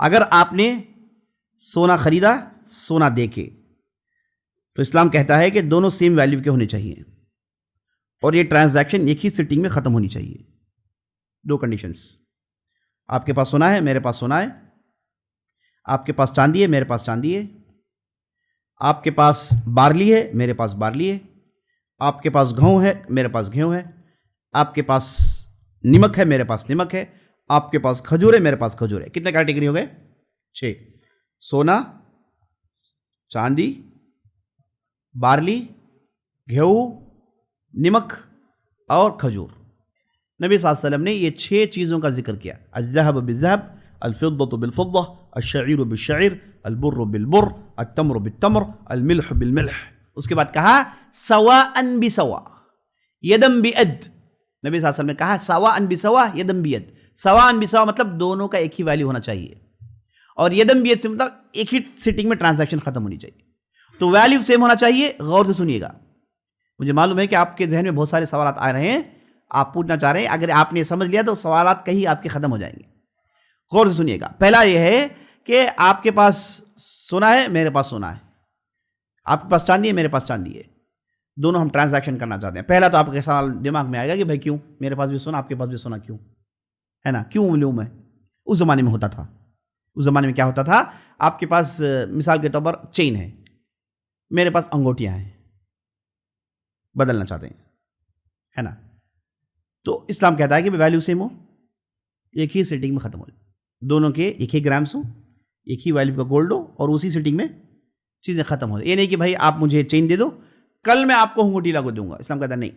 اگر آپ نے سونا خریدا سونا دے کے، تو اسلام کہتا ہے کہ دونوں سیم ویلیو کے ہونے چاہیے، اور یہ ٹرانزیکشن ایک ہی سٹنگ میں ختم ہونی چاہیے۔ 2 کنڈیشنز، آپ کے پاس سونا ہے، میرے پاس سونا ہے، آپ کے پاس چاندی ہے، میرے پاس چاندی ہے، آپ کے پاس بارلی ہے، میرے پاس بارلی ہے، آپ کے پاس گھؤں ہے، میرے پاس گھیوں ہے، آپ کے پاس نمک ہے، میرے پاس نمک ہے، آپ کے پاس کھجور ہے، میرے پاس کھجور ہے۔ کتنے کیٹیگری ہو گئے؟ 6۔ سونا، چاندی، بارلی، گھیو، نمک اور کھجور۔ نبی صلی اللہ علیہ وسلم نے یہ 6 چیزوں کا ذکر کیا، الذهب بالذهب الفضة بالفضة، الشعير بالشعير، البر بالبر، التمر بالتمر، الملح بالملح. اس کے بعد کہا سواء بسوا یدم بید. نبی صلی اللہ علیہ وسلم نے کہا سواء بسوا یدم بید. سواء بسوا مطلب دونوں کا ایک ہی ویلیو ہونا چاہیے، اور یدم بید سے مطلب ایک ہی سٹنگ میں ٹرانزیکشن ختم ہونی چاہیے. تو ویلیو سیم ہونا چاہیے. غور سے سنیے گا، مجھے معلوم ہے کہ آپ کے ذہن میں بہت سارے سوالات آ رہے ہیں، آپ پوچھنا چاہ رہے ہیں. اگر آپ نے سمجھ لیا تو سوالات کہیں آپ کے ختم ہو جائیں گے. غور سے سنیے گا. پہلا یہ ہے کہ آپ کے پاس سونا ہے، میرے پاس سونا ہے. آپ کے پاس چاندی ہے، میرے پاس چاندی ہے. دونوں ہم ٹرانزیکشن کرنا چاہتے ہیں. پہلا تو آپ کے سوال دماغ میں آئے گا کہ بھائی کیوں میرے پاس بھی سونا، آپ کے پاس بھی سونا کیوں ہے نا؟ کیوں معلوم ہے؟ اس زمانے میں ہوتا تھا. اس زمانے میں کیا ہوتا تھا؟ آپ کے پاس مثال کے طور پر چین ہے، میرے پاس انگوٹیاں ہیں، بدلنا چاہتے ہیں ہے نا؟ تو اسلام کہتا ہے کہ ویلیو سیم ہو، ایک ہی سیٹنگ میں ختم ہو جائے، دونوں کے ایک ہی گرامس ہو، ایک ہی ویلیو کا گولڈ ہو، اور اسی سیٹنگ میں چیزیں ختم ہو جائیں. یہ نہیں کہ بھائی آپ مجھے چین دے دو، کل میں آپ کو انگوٹی لا کے دوں گا. اسلام کہتا ہے نہیں،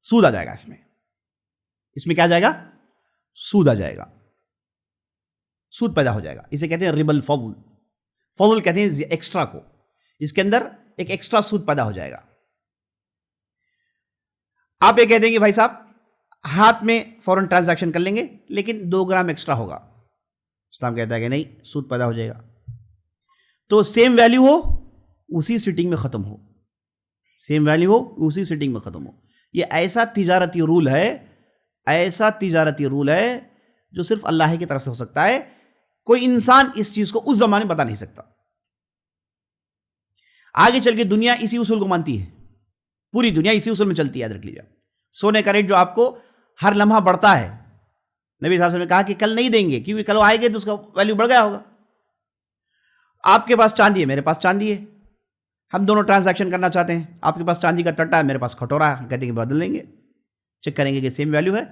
سود آ جائے گا. اس میں کیا جائے گا؟ سود آ جائے گا، سود پیدا ہو جائے گا. اسے کہتے ہیں ربل فضل. فضل کہتے ہیں ایکسٹرا کو. اس کے اندر ایک ایکسٹرا سود پیدا ہو جائے گا. آپ یہ کہتے ہیں کہ بھائی صاحب ہاتھ میں فوراً ٹرانزیکشن کر لیں گے لیکن 2 گرام ایکسٹرا ہوگا. اسلام کہتا ہے کہ نہیں، سود پیدا ہو جائے گا. تو سیم ویلیو ہو اسی سٹنگ میں ختم ہو، سیم ویلیو ہو اسی سٹنگ میں ختم ہو. یہ ایسا تجارتی رول ہے، ایسا تجارتی رول ہے جو صرف اللہ کی طرف سے ہو سکتا ہے. کوئی انسان اس چیز کو اس زمانے میں بتا نہیں سکتا. آگے چل کے دنیا اسی اصول کو مانتی ہے، پوری دنیا اسی اصول میں چلتی ہے. یاد رکھ لیجیے، سونے کا ریٹ جو آپ کو ہر لمحہ بڑھتا ہے، نبی صلی اللہ علیہ وسلم نے کہا کہ کل نہیں دیں گے کیونکہ کل وہ آئے گے تو اس کا ویلیو بڑھ گیا ہوگا. آپ کے پاس چاندی ہے، میرے پاس چاندی ہے، ہم دونوں ٹرانزیکشن کرنا چاہتے ہیں. آپ کے پاس چاندی کا ٹٹا ہے، میرے پاس کھٹورا ہے. ہم کہتے ہیں کہ بدل لیں گے، چیک کریں گے کہ سیم ویلیو ہے،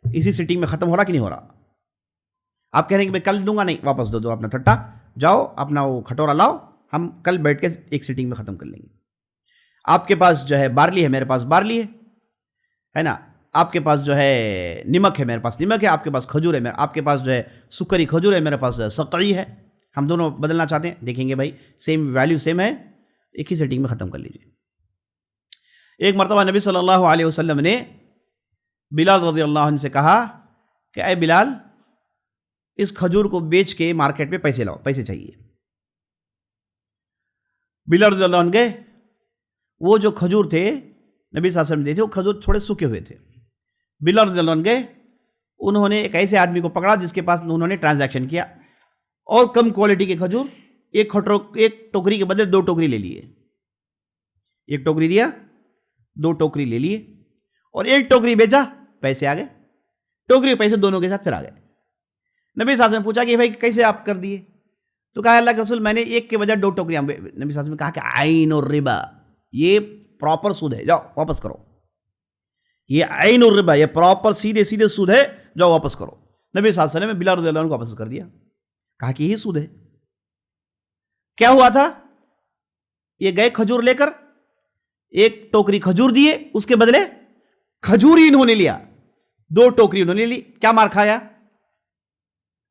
اسی سٹنگ میں ختم ہو رہا کہ نہیں ہو رہا. آپ کہہ رہے ہیں کہ کل دوں گا، نہیں، واپس دو اپنا ٹٹا، جاؤ اپنا وہ کھٹورا لاؤ، ہم کل بیٹھ کے ایک سٹنگ میں ختم کر لیں گے. آپ کے پاس جو ہے بارلی ہے، میرے پاس بارلی ہے نا؟ آپ کے پاس جو ہے نمک ہے، میرے پاس نمک ہے. آپ کے پاس کھجور ہے، آپ کے پاس جو ہے سکری کھجور ہے، میرے پاس سقعی ہے. ہم دونوں بدلنا چاہتے ہیں، دیکھیں گے بھائی سیم ویلیو سیم ہے، ایک ہی سیٹنگ میں ختم کر لیجیے. ایک مرتبہ نبی صلی اللہ علیہ وسلم نے بلال رضی اللہ عنہ سے کہا کہ اے بلال، اس کھجور کو بیچ کے مارکیٹ میں پیسے لاؤ، پیسے چاہیے. بلال رضی اللہ عنہ گئے. وہ جو کھجور تھے نبی صلی اللہ علیہ وسلم دیے تھے، وہ کھجور تھوڑے سوکھے ہوئے تھے. بلال رضی اللہ عنہ گئے، انہوں نے ایک ایسے آدمی کو پکڑا جس کے پاس انہوں نے ٹرانزیکشن کیا، اور کم کوالٹی کے کھجور ایک ٹوکری کے بدلے 2 ٹوکری لے لیے. ایک ٹوکری دیا، 2 ٹوکری لے لیے، اور ایک ٹوکری بیچا، پیسے آ گئے. ٹوکری پیسے دونوں کے ساتھ پھر آ گئے. نبی صلی اللہ علیہ وسلم نے پوچھا کہ بھائی کیسے آپ کر دیے؟ تو کہا اللہ کے رسول میں نے ایک کے بجائے 2 ٹوکریاں. نبی صلی اللہ علیہ وسلم نے کہا کہ عین الربا، یہ پراپر سود ہے، جاؤ واپس کرو. یہ عین الربا، یہ پراپر سیدھے سود ہے، جاؤ واپس کرو. نبی صلی اللہ علیہ وسلم نے بلال رضی اللہ عنہ کو واپس کر دیا. کہا کہ یہی سود ہے. کیا ہوا تھا؟ یہ گئے کھجور لے کر، ایک ٹوکری کھجور دیے، اس کے بدلے کھجور ہی انہوں نے لیا. 2 ٹوکری انہوں نے لی. کیا مار کھایا؟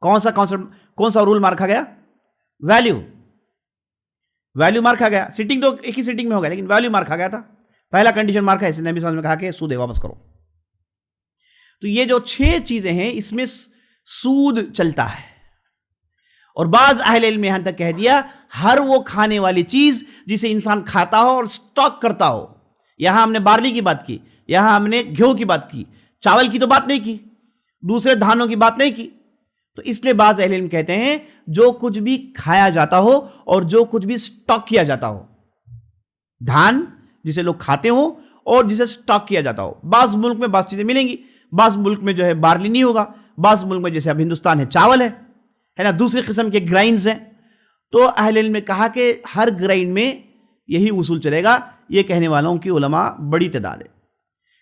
کون سا رول مار کھا گیا؟ ویلیو مار کھا گیا. سٹنگ تو ایک ہی سٹنگ میں ہو گیا لیکن ویلیو مار کھا گیا تھا. پہلا کنڈیشن مار کھا، اس نے نبی صلی اللہ علیہ وسلم نے کہا کہ سود ہے، واپس کرو. تو یہ جو 6 چیزیں ہیں اس میں سود چلتا ہے. اور بعض اہل علم یہاں تک کہہ دیا ہر وہ کھانے والی چیز جسے انسان کھاتا ہو اور سٹاک کرتا ہو. یہاں ہم نے بارلی کی بات کی، یہاں ہم نے گیہوں کی بات کی، چاول کی تو بات نہیں کی، دوسرے دھانوں کی بات نہیں کی. تو اس لیے بعض اہل علم کہتے ہیں جو کچھ بھی کھایا جاتا ہو اور جو کچھ بھی سٹاک کیا جاتا ہو، دھان جسے لوگ کھاتے ہو اور جسے سٹاک کیا جاتا ہو. بعض ملک میں بعض چیزیں ملیں گی، بعض ملک میں جو ہے بارلی نہیں ہوگا، بعض ملک میں جیسے اب ہندوستان ہے چاول ہے نا، دوسری قسم کے گرائنز ہیں. تو اہل علم نے کہا کہ ہر گرائن میں یہی اصول چلے گا. یہ کہنے والوں کی علماء بڑی تعداد ہے.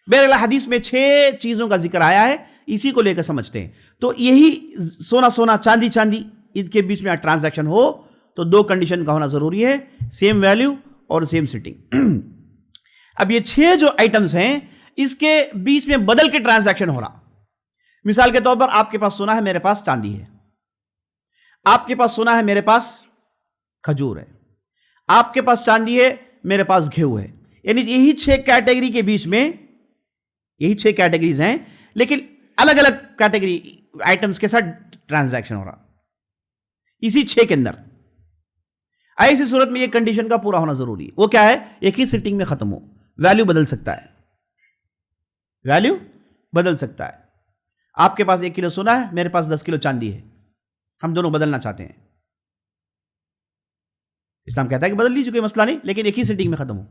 بہرحال حدیث میں 6 چیزوں کا ذکر آیا ہے، اسی کو لے کر سمجھتے ہیں. تو یہی سونا چاندی ان کے بیچ میں ٹرانزیکشن ہو تو 2 کنڈیشن کا ہونا ضروری ہے، سیم ویلیو اور سیم سٹنگ. اب یہ 6 جو آئٹمز ہیں اس کے بیچ میں بدل کے ٹرانزیکشن ہو رہا. مثال کے طور پر آپ کے پاس سونا ہے، میرے پاس چاندی ہے. آپ کے پاس سونا ہے، میرے پاس کھجور ہے. آپ کے پاس چاندی ہے، میرے پاس گھیو ہے. یعنی یہی 6 کیٹیگری کے بیچ میں، یہی 6 کیٹیگریز ہیں، لیکن الگ الگ کیٹیگری آئٹمس کے ساتھ ٹرانزیکشن ہو رہا اسی 6 کے اندر. ایسی صورت میں یہ کنڈیشن کا پورا ہونا ضروری ہے. وہ کیا ہے؟ ایک ہی سٹنگ میں ختم ہو. ویلیو بدل سکتا ہے، ویلیو بدل سکتا ہے. آپ کے پاس 1 کلو سونا ہے، میرے پاس 10 کلو چاندی ہے. ہم دونوں بدلنا چاہتے ہیں. اسلام کہتا ہے کہ بدل لیجیے، کوئی مسئلہ نہیں، لیکن ایک ہی سٹنگ میں ختم ہو.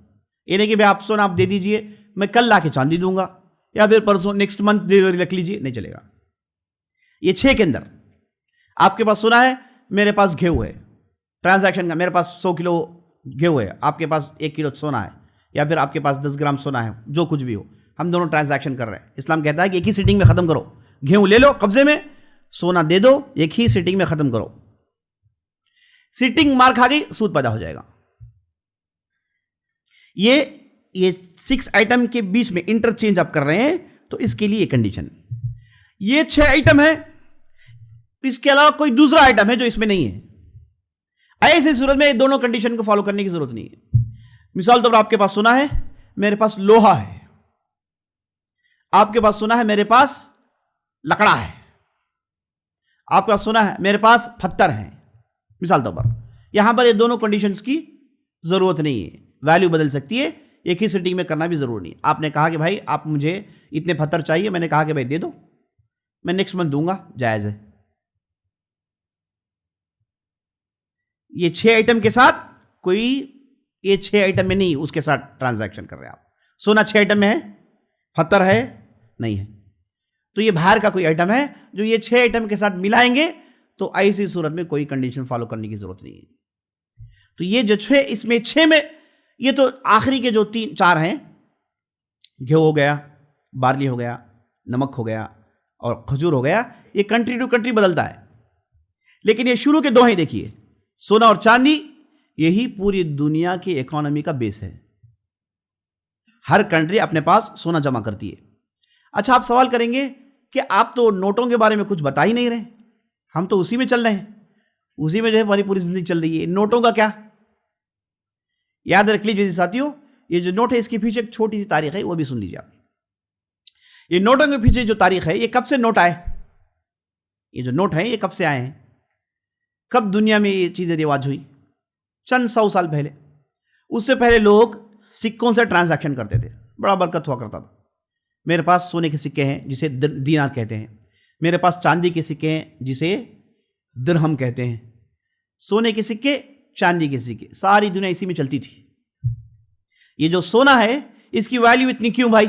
یہ نہیں کہ بھائی آپ سونا آپ دے دیجئے، میں کل لا کے چاندی دوں گا، یا پھر پرسوں نیکسٹ منتھ ڈیلیوری رکھ لیجیے، نہیں چلے گا. یہ 6 کے اندر آپ کے پاس سونا ہے، میرے پاس گھیو ہے. ٹرانزیکشن کا میرے پاس 100 کلو گھیو ہے، آپ کے پاس 1 کلو سونا ہے، یا پھر آپ کے پاس 10 گرام سونا ہے، جو کچھ بھی ہو، ہم دونوں ٹرانزیکشن کر رہے ہیں. اسلام کہتا ہے کہ ایک ہی سٹنگ میں ختم کرو. گھیو لے لو قبضے میں، سونا دے دو، ایک ہی سٹنگ میں ختم کرو. سٹنگ مار کھا گئی، سود پیدا ہو جائے گا. یہ 6 آئٹم کے بیچ میں انٹرچینج آپ کر رہے ہیں، تو اس کے لیے یہ کنڈیشن. یہ 6 آئٹم ہے، اس کے علاوہ کوئی دوسرا آئٹم ہے جو اس میں نہیں ہے. ایسی صورت میں دونوں کنڈیشن کو فالو کرنے کی ضرورت نہیں ہے. مثال طور پر آپ کے پاس سونا ہے، میرے پاس لوہا ہے. آپ کے پاس سونا ہے، میرے پاس لکڑا ہے. آپ کے پاس سونا ہے، میرے پاس پتھر ہے. مثال طور پر یہاں پر یہ دونوں کنڈیشنز کی ضرورت نہیں ہے. ویلیو بدل سکتی ہے، ایک ہی سٹنگ میں کرنا بھی ضروری نہیں. آپ نے کہا کہ بھائی آپ مجھے اتنے پتھر چاہیے، میں نے کہا کہ بھائی دے دو، میں نیکسٹ منتھ دوں گا، جائز ہے. یہ 6 آئٹم کے ساتھ کوئی، یہ 6 آئٹم میں نہیں، اس کے ساتھ ٹرانزیکشن کر رہے ہیں آپ. سونا 6 آئٹم میں ہے، پتھر ہے نہیں ہے، تو یہ باہر کا کوئی آئٹم ہے جو یہ 6 آئٹم کے ساتھ ملائیں گے، تو ایسی صورت میں کوئی کنڈیشن فالو کرنے کی ضرورت نہیں ہے. تو یہ جو 6، اس میں 6 میں یہ تو آخری کے جو 3-4 ہیں، گھیو ہو گیا، بارلی ہو گیا، نمک ہو گیا، اور کھجور ہو گیا، یہ کنٹری ٹو کنٹری بدلتا ہے. لیکن یہ شروع کے 2 ہیں، دیکھیے سونا اور چاندی، یہی پوری دنیا کی اکانومی کا بیس ہے. ہر کنٹری اپنے پاس سونا جمع کرتی ہے. اچھا، آپ سوال کریں گے کہ آپ تو نوٹوں کے بارے میں کچھ بتا ہی نہیں رہے، ہم تو اسی میں چل رہے ہیں، اسی میں جو ہے ہماری پوری زندگی چل رہی ہے، نوٹوں کا کیا؟ یاد رکھ لیجیے ساتھیوں، یہ جو نوٹ ہے اس کے پیچھے ایک چھوٹی سی تاریخ ہے، وہ بھی سن لیجیے آپ. یہ نوٹوں کے پیچھے جو تاریخ ہے، یہ کب سے نوٹ آئے؟ یہ جو نوٹ ہیں یہ کب سے آئے ہیں؟ کب دنیا میں یہ چیزیں رواج ہوئی؟ چند 100 سال پہلے. اس سے پہلے لوگ سکوں سے ٹرانزیکشن کرتے تھے، بڑا برکت ہوا کرتا تھا. میرے پاس سونے کے سکے ہیں جسے دینار کہتے ہیں، میرے پاس چاندی کے سکے ہیں جسے درہم کہتے ہیں. سونے کے سکے، چاندی کے سکے، ساری دنیا اسی میں چلتی تھی. یہ جو سونا ہے اس کی ویلیو اتنی کیوں بھائی؟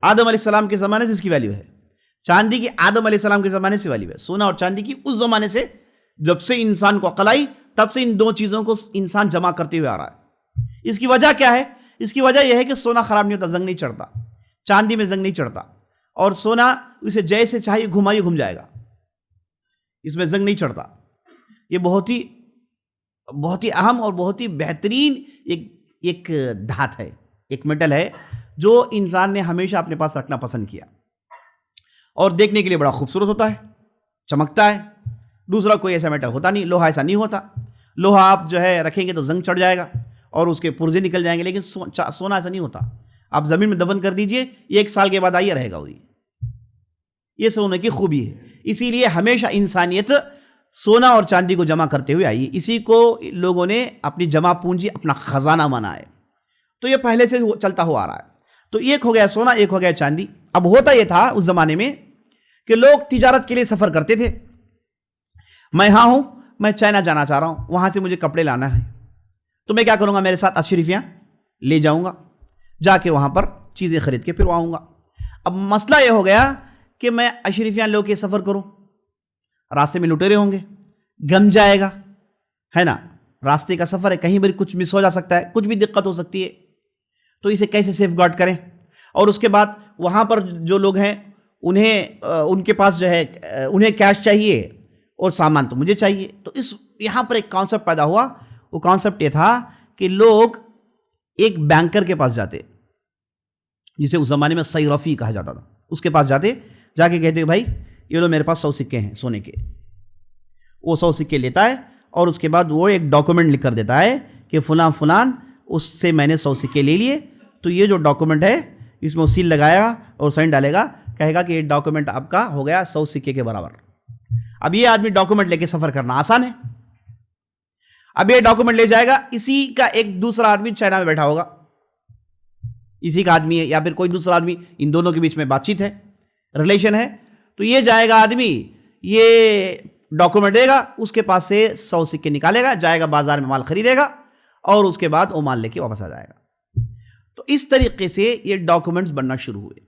آدم علیہ السلام کے زمانے سے اس کی ویلیو ہے. چاندی کی آدم علیہ السلام کے زمانے سے ویلیو ہے. سونا اور چاندی کی اس زمانے سے، جب سے انسان کو عقل آئی تب سے ان 2 چیزوں کو انسان جمع کرتے ہوئے آ رہا ہے. اس کی وجہ کیا ہے؟ اس کی وجہ یہ ہے کہ سونا خراب نہیں ہوتا، زنگ نہیں چڑھتا. چاندی میں زنگ نہیں چڑھتا، اور سونا اسے جیسے چاہیے گھمائیے گھوم جائے گا، اس میں زنگ نہیں چڑھتا. یہ بہت ہی اہم اور بہت ہی بہترین ایک دھات ہے، ایک میٹل ہے جو انسان نے ہمیشہ اپنے پاس رکھنا پسند کیا، اور دیکھنے کے لیے بڑا خوبصورت ہوتا ہے، چمکتا ہے. دوسرا کوئی ایسا میٹل ہوتا نہیں. لوہا ایسا نہیں ہوتا. لوہا آپ جو ہے رکھیں گے تو زنگ چڑھ جائے گا اور اس کے پرزے نکل جائیں گے، لیکن سونا ایسا نہیں ہوتا. آپ زمین میں دفن کر دیجئے، 1 سال کے بعد آئیے رہے گا وہی. یہ سونے کی خوبی ہے. اسی لیے ہمیشہ انسانیت سونا اور چاندی کو جمع کرتے ہوئے آئی. اسی کو لوگوں نے اپنی جمع پونجی، اپنا خزانہ مانا ہے. تو یہ پہلے سے چلتا ہوا آ رہا ہے. تو ایک ہو گیا سونا، ایک ہو گیا چاندی. اب ہوتا یہ تھا اس زمانے میں کہ لوگ تجارت کے لیے سفر کرتے تھے. میں یہاں ہوں، میں چائنا جانا چاہ رہا ہوں، وہاں سے مجھے کپڑے لانا ہے، تو میں کیا کروں گا؟ میرے ساتھ اشرفیاں لے جاؤں گا، جا کے وہاں پر چیزیں خرید کے پھر آؤں گا. اب مسئلہ یہ ہو گیا کہ میں اشرفیاں لے کے سفر کروں، راستے میں لٹیرے ہوں گے، گم جائے گا، ہے نا؟ راستے کا سفر ہے، کہیں بھی کچھ مس ہو جا سکتا ہے، کچھ بھی دقت ہو سکتی ہے. تو اسے کیسے سیف گارڈ کریں؟ اور اس کے بعد وہاں پر جو لوگ ہیں ان کے پاس جو ہے انہیں کیش چاہیے اور سامان تو مجھے چاہیے. تو یہاں پر ایک کانسیپٹ پیدا ہوا. وہ کانسیپٹ یہ تھا کہ لوگ ایک بینکر کے پاس جاتے، جسے اس زمانے میں صیرفی کہا جاتا تھا، اس کے پاس جاتے. جا کے کہتے ہیں بھائی یہ لو میرے پاس 100 سکے ہیں سونے کے. وہ 100 سکے لیتا ہے اور اس کے بعد وہ ایک ڈاکومنٹ لکھ کر دیتا ہے کہ فلاں فلان اس سے میں نے 100 سکے لے لیے. تو یہ جو ڈاکومنٹ ہے اس میں وہ سیل لگائے گا اور سائن ڈالے گا, کہے گا کہ یہ ڈاکومنٹ آپ کا ہو گیا 100 سکے کے برابر. اب یہ آدمی ڈاکومنٹ لے کے سفر کرنا آسان ہے. اب یہ ڈاکومنٹ لے جائے گا, اسی کا ایک دوسرا آدمی چائنا میں بیٹھا ہوگا, اسی کا آدمی ہے یا پھر کوئی دوسرا آدمی, ان دونوں کے بیچ میں بات چیت ہے, ریلیشن ہے. تو یہ جائے گا آدمی, یہ ڈاکومنٹ دے گا, اس کے پاس سے 100 سکے نکالے گا, جائے گا بازار میں مال خریدے گا اور اس کے بعد وہ مال لے کے واپس آ جائے گا. تو اس طریقے سے یہ ڈاکومنٹس بننا شروع ہوئے.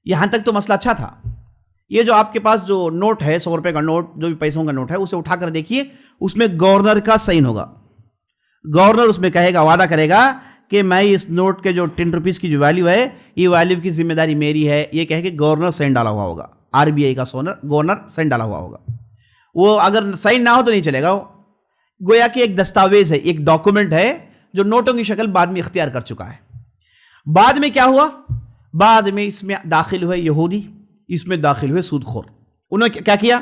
یہاں تک تو مسئلہ اچھا تھا. یہ جو آپ کے پاس جو نوٹ ہے 100 روپے کا نوٹ, جو بھی پیسوں کا نوٹ ہے, اسے اٹھا کر دیکھیے, اس میں گورنر کا سائن ہوگا. گورنر اس میں کہے گا, وعدہ کرے گا کہ میں اس نوٹ کے جو 10 روپیز کی جو ویلیو ہے, یہ ویلیو کی ذمہ داری میری ہے. یہ کہے کہ گورنر سائن ڈالا ہوا ہوگا, RBI کا گورنر سائن ڈالا ہوا ہوگا. وہ اگر سائن نہ ہو تو نہیں چلے گا. وہ گویا کہ ایک دستاویز ہے, ایک ڈاکومنٹ ہے جو نوٹوں کی شکل بعد میں اختیار کر چکا ہے. بعد میں کیا ہوا, بعد میں اس میں داخل ہوئے یہودی, اس میں داخل ہوئے سود خور. انہوں نے کیا کیا,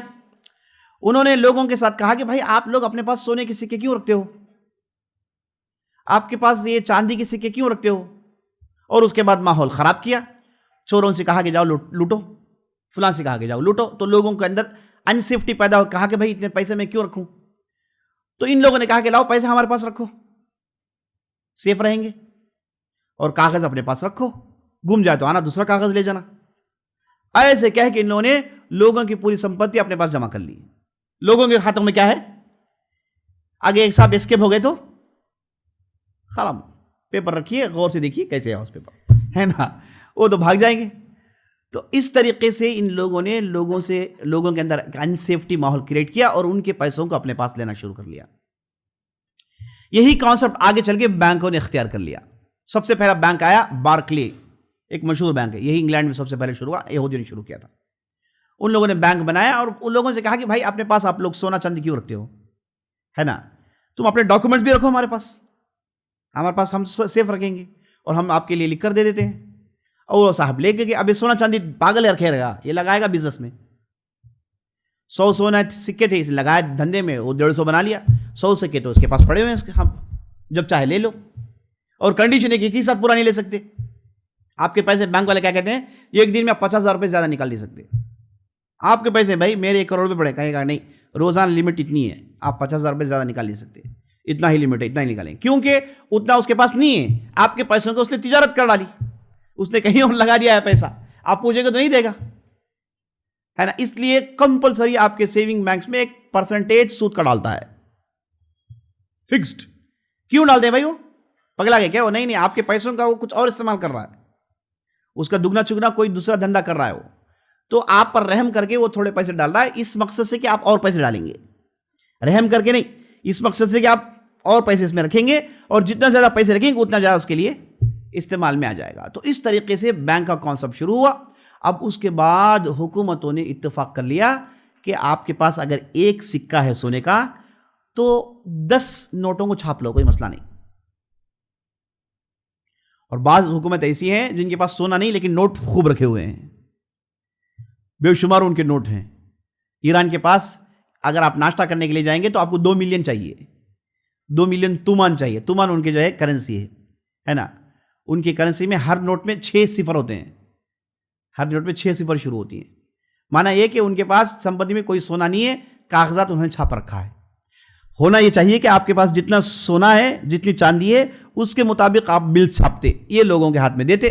انہوں نے لوگوں کے ساتھ کہا کہ بھائی آپ لوگ اپنے پاس سونے کے سکے کیوں رکھتے ہو, آپ کے پاس یہ چاندی کے سکے کیوں رکھتے ہو. اور اس کے بعد ماحول خراب کیا. چوروں سے کہا کہ جاؤ لوٹو, فلاں سے کہا کہ جاؤ لوٹو. تو لوگوں کے اندر انسیفٹی پیدا ہو, کہا کہ بھائی اتنے پیسے میں کیوں رکھوں. تو ان لوگوں نے کہا کہ لاؤ پیسے ہمارے پاس رکھو, سیف رہیں گے, اور کاغذ اپنے پاس رکھو, گم جائے تو آنا دوسرا کاغذ لے جانا. ایسے کہہ کہ ان لوگوں نے لوگوں کی پوری سمپتی اپنے پاس جمع کر لی. لوگوں کے ہاتھوں میں کیا ہے, آگے ایک صاحب اسکیپ ہو گئے تو خراب پیپر رکھیے, غور سے دیکھیے کیسے ہے اس پیپر, ہے نا, وہ تو بھاگ جائیں گے. تو اس طریقے سے ان لوگوں نے لوگوں کے اندر انسیفٹی ماحول کریٹ کیا اور ان کے پیسوں کو اپنے پاس لینا شروع کر لیا. یہی کانسیپٹ آگے چل کے بینکوں نے اختیار کر لیا. سب سے پہلا بینک آیا بارکلے, ایک مشہور بینک ہے, یہی انگلینڈ میں سب سے پہلے شروع ہوا, یہودیوں نے شروع کیا تھا. ان لوگوں نے بینک بنایا اور ان لوگوں سے کہا کہ بھائی اپنے پاس آپ لوگ سونا چاندی کیوں رکھتے ہو, ہے نا, تم اپنے ڈاکومنٹس بھی رکھو ہمارے پاس ہم سیف رکھیں گے اور ہم آپ کے لیے لکھ کر دے دیتے ہیں. اور وہ صاحب لے کے اب یہ سونا چاندی پاگل ہے رکھے رہا, یہ لگائے گا بزنس میں. 100 سونا سکے تھے, اس لگائے دھندے میں, وہ 150 بنا لیا. 100 سکے تو اس کے پاس پڑے ہوئے ہیں, اس کے ہم جب چاہے لے لو, اور کنڈیشن ہے کہ کسی ساتھ پورا نہیں لے سکتے. آپ کے پیسے بینک والے کیا کہتے ہیں, ایک دن میں آپ 50,000 روپے زیادہ نکال نہیں سکتے. آپ کے پیسے بھائی میرے 1 کروڑ روپے پڑے, کہے گا نہیں, روزانہ لمٹ اتنی ہے, آپ 50,000 روپے زیادہ نکال نہیں سکتے, اتنا ہی لمٹ ہے, اتنا ہی نکالیں, کیونکہ اتنا اس کے پاس نہیں ہے. آپ کے پیسوں کو اس نے تجارت کر ڈالی, اس نے کہیں اور لگا دیا ہے پیسہ, آپ پوچھیں گے تو نہیں دے گا, ہے نا. اس لیے کمپلسری آپ کے سیونگ بینکس میں ایک پرسنٹیج سود کا ڈالتا ہے, فکسڈ. کیوں ڈالتے ہیں بھائی, وہ پگلا گیا کیا وہ, نہیں, آپ کے پیسوں کا وہ کچھ اور استعمال کر رہا ہے, اس کا دگنا چگنا کوئی دوسرا دھندا کر رہا ہے وہ, تو آپ پر رحم کر کے وہ تھوڑے پیسے ڈال رہا ہے, اس مقصد سے کہ آپ اور پیسے ڈالیں گے. رحم کر کے نہیں, اس مقصد سے کہ آپ اور پیسے اس میں رکھیں گے, اور جتنا زیادہ پیسے رکھیں گے اتنا زیادہ اس کے لیے استعمال میں آ جائے گا. تو اس طریقے سے بینک کا کانسیپٹ شروع ہوا. اب اس کے بعد حکومتوں نے اتفاق کر لیا کہ آپ کے پاس اگر ایک سکہ ہے سونے کا تو 10 نوٹوں کو چھاپ لو, کوئی مسئلہ نہیں. اور بعض حکومت ایسی ہیں جن کے پاس سونا نہیں لیکن نوٹ خوب رکھے ہوئے ہیں, بے شمار ان کے نوٹ ہیں. ایران کے پاس اگر آپ ناشتہ کرنے کے لیے جائیں گے تو آپ کو 2 ملین چاہیے, 2 ملین تومان چاہیے. تومان ان کے جو ہے کرنسی ہے نا. ان کی کرنسی میں ہر نوٹ میں 6 صفر ہوتے ہیں, ہر نوٹ میں 6 صفر شروع ہوتی ہیں. مانا یہ کہ ان کے پاس سمپتی میں کوئی سونا نہیں ہے, کاغذات انہوں نے چھاپ رکھا ہے. ہونا یہ چاہیے کہ آپ کے پاس جتنا سونا ہے, جتنی چاندی ہے, اس کے مطابق آپ بل چھاپتے, یہ لوگوں کے ہاتھ میں دیتے.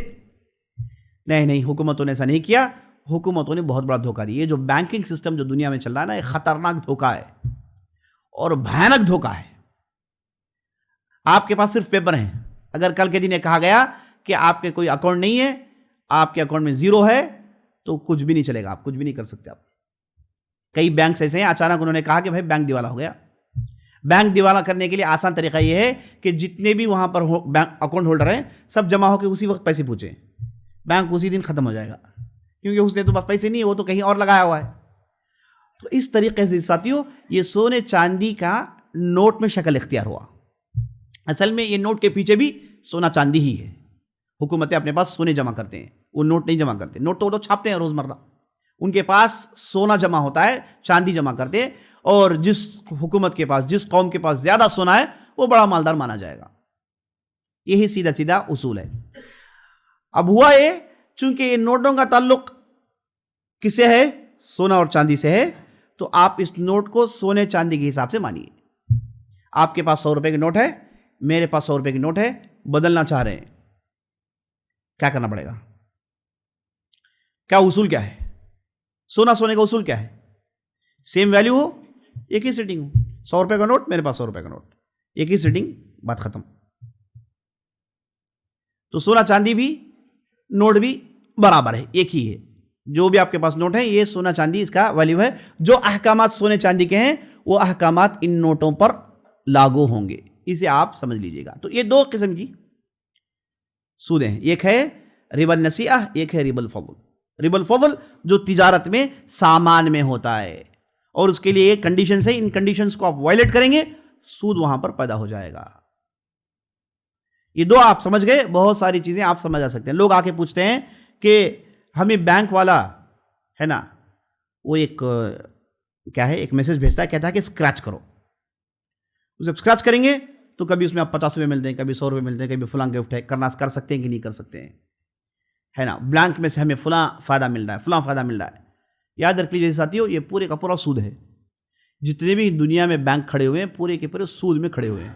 نہیں, حکومتوں نے ایسا نہیں کیا. حکومتوں نے بہت بڑا دھوکہ دیا. یہ جو بینکنگ سسٹم جو دنیا میں چل رہا ہے نا, یہ خطرناک دھوکہ ہے اور بھیانک دھوکہ ہے. آپ کے پاس صرف پیپر ہیں. اگر کل کے دن یہ کہا گیا کہ آپ کے کوئی اکاؤنٹ نہیں ہے, آپ کے اکاؤنٹ میں 0 ہے, تو کچھ بھی نہیں چلے گا, آپ کچھ بھی نہیں کر سکتے. آپ کئی بینکس ایسے ہیں, اچانک انہوں نے کہا کہ بھائی بینک دیوالا ہو گیا. بینک دیوالا کرنے کے لیے آسان طریقہ یہ ہے کہ جتنے بھی وہاں پر اکاؤنٹ ہولڈر ہیں سب جمع ہو کے اسی وقت پیسے پوچھیں, بینک اسی دن ختم ہو جائے گا, کیونکہ اس نے تو بس پیسے نہیں ہے, وہ تو کہیں اور لگایا ہوا ہے. تو اس طریقے سے ساتھیوں یہ سونے چاندی کا نوٹ میں شکل اختیار ہوا. اصل میں یہ نوٹ کے پیچھے بھی سونا چاندی ہی ہے. حکومتیں اپنے پاس سونے جمع کرتے ہیں, وہ نوٹ نہیں جمع کرتے. نوٹ تو وہ چھاپتے ہیں روزمرہ. ان کے پاس سونا جمع ہوتا ہے, چاندی جمع کرتے ہیں, اور جس حکومت کے پاس, جس قوم کے پاس زیادہ سونا ہے وہ بڑا مالدار مانا جائے گا. یہی سیدھا سیدھا اصول ہے. اب ہوا یہ, چونکہ یہ نوٹوں کا تعلق کس سے ہے؟ سونا اور چاندی سے ہے, تو آپ اس نوٹ کو سونے چاندی کے حساب سے مانیے. آپ کے پاس 100 روپے کی نوٹ ہے, میرے پاس 100 روپے کی نوٹ ہے, بدلنا چاہ رہے ہیں, کیا کرنا پڑے گا؟ کیا اصول کیا ہے؟ سونا سونے کا اصول کیا ہے؟ سیم ویلیو ہو, ایک ہی سیٹنگ ہو. 100 روپے کا نوٹ, میرے پاس 100 روپے کا نوٹ, ایک ہی سیٹنگ, بات ختم. تو سونا چاندی بھی نوٹ بھی برابر ہے, ایک ہی ہے. جو بھی آپ کے پاس نوٹ ہے, یہ سونا چاندی اس کا ویلیو ہے. جو احکامات سونے چاندی کے ہیں وہ احکامات ان نوٹوں پر لاگو ہوں گے. اسے آپ سمجھ لیجئے گا. تو یہ دو قسم کی سودیں ہیں, ایک ہے ربا النسیئہ, ایک ہے ربا الفضل. ربا الفضل جو تجارت میں سامان میں ہوتا ہے, اور اس کے لیے ایک کنڈیشنز ہے, ان کنڈیشنز کو آپ وائلیٹ کریں گے, سود وہاں پر پیدا ہو جائے گا. یہ دو آپ سمجھ گئے, بہت ساری چیزیں آپ سمجھ آ سکتے ہیں. لوگ آ کے پوچھتے ہیں کہ ہمیں بینک والا ہے نا, وہ ایک کیا ہے, ایک میسج بھیجتا ہے, کہتا ہے کہ اسکریچ کرو. اسے اسکریچ کریں گے تو کبھی اس میں آپ 50 روپے ملتے ہیں, کبھی 100 روپے ملتے ہیں, کبھی فلاں گفٹ ہے, کرنا کر سکتے ہیں کہ نہیں کر سکتے ہیں, ہے نا. بلینک میں سے ہمیں فلاں فائدہ مل رہا ہے, فلاں فائدہ مل رہا ہے. یاد رکھ لیجیے ساتھیو, یہ پورے کا پورا سود ہے. جتنے بھی دنیا میں بینک کھڑے ہوئے ہیں, پورے کے پورے سود میں کھڑے ہوئے ہیں.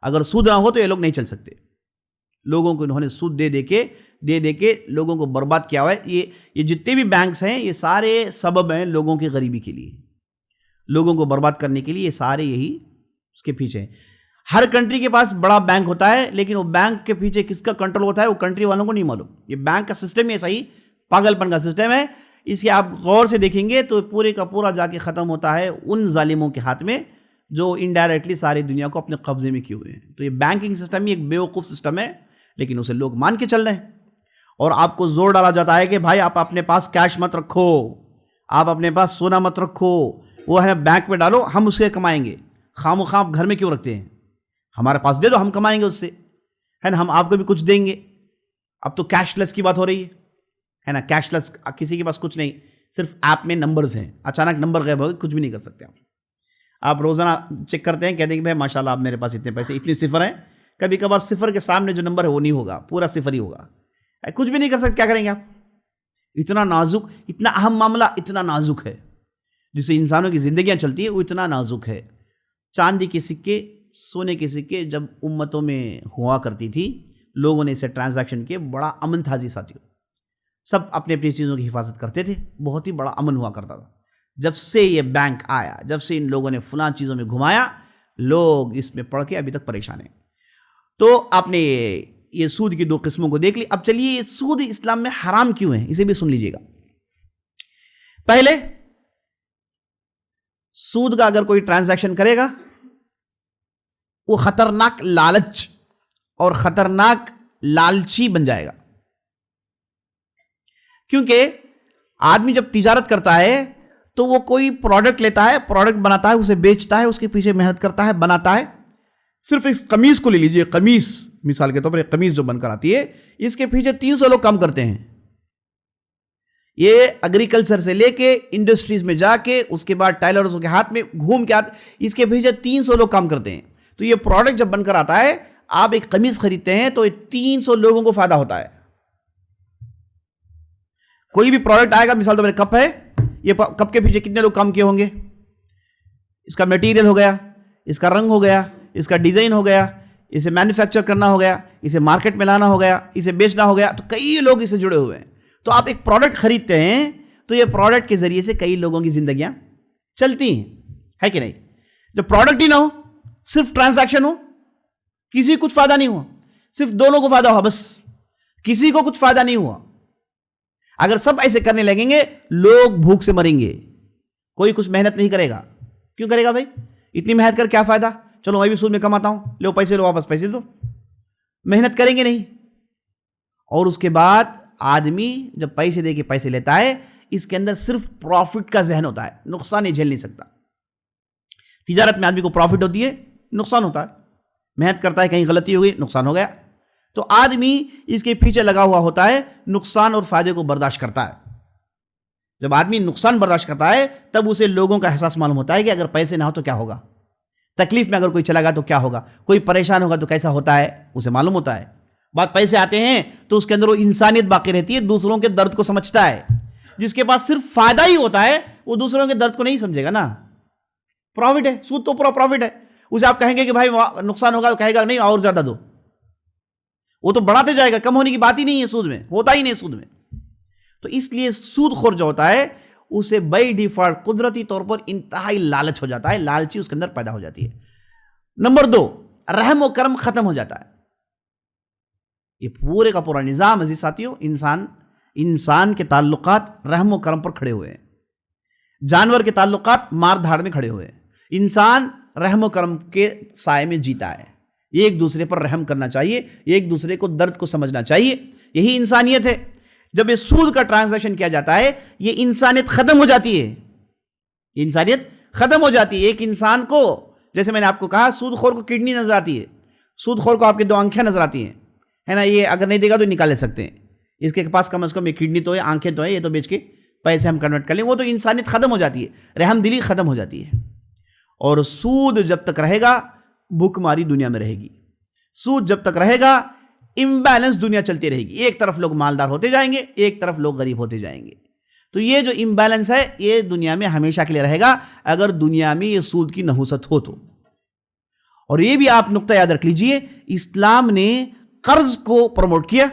اگر سود نہ ہو تو یہ لوگ نہیں چل سکتے. لوگوں کو انہوں نے سود دے دے کے لوگوں کو برباد کیا ہوا ہے. یہ جتنے بھی بینکس ہیں, یہ سارے سبب ہیں لوگوں کی غریبی کے لیے, لوگوں کو برباد کرنے کے لیے. یہ سارے یہی اس کے پیچھے ہیں. ہر کنٹری کے پاس بڑا بینک ہوتا ہے, لیکن وہ بینک کے پیچھے کس کا کنٹرول ہوتا ہے وہ کنٹری والوں کو نہیں معلوم. یہ بینک کا سسٹم یہ صحیح پاگل پن کا سسٹم ہے. اس کے آپ غور سے دیکھیں گے تو پورے کا پورا جا کے ختم ہوتا ہے ان ظالموں کے ہاتھ میں جو انڈائریکٹلی ساری دنیا کو اپنے قبضے میں کیے ہوئے ہیں. تو یہ بینکنگ سسٹم ہی ایک بیوقوف سسٹم ہے, لیکن اسے لوگ مان کے چل رہے ہیں. اور آپ کو زور ڈالا جاتا ہے کہ بھائی آپ اپنے پاس کیش مت رکھو, آپ اپنے پاس سونا مت رکھو, وہ ہے بینک میں ڈالو, ہم اس کے کمائیں گے. خام و خام گھر میں کیوں رکھتے ہیں؟ ہمارے پاس دے دو, ہم کمائیں گے اس سے, ہے نا. ہم آپ کو بھی کچھ دیں گے. اب تو کیش لیس کی بات ہو رہی ہے نا. کیش لیس, کسی کے پاس کچھ نہیں, صرف ایپ میں نمبرز ہیں. اچانک نمبر غائب ہو گئے, کچھ بھی نہیں کر سکتے آپ روزانہ چیک کرتے ہیں, کہتے ہیں کہ بھائی ماشاء اللہ آپ میرے پاس اتنے پیسے, اتنی صفر ہیں. کبھی کبھار صفر کے سامنے جو نمبر ہے وہ نہیں ہوگا, پورا صفر ہی ہوگا. کچھ بھی نہیں کر سکتے. کیا کریں گے آپ؟ اتنا نازک, اتنا اہم معاملہ اتنا نازک ہے, جس سے انسانوں کی زندگیاں چلتی ہیں وہ اتنا نازک ہے. چاندی کے سکے, سونے کے سکے جب امتوں میں ہوا کرتی تھی, لوگوں نے اسے ٹرانزیکشن کیے, بڑا امن تھا جی ساتھیوں. سب اپنے اپنی چیزوں کی حفاظت کرتے تھے, بہت ہی بڑا امن ہوا کرتا تھا. جب سے یہ بینک آیا, جب سے ان لوگوں نے فلاں چیزوں میں گھمایا, لوگ اس میں پڑ کے ابھی تک پریشان ہیں. تو آپ نے یہ سود کی دو قسموں کو دیکھ لی. اب چلیے یہ سود اسلام میں حرام کیوں ہے, اسے بھی سن لیجئے گا. پہلے, سود کا اگر کوئی ٹرانزیکشن کرے گا, وہ خطرناک لالچ اور خطرناک لالچی بن جائے گا. کیونکہ آدمی جب تجارت کرتا ہے تو وہ کوئی پروڈکٹ لیتا ہے, پروڈکٹ بناتا ہے, اسے بیچتا ہے, اس کے پیچھے محنت کرتا ہے, بناتا ہے. صرف اس قمیص کو لے لیجئے, قمیص مثال کے طور پر ایک قمیص جو بن کر آتی ہے, اس کے پیچھے 300 لوگ کام کرتے ہیں. یہ ایگریکلچر سے لے کے انڈسٹریز میں جا کے, اس کے بعد ٹائلروں کے ہاتھ میں گھوم کے آتے, اس کے پیچھے 300 لوگ کام کرتے ہیں. تو یہ پروڈکٹ جب بن کر آتا ہے, آپ ایک قمیص خریدتے ہیں تو 300 لوگوں کو فائدہ ہوتا ہے. کوئی بھی پروڈکٹ آئے گا, مثال تو میرے کپ ہے, یہ کپ کے پیچھے کتنے لوگ کام کیے ہوں گے؟ اس کا میٹیریل ہو گیا, اس کا رنگ ہو گیا, اس کا ڈیزائن ہو گیا, اسے مینوفیکچر کرنا ہو گیا, اسے مارکیٹ میں لانا ہو گیا, اسے بیچنا ہو گیا. تو کئی لوگ اسے جڑے ہوئے ہیں. تو آپ ایک پروڈکٹ خریدتے ہیں تو یہ پروڈکٹ کے ذریعے سے کئی لوگوں کی زندگیاں چلتی ہیں, ہے کہ نہیں؟ جب پروڈکٹ ہی نہ ہو, صرف ٹرانزیکشن ہو, کسی کو کچھ فائدہ نہیں ہوا, صرف دونوں کو فائدہ ہوا, بس کسی کو کچھ فائدہ نہیں ہوا. اگر سب ایسے کرنے لگیں گے, لوگ بھوک سے مریں گے. کوئی کچھ محنت نہیں کرے گا. کیوں کرے گا بھائی؟ اتنی محنت کر کیا فائدہ؟ چلو میں بھی سود میں کماتا ہوں, لو پیسے, لو واپس پیسے دو. محنت کریں گے نہیں. اور اس کے بعد آدمی جب پیسے دے کے پیسے لیتا ہے, اس کے اندر صرف پروفٹ کا ذہن ہوتا ہے, نقصان ہی جھیل نہیں سکتا. تجارت میں آدمی کو پروفٹ ہوتی ہے, نقصان ہوتا ہے. محنت کرتا ہے, کہیں غلطی ہو گئی, نقصان ہو گیا. تو آدمی اس کے پیچھے لگا ہوا ہوتا ہے، نقصان اور فائدے کو برداشت کرتا ہے۔ جب آدمی نقصان برداشت کرتا ہے تب اسے لوگوں کا احساس معلوم ہوتا ہے کہ اگر پیسے نہ ہو تو کیا ہوگا، تکلیف میں اگر کوئی چلا گا تو کیا ہوگا، کوئی پریشان ہوگا تو کیسا ہوتا ہے، اسے معلوم ہوتا ہے۔ بات پیسے آتے ہیں تو اس کے اندر وہ انسانیت باقی رہتی ہے، دوسروں کے درد کو سمجھتا ہے۔ جس کے پاس صرف فائدہ ہی ہوتا ہے وہ دوسروں کے درد کو نہیں سمجھے گا نا۔ پروفٹ ہے، سود تو پورا پروفٹ ہے، اسے آپ کہیں گے کہ بھائی نقصان ہوگا تو کہے گا نہیں اور زیادہ دو، وہ تو بڑھاتے جائے گا، کم ہونے کی بات ہی نہیں ہے، سود میں ہوتا ہی نہیں سود میں۔ تو اس لیے سود خور جو ہوتا ہے اسے بائی ڈیفالٹ قدرتی طور پر انتہائی لالچ ہو جاتا ہے، لالچی اس کے اندر پیدا ہو جاتی ہے۔ نمبر 2، رحم و کرم ختم ہو جاتا ہے۔ یہ پورے کا پورا نظام عزیز ساتھیوں انسان کے تعلقات رحم و کرم پر کھڑے ہوئے ہیں، جانور کے تعلقات مار دھاڑ میں کھڑے ہوئے ہیں، انسان رحم و کرم کے سائے میں جیتا ہے۔ ایک دوسرے پر رحم کرنا چاہیے، ایک دوسرے کو درد کو سمجھنا چاہیے، یہی انسانیت ہے۔ جب یہ سود کا ٹرانزیکشن کیا جاتا ہے یہ انسانیت ختم ہو جاتی ہے، انسانیت ختم ہو جاتی ہے۔ ایک انسان کو، جیسے میں نے آپ کو کہا، سود خور کو کڈنی نظر آتی ہے، سود خور کو آپ کی 2 آنکھیں نظر آتی ہیں، ہے نا، یہ اگر نہیں دے گا تو نکال لے سکتے ہیں، اس کے پاس کم از کم ایک کڈنی تو ہے، آنکھیں تو ہے، یہ تو بیچ کے پیسے ہم کنورٹ کر لیں۔ وہ تو انسانیت ختم ہو جاتی ہے، رحم دلی ختم ہو جاتی ہے۔ اور سود جب تک رہے گا بھوک ماری دنیا میں رہے گی، سود جب تک رہے گا امبیلنس دنیا چلتی رہے گی، ایک طرف لوگ مالدار ہوتے جائیں گے، ایک طرف لوگ غریب ہوتے جائیں گے۔ تو یہ جو امبیلنس ہے یہ دنیا میں ہمیشہ کے لیے رہے گا اگر دنیا میں یہ سود کی نحوست ہو تو۔ اور یہ بھی آپ نقطہ یاد رکھ لیجئے، اسلام نے قرض کو پروموٹ کیا،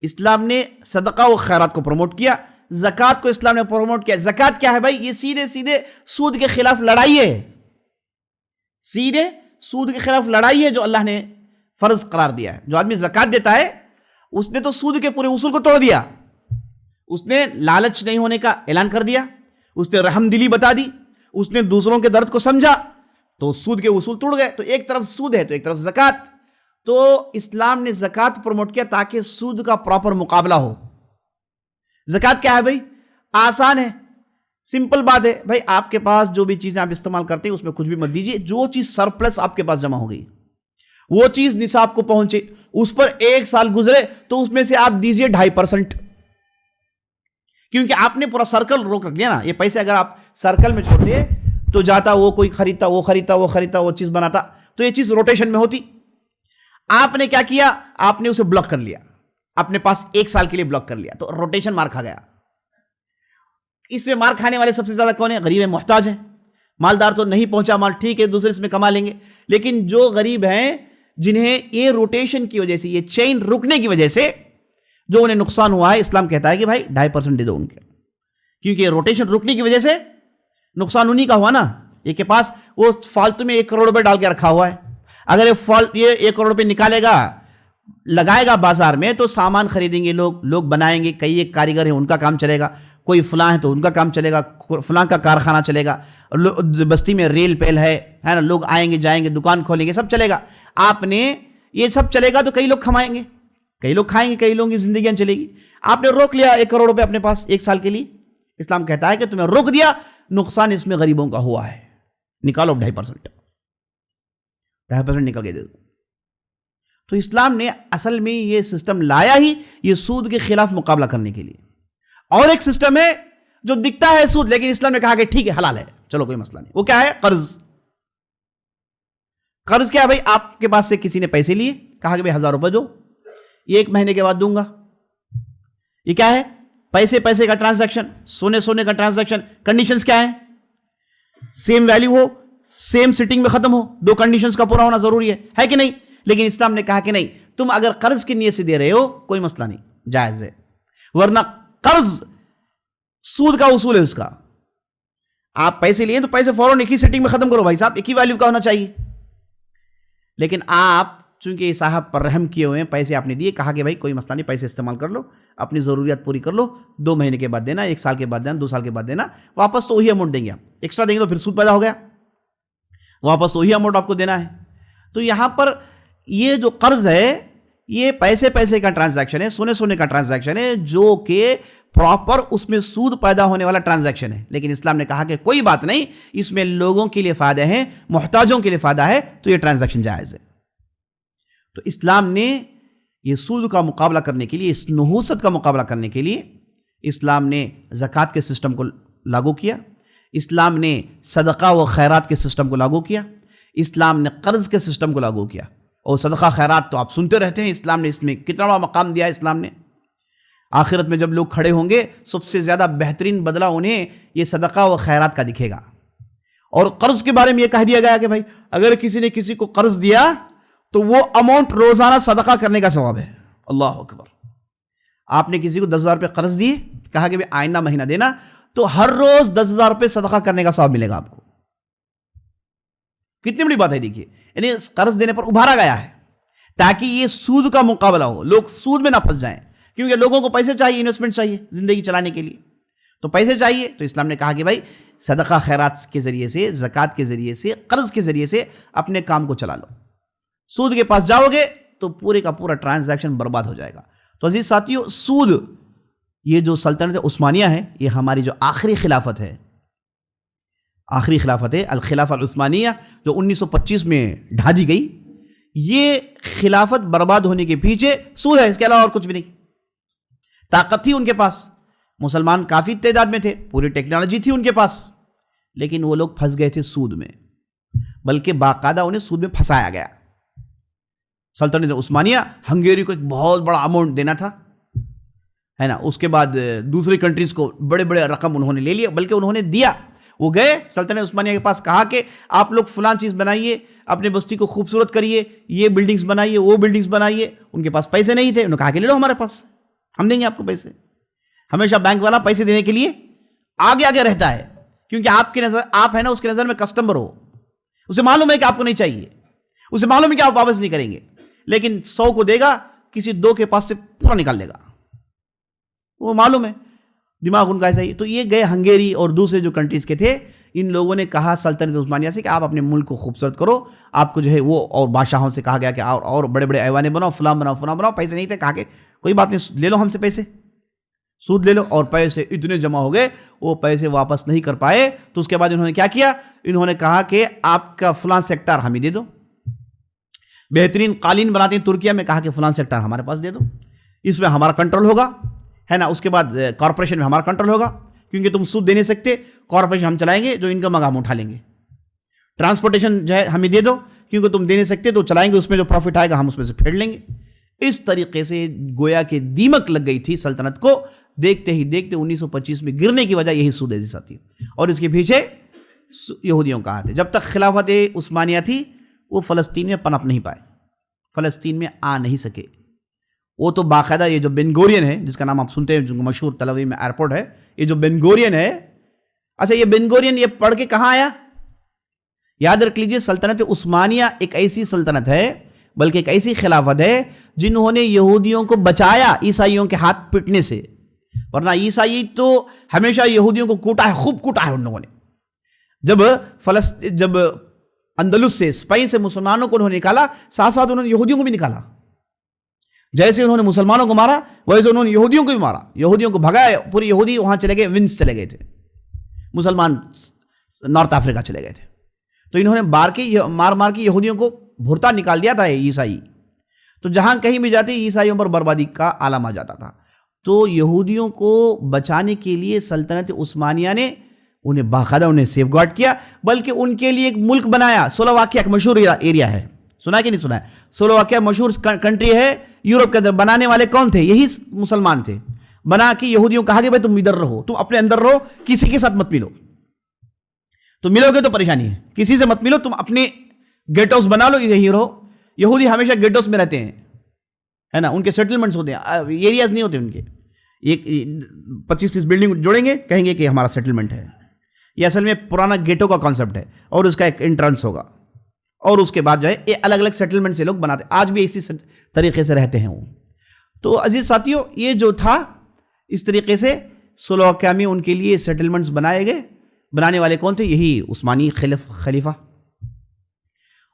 اسلام نے صدقہ و خیرات کو پروموٹ کیا، زکوٰۃ کو اسلام نے پروموٹ کیا۔ زکوٰۃ کیا ہے بھائی؟ یہ سیدھے سیدھے سود کے خلاف لڑائی ہے، سیدھے سود کے خلاف لڑائی ہے جو اللہ نے فرض قرار دیا ہے۔ جو آدمی زکوٰۃ دیتا ہے اس نے تو سود کے پورے اصول کو توڑ دیا، اس نے لالچ نہیں ہونے کا اعلان کر دیا، اس نے رحم دلی بتا دی، اس نے دوسروں کے درد کو سمجھا، تو سود کے اصول ٹوٹ گئے۔ تو ایک طرف سود ہے تو ایک طرف زکوٰۃ، تو اسلام نے زکوٰۃ پروموٹ کیا تاکہ سود کا پراپر مقابلہ ہو۔ زکوٰۃ کیا ہے بھائی؟ آسان ہے، سمپل بات ہے بھائی، آپ کے پاس جو بھی چیزیں آپ استعمال کرتے ہیں اس میں کچھ بھی مت دیجیے، جو چیز سرپلس آپ کے پاس جمع ہو گئی، وہ چیز نصاب کو پہنچے، اس پر 1 سال گزرے تو اس میں سے آپ دیجیے 2.5%، کیونکہ آپ نے پورا سرکل روک رکھ لیا نا۔ یہ پیسے اگر آپ سرکل میں چھوڑتے تو جاتا، وہ کوئی خریدتا، وہ خریدتا، وہ خریدتا، وہ چیز بناتا، تو یہ چیز روٹیشن میں ہوتی۔ آپ نے کیا کیا؟ آپ نے اسے بلاک کر لیا، اپنے پاس 1 سال کے لیے بلاک کر لیا، تو روٹیشن مار کھا گیا۔ اس میں مار کھانے والے سب سے زیادہ کون ہیں؟ غریب محتاج ہیں۔ مالدار تو نہیں پہنچا مال، ٹھیک ہے دوسرے اس میں کما لیں گے، لیکن جو غریب ہیں جنہیں یہ روٹیشن کی وجہ سے، یہ چین رکنے کی وجہ سے جو انہیں نقصان ہوا ہے، اسلام کہتا ہے کہ بھائی 2.5% دے دو ان کے، کیونکہ روٹیشن رکنے کی وجہ سے نقصان انہی کا ہوا نا۔ یہ کے پاس وہ فالتو میں 1 کروڑ روپے ڈال کے رکھا ہوا ہے، اگر یہ 1 کروڑ روپے نکالے گا لگائے گا بازار میں تو سامان خریدیں گے لوگ بنائیں گے، کئی ایک کاریگر ہیں ان کا کام چلے گا، کوئی فلاں ہے تو ان کا کام چلے گا، فلاں کا کارخانہ چلے گا، بستی میں ریل پیل ہے نا، لوگ آئیں گے جائیں گے، دکان کھولیں گے، سب چلے گا۔ آپ نے یہ سب چلے گا تو کئی لوگ کمائیں گے، کئی لوگ کھائیں گے، کئی لوگوں کی زندگیاں چلے گی۔ آپ نے روک لیا 1 کروڑ روپے اپنے پاس 1 سال کے لیے، اسلام کہتا ہے کہ تمہیں روک دیا، نقصان اس میں غریبوں کا ہوا ہے، نکالو 2.5% نکال کے دے دو۔ تو اسلام نے اصل میں یہ سسٹم لایا ہی یہ سود کے خلاف مقابلہ کرنے کے لیے۔ اور ایک سسٹم ہے جو دکھتا ہے سود، لیکن اسلام نے کہا کہ ٹھیک ہے حلال ہے، چلو کوئی مسئلہ نہیں۔ وہ کیا ہے؟ قرض۔ قرض کیا ہے بھائی؟ آپ کے پاس سے کسی نے پیسے لیے، کہا کہ بھائی 1000 روپے دو، یہ 1 مہینے کے بعد دوں گا۔ یہ کیا ہے؟ پیسے کا ٹرانزیکشن، سونے کا ٹرانزیکشن۔ کنڈیشنز کیا ہیں؟ سیم ویلیو ہو، سیم سٹنگ میں ختم ہو، 2 کنڈیشنز کا پورا ہونا ضروری ہے کہ نہیں؟ لیکن اسلام نے کہا کہ نہیں، تم اگر قرض کی نیت سے دے رہے ہو کوئی مسئلہ نہیں، جائز ہے، ورنہ قرض سود کا اصول ہے اس کا۔ آپ پیسے لیے تو پیسے فوراً ایک ہی سیٹنگ میں ختم کرو بھائی صاحب، ایک ہی ویلیو کا ہونا چاہیے۔ لیکن آپ چونکہ صاحب پر رحم کیے ہوئے ہیں، پیسے آپ نے دیے، کہا کہ بھائی کوئی مسئلہ نہیں، پیسے استعمال کر لو، اپنی ضروریات پوری کر لو، 2 مہینے کے بعد دینا، 1 سال کے بعد دینا، 2 سال کے بعد دینا، واپس تو وہی اماؤنٹ دیں گے، آپ ایکسٹرا دیں گے تو پھر سود پیدا ہو گیا، واپس تو وہی اماؤنٹ آپ کو دینا ہے۔ تو یہاں پر یہ جو قرض ہے یہ پیسے کا ٹرانزیکشن ہے، سونے کا ٹرانزیکشن ہے، جو کہ پراپر اس میں سود پیدا ہونے والا ٹرانزیکشن ہے۔ لیکن اسلام نے کہا کہ کوئی بات نہیں، اس میں لوگوں کے لیے فائدہ ہے، محتاجوں کے لیے فائدہ ہے، تو یہ ٹرانزیکشن جائز ہے۔ تو اسلام نے یہ سود کا مقابلہ کرنے کے لیے، اس نحوست کا مقابلہ کرنے کے لیے اسلام نے زکوٰۃ کے سسٹم کو لاگو کیا، اسلام نے صدقہ و خیرات کے سسٹم کو لاگو کیا، اسلام نے قرض کے سسٹم کو لاگو کیا۔ اور صدقہ خیرات تو آپ سنتے رہتے ہیں، اسلام نے اس میں کتنا بڑا مقام دیا ہے۔ اسلام نے آخرت میں جب لوگ کھڑے ہوں گے، سب سے زیادہ بہترین بدلہ انہیں یہ صدقہ و خیرات کا دکھے گا۔ اور قرض کے بارے میں یہ کہہ دیا گیا کہ بھائی اگر کسی نے کسی کو قرض دیا تو وہ اماؤنٹ روزانہ صدقہ کرنے کا ثواب ہے۔ اللہ اکبر! آپ نے کسی کو 10,000 روپے قرض دیے، کہا کہ آئندہ مہینہ دینا، تو ہر روز 10,000 روپے صدقہ کرنے کا ثواب ملے گا آپ کو۔ کتنی بڑی بات ہے دیکھیے، یعنی قرض دینے پر ابھارا گیا ہے تاکہ یہ سود کا مقابلہ ہو، لوگ سود میں نہ پھنس جائیں، کیونکہ لوگوں کو پیسے چاہیے، انویسٹمنٹ چاہیے زندگی چلانے کے لیے، تو پیسے چاہیے، تو اسلام نے کہا کہ بھائی صدقہ خیرات کے ذریعے سے، زکوٰۃ کے ذریعے سے، قرض کے ذریعے سے اپنے کام کو چلا لو۔ سود کے پاس جاؤ گے تو پورے کا پورا ٹرانزیکشن برباد ہو جائے گا۔ تو عزیز ساتھیو، سود، یہ جو سلطنت عثمانیہ ہے، یہ ہماری جو آخری خلافت ہے، الخلافہ العثمانیہ، جو 1925 میں ڈھا دی گئی، یہ خلافت برباد ہونے کے پیچھے سود ہے، اس کے علاوہ اور کچھ بھی نہیں۔ طاقت تھی ان کے پاس، مسلمان کافی تعداد میں تھے، پوری ٹیکنالوجی تھی ان کے پاس، لیکن وہ لوگ پھنس گئے تھے سود میں، بلکہ باقاعدہ انہیں سود میں پھنسایا گیا۔ سلطنت عثمانیہ، ہنگیری کو ایک بہت بڑا اماؤنٹ دینا تھا، ہے نا، اس کے بعد دوسری کنٹریز کو بڑے بڑے رقم انہوں نے لے لیا، بلکہ انہوں نے دیا۔ وہ گئے سلطنت عثمانیہ کے پاس، کہا کہ آپ لوگ فلاں چیز بنائیے، اپنے بستی کو خوبصورت کریے، یہ بلڈنگز بنائیے، وہ بلڈنگز بنائیے۔ ان کے پاس پیسے نہیں تھے، انہوں نے کہا کہ لے لو ہمارے پاس، ہم دیں گے آپ کو پیسے۔ ہمیشہ بینک والا پیسے دینے کے لیے آگے آگے رہتا ہے، کیونکہ آپ ہے نا اس کے نظر میں کسٹمر ہو، اسے معلوم ہے کہ آپ کو نہیں چاہیے، اسے معلوم ہے کہ آپ واپس نہیں کریں گے، لیکن 100 کو دے گا، کسی 2 کے پاس سے پورا نکال لے گا، وہ معلوم ہے، دماغ ان کا ایسا ہی۔ تو یہ گئے ہنگیری اور دوسرے جو کنٹریز کے تھے، ان لوگوں نے کہا سلطنت عثمانیہ سے کہ آپ اپنے ملک کو خوبصورت کرو، آپ کو جو ہے وہ، اور بادشاہوں سے کہا گیا کہ اور بڑے بڑے ایوانے بناؤ، فلاں بناؤ، پیسے نہیں تھے، کہا کہ کوئی بات نہیں، لے لو ہم سے پیسے، سود لے لو۔ اور پیسے اتنے جمع ہو گئے، وہ پیسے واپس نہیں کر پائے، تو اس کے بعد انہوں نے کیا کیا، انہوں نے کہا کہ آپ کا فلاں سیکٹر ہمیں دے دو، بہترین قالین بناتے ہیں ترکیہ میں، کہا کہ فلاں سیکٹر ہمارے پاس دے دو، اس میں ہمارا کنٹرول ہوگا، ہے نا۔ اس کے بعد کارپوریشن میں ہمارا کنٹرول ہوگا، کیونکہ تم سود دے نہیں سکتے، کارپوریشن ہم چلائیں گے، جو انکم آگا ہم اٹھا لیں گے۔ ٹرانسپورٹیشن جو ہے ہمیں دے دو، کیونکہ تم دے نہیں سکتے، تو چلائیں گے، اس میں جو پروفٹ آئے گا ہم اس میں سے پھیڑ لیں گے۔ اس طریقے سے گویا کہ دیمک لگ گئی تھی سلطنت کو، دیکھتے ہی دیکھتے 1925 میں گرنے کی وجہ یہی سود عزیز آتی ہے، اور اس کے پیچھے یہودیوں کا ہاتھ ہے۔ جب تک خلافت عثمانیہ تھی، وہ فلسطین میں پنپ نہیں پائے، فلسطین میں آ نہیں سکے۔ وہ تو باقاعدہ یہ جو بن گورین ہے، جس کا نام آپ سنتے ہیں، جو مشہور تل اویو میں ایئرپورٹ ہے، یہ جو بن گورین ہے، اچھا یہ بن گورین یہ پڑھ کے کہاں آیا؟ یاد رکھ لیجئے، سلطنت عثمانیہ ایک ایسی سلطنت ہے، بلکہ ایک ایسی خلافت ہے جنہوں نے یہودیوں کو بچایا عیسائیوں کے ہاتھ پٹنے سے، ورنہ عیسائی تو ہمیشہ یہودیوں کو کوٹا ہے، خوب کوٹا ہے ان لوگوں نے۔ جب اندلس سے، اسپین سے مسلمانوں کو انہوں نے نکالا، ساتھ ساتھ انہوں نے یہودیوں کو بھی نکالا۔ جیسے انہوں نے مسلمانوں کو مارا، ویسے انہوں نے یہودیوں کو بھی مارا، یہودیوں کو بھگایا، پوری یہودی وہاں چلے گئے، ونس چلے گئے تھے، مسلمان نارتھ افریقہ چلے گئے تھے۔ تو انہوں نے مار کے یہودیوں کو بھرتا نکال دیا تھا عیسائی، تو جہاں کہیں بھی جاتے عیسائیوں پر بربادی کا عالم آ جاتا تھا۔ تو یہودیوں کو بچانے کے لیے سلطنت عثمانیہ نے انہیں باقاعدہ انہیں سیف گارڈ کیا، بلکہ ان کے لیے ایک ملک بنایا۔ سلوواکیہ ایک مشہور ایریا ہے، سنا کہ نہیں سنا ہے؟ سلوواکیہ مشہور کنٹری ہے یورپ کے اندر۔ بنانے والے کون تھے؟ یہی مسلمان تھے۔ بنا کے یہودیوں کہا کہ بھائی تم ادھر رہو، تم اپنے اندر رہو، کسی کے ساتھ مت ملو، تو ملو گے تو پریشانی ہے، کسی سے مت ملو، تم اپنے گیٹ ہاؤس بنا لو، یہی رہو۔ یہودی ہمیشہ گیٹ ہاؤس میں رہتے ہیں، ہے نا، ان کے سیٹلمنٹس ہوتے ہیں، ایریاز نہیں ہوتے ان کے۔ ایک 25-30 بلڈنگ جوڑیں گے، کہیں گے کہ ہمارا سیٹلمنٹ ہے۔ یہ اصل میں پرانا گیٹو کا کانسیپٹ ہے، اور اس کا ایک انٹرنس ہوگا، اور اس کے بعد جو ہے یہ الگ الگ سیٹلمنٹ سے لوگ بناتے ہیں، آج بھی اسی طریقے سے رہتے ہیں وہ۔ تو عزیز ساتھیوں، یہ جو تھا اس طریقے سے سلوواکیہ میں ان کے لیے سیٹلمنٹس بنائے گئے۔ بنانے والے کون تھے؟ یہی عثمانی خلیفہ۔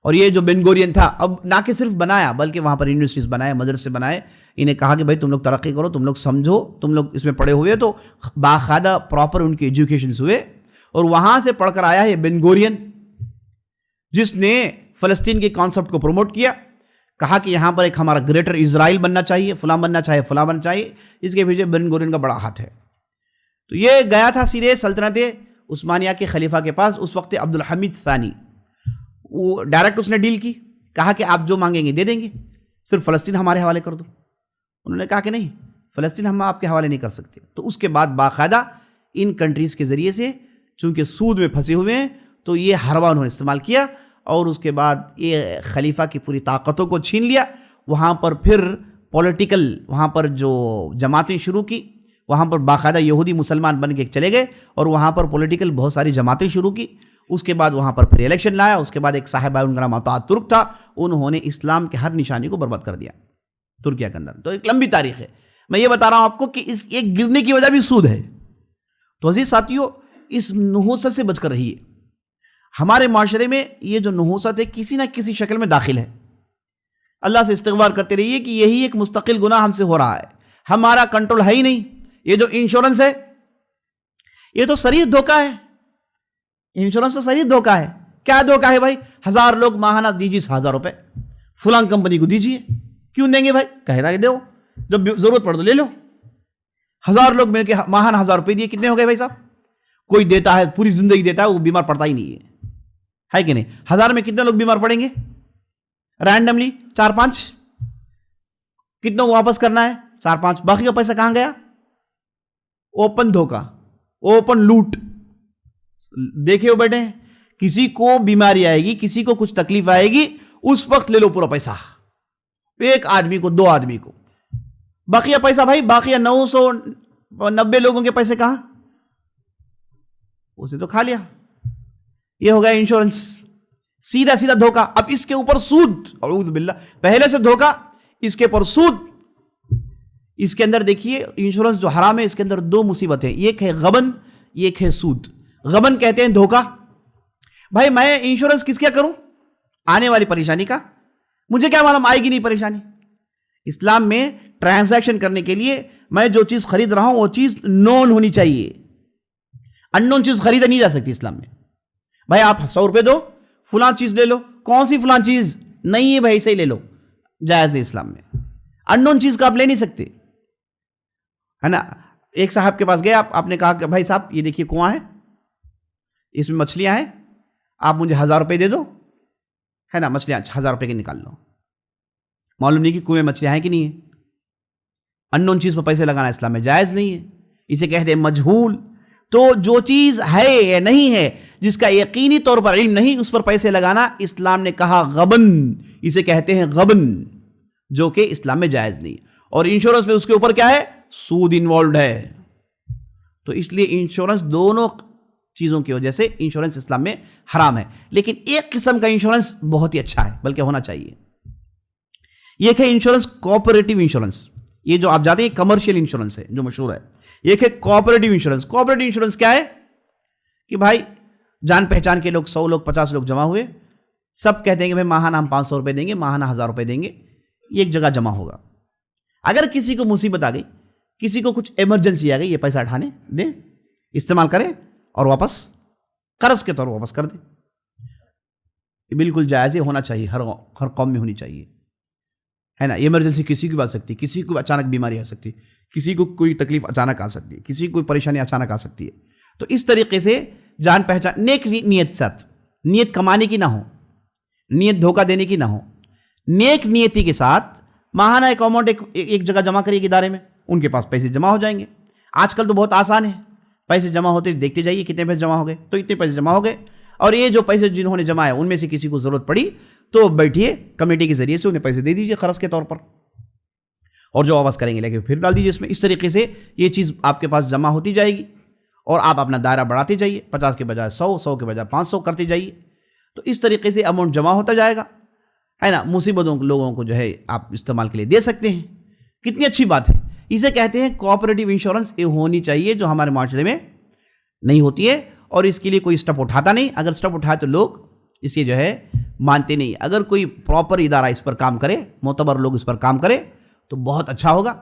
اور یہ جو بن گورین تھا، اب نہ کہ صرف بنایا بلکہ وہاں پر یونیورسٹیز بنائے، مدرسے بنائے، انہیں کہا کہ بھائی تم لوگ ترقی کرو، تم لوگ سمجھو، تم لوگ اس میں پڑھے ہوئے، تو باقاعدہ پراپر ان کے ایجوکیشنز ہوئے، اور وہاں سے پڑھ کر آیا ہے بن گورین، جس نے فلسطین کے کانسیپٹ کو پروموٹ کیا، کہا کہ یہاں پر ایک ہمارا گریٹر اسرائیل بننا چاہیے، فلاں بننا چاہیے، فلاں بننا چاہیے، اس کے پیچھے بن گورین کا بڑا ہاتھ ہے. تو یہ گیا تھا سیدھے سلطنت عثمانیہ کے خلیفہ کے پاس، اس وقت عبدالحمید ثانی. وہ ڈائریکٹ اس نے ڈیل کی، کہا کہ آپ جو مانگیں گے دے دیں گے، صرف فلسطین ہمارے حوالے کر دو. انہوں نے کہا کہ نہیں، فلسطین ہم آپ کے حوالے نہیں کر سکتے. تو اس کے بعد باقاعدہ ان کنٹریز کے ذریعے سے، چونکہ سود میں پھنسے ہوئے ہیں، تو یہ حربہ انہوں نے استعمال کیا، اور اس کے بعد یہ خلیفہ کی پوری طاقتوں کو چھین لیا. وہاں پر پھر پولیٹیکل، وہاں پر جو جماعتیں شروع کی، وہاں پر باقاعدہ یہودی مسلمان بن کے چلے گئے، اور وہاں پر پولیٹیکل بہت ساری جماعتیں شروع کی. اس کے بعد وہاں پر پھر الیکشن لایا. اس کے بعد ایک صاحب آئے، ان کا نام اتاتürk ترک تھا، انہوں نے اسلام کے ہر نشانی کو برباد کر دیا ترکیہ کے اندر. تو ایک لمبی تاریخ ہے. میں یہ بتا رہا ہوں آپ کو کہ اس ایک گرنے کی وجہ بھی سود ہے. تو عزیز ساتھیو، اس نحوست سے بچ کر رہیے. ہمارے معاشرے میں یہ جو نحوست ہے کسی نہ کسی شکل میں داخل ہے. اللہ سے استغفار کرتے رہیے کہ یہی ایک مستقل گناہ ہم سے ہو رہا ہے، ہمارا کنٹرول ہے ہی نہیں. یہ جو انشورنس ہے، یہ تو صریح دھوکہ ہے. انشورنس تو صریح دھوکہ ہے. کیا دھوکہ ہے بھائی؟ 1000 لوگ ماہانہ دیجیے 1000 روپے فلاں کمپنی کو دیجیے. کیوں دیں گے بھائی؟ کہہ رہا ہے دو، جب ضرورت پڑ تو لے لو. 1000 لوگ مل کے ماہانہ 1000 روپے دیے، کتنے ہو گئے بھائی صاحب؟ کوئی دیتا ہے پوری زندگی دیتا ہے، وہ بیمار پڑتا ہی نہیں ہے کہ نہیں؟ 1000 میں کتنے لوگ بیمار پڑیں گے؟ رینڈملی 4-5. کتنوں کو واپس کرنا ہے؟ 4-5. باقی کا پیسہ کہاں گیا؟ اوپن دھوکہ، اوپن لوٹ. دیکھے ہو بیٹے، کسی کو بیماری آئے گی، کسی کو کچھ تکلیف آئے گی، اس وقت لے لو پورا پیسہ. ایک آدمی کو، 2 آدمی کو. باقی پیسہ بھائی، باقی 990 لوگوں کے پیسے کہاں؟ اسے تو کھا لیا. یہ ہو گیا انشورنس. سیدھا سیدھا دھوکہ. اب اس کے اوپر سود، اعوذ باللہ. پہلے سے دھوکہ، اس کے اوپر سود. اس کے اندر دیکھیے، انشورنس جو حرام ہے، اس کے اندر 2 مصیبتیں. ایک ہے غبن، ایک ہے سود. غبن کہتے ہیں دھوکہ. بھائی میں انشورنس کس کیا کروں؟ آنے والی پریشانی کا. مجھے کیا معلوم آئے گی نہیں پریشانی. اسلام میں ٹرانزیکشن کرنے کے لیے میں جو چیز خرید رہا ہوں وہ چیز نون ہونی چاہیے. ان نون چیز خریدا نہیں جا سکتی اسلام میں. بھائی آپ 100 روپے دو، فلاں چیز لے لو. کون سی فلاں چیز؟ نہیں ہے بھائی، صحیح لے لو. جائز نہیں اسلام میں. ان نون چیز کا آپ لے نہیں سکتے، ہے نا. ایک صاحب کے پاس گئے آپ نے کہا کہ بھائی صاحب یہ دیکھیے کنواں ہے، اس میں مچھلیاں ہیں، آپ مجھے 1000 روپے دے دو، ہے نا. مچھلیاں 1000 روپے کی نکال لو. معلوم نہیں کہ کنویں مچھلیاں ہیں کہ نہیں ہیں. ان نون چیز پر پیسے لگانا اسلام میں جائز نہیں ہے. اسے کہتے ہیں مجہول. تو جو چیز ہے یا نہیں ہے، جس کا یقینی طور پر علم نہیں، اس پر پیسے لگانا اسلام نے کہا غبن. اسے کہتے ہیں غبن، جو کہ اسلام میں جائز نہیں. اور انشورنس میں اس کے اوپر کیا ہے؟ سود انوالوڈ ہے. تو اس لیے انشورنس، دونوں چیزوں کی وجہ سے انشورنس اسلام میں حرام ہے. لیکن ایک قسم کا انشورنس بہت ہی اچھا ہے، بلکہ ہونا چاہیے. ایک ہے انشورنس کوآپریٹو انشورنس. یہ جو آپ جاتے ہیں کمرشل انشورنس ہے جو مشہور ہے. ایک ہے کوآپریٹو انشورنس. کوآپریٹو انشورنس کیا ہے؟ کہ بھائی جان پہچان کے لوگ 100 لوگ 50 لوگ جمع ہوئے، سب کہتے ہیں کہ بھائی ماہانہ ہم 500 روپے دیں گے، ماہانہ 1000 روپے دیں گے. یہ ایک جگہ جمع ہوگا. اگر کسی کو مصیبت آ گئی، کسی کو کچھ ایمرجنسی آ گئی، یہ پیسہ اٹھانے دیں، استعمال کریں اور واپس قرض کے طور پر واپس کر دیں. یہ بالکل جائز ہونا چاہیے، ہر قوم میں ہونی چاہیے، ہے نا. ایمرجنسی کسی کی بھی آ سکتی، کسی کو اچانک بیماری آ سکتی، کسی کو کوئی تکلیف اچانک آ سکتی ہے، کسی کو کوئی پریشانی اچانک آ سکتی ہے. تو اس طریقے سے جان پہچان، نیک نیت ساتھ، نیت کمانے کی نہ ہو، نیت دھوکہ دینے کی نہ ہو، نیک نیتی کے ساتھ ماہانہ ایک اماؤنٹ ایک جگہ جمع کریے ادارے میں، ان کے پاس پیسے جمع ہو جائیں گے. آج کل تو بہت آسان ہے، پیسے جمع ہوتے دیکھتے جائیے کتنے پیسے جمع ہو گئے، تو اتنے پیسے جمع ہو گئے. اور یہ جو پیسے جنہوں نے جمع ہے ان میں سے کسی کو ضرورت پڑی تو بیٹھیے کمیٹی کے ذریعے سے انہیں پیسے دے دیجیے قرض کے طور پر، اور جو واپس کریں گے لے کے پھر ڈال دیجیے اس میں. اس طریقے سے یہ چیز آپ کے پاس جمع ہوتی جائے گی اور آپ اپنا دائرہ بڑھاتے جائیے. 50 کے بجائے 100، 100 کے بجائے 500 کرتے جائیے. تو اس طریقے سے اماؤنٹ جمع ہوتا جائے گا، ہے نا. مصیبتوں لوگوں کو جو ہے آپ استعمال کے لیے دے سکتے ہیں. کتنی اچھی بات ہے. اسے کہتے ہیں کوآپریٹو انشورنس. یہ ہونی چاہیے، جو ہمارے معاشرے میں نہیں ہوتی ہے، اور اس کے لیے کوئی اسٹیپ اٹھاتا نہیں. اگر اسٹیپ اٹھائے تو لوگ اسے جو ہے مانتے نہیں. اگر کوئی پراپر ادارہ اس پر کام کرے، معتبر لوگ اس پر کام کرے تو بہت اچھا ہوگا.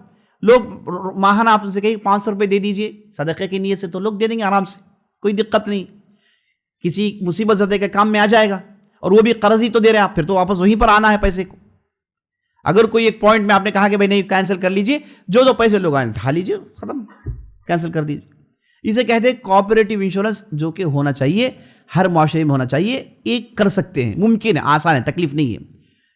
لوگ ماہانہ آپ سے کہیں 500 روپے دے دیجئے صدقے کی نیت سے، تو لوگ دے دیں گے آرام سے، کوئی دقت نہیں. کسی مصیبت زدہ کے کام میں آ جائے گا، اور وہ بھی قرض ہی تو دے رہے ہیں آپ، پھر تو واپس وہیں پر آنا ہے پیسے کو. اگر کوئی ایک پوائنٹ میں آپ نے کہا کہ بھائی نہیں کینسل کر لیجئے، جو پیسے لوگ آئیں اٹھا لیجئے، ختم، کینسل کر دیجئے. اسے کہتے ہیں کوآپریٹو انشورنس، جو کہ ہونا چاہیے، ہر معاشرے میں ہونا چاہیے. ایک کر سکتے ہیں، ممکن ہے، آسان ہے، تکلیف نہیں ہے.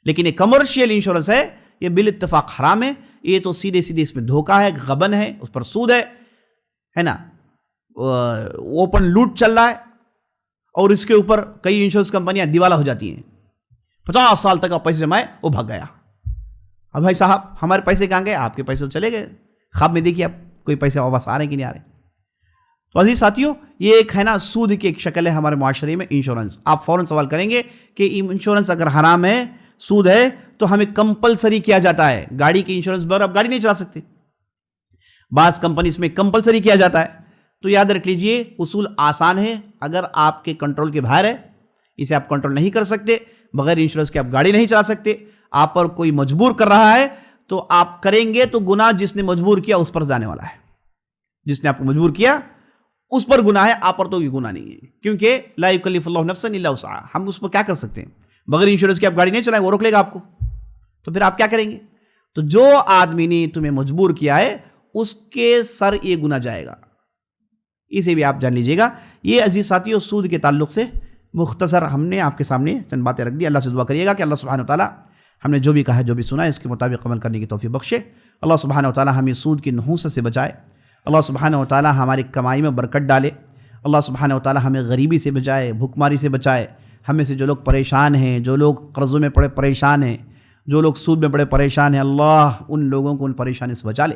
لیکن ایک کمرشیل انشورنس ہے، یہ بالاتفاق حرام ہے. یہ تو سیدھے سیدھے اس میں دھوکہ ہے، غبن ہے، اس پر سود ہے نا، اوپن لوٹ چل رہا ہے. اور اس کے اوپر کئی انشورنس کمپنیاں دیوالا ہو جاتی ہیں. 50 سال تک آپ پیسے جمائے، وہ بھاگ گیا. اب بھائی صاحب ہمارے پیسے کہاں گئے؟ آپ کے پیسے تو چلے گئے. خواب میں دیکھیے آپ کوئی پیسے واپس آ رہے ہیں کہ نہیں آ رہے. تو عزیز ساتھیوں، یہ ایک ہے نا سود کی ایک شکل ہے ہمارے معاشرے میں انشورنس. آپ فوراً سوال کریں گے کہ انشورنس اگر حرام ہے، سود ہے، تو ہمیں کمپلسری کیا جاتا ہے. گاڑی کی انشورنس بغیر آپ گاڑی نہیں چلا سکتے. بعض کمپنیز میں کمپلسری کیا جاتا ہے. تو یاد رکھ لیجئے، اصول آسان ہے. اگر آپ کے کنٹرول کے باہر ہے، اسے آپ کنٹرول نہیں کر سکتے، بغیر انشورنس کے آپ گاڑی نہیں چلا سکتے، آپ پر کوئی مجبور کر رہا ہے، تو آپ کریں گے تو گناہ جس نے مجبور کیا اس پر جانے والا ہے. جس نے آپ کو مجبور کیا اس پر گناہ ہے، آپ پر تو یہ گناہ نہیں ہے. کیونکہ لا یکلف اللہ نفسا الا وسعها، ہم اس پر کیا کر سکتے ہیں؟ بغیر انشورنس کے آپ گاڑی نہیں چلائیں، وہ روک لے گا آپ کو. تو پھر آپ کیا کریں گے؟ تو جو آدمی نے تمہیں مجبور کیا ہے اس کے سر یہ گناہ جائے گا. اسے بھی آپ جان لیجئے گا. یہ عزیز ساتھیوں سود کے تعلق سے مختصر ہم نے آپ کے سامنے چند باتیں رکھ دی. اللہ سے دعا کریے گا کہ اللہ سبحانہ وتعالی ہم نے جو بھی کہا ہے، جو بھی سنا ہے، اس کے مطابق عمل کرنے کی توفیق بخشے. اللہ سبحانہ وتعالی ہمیں سود کی نحوست سے بچائے. اللہ سبحانہ وتعالی ہماری کمائی میں برکت ڈالے. اللہ سبحانہ وتعالی ہمیں غریبی سے بچائے، بھوکماری سے بچائے. ہمیں سے جو لوگ پریشان ہیں، جو لوگ قرضوں میں پڑے پریشان ہیں، جو لوگ سود میں پڑے پریشان ہیں، اللہ ان لوگوں کو ان پریشانی سے بچا لے.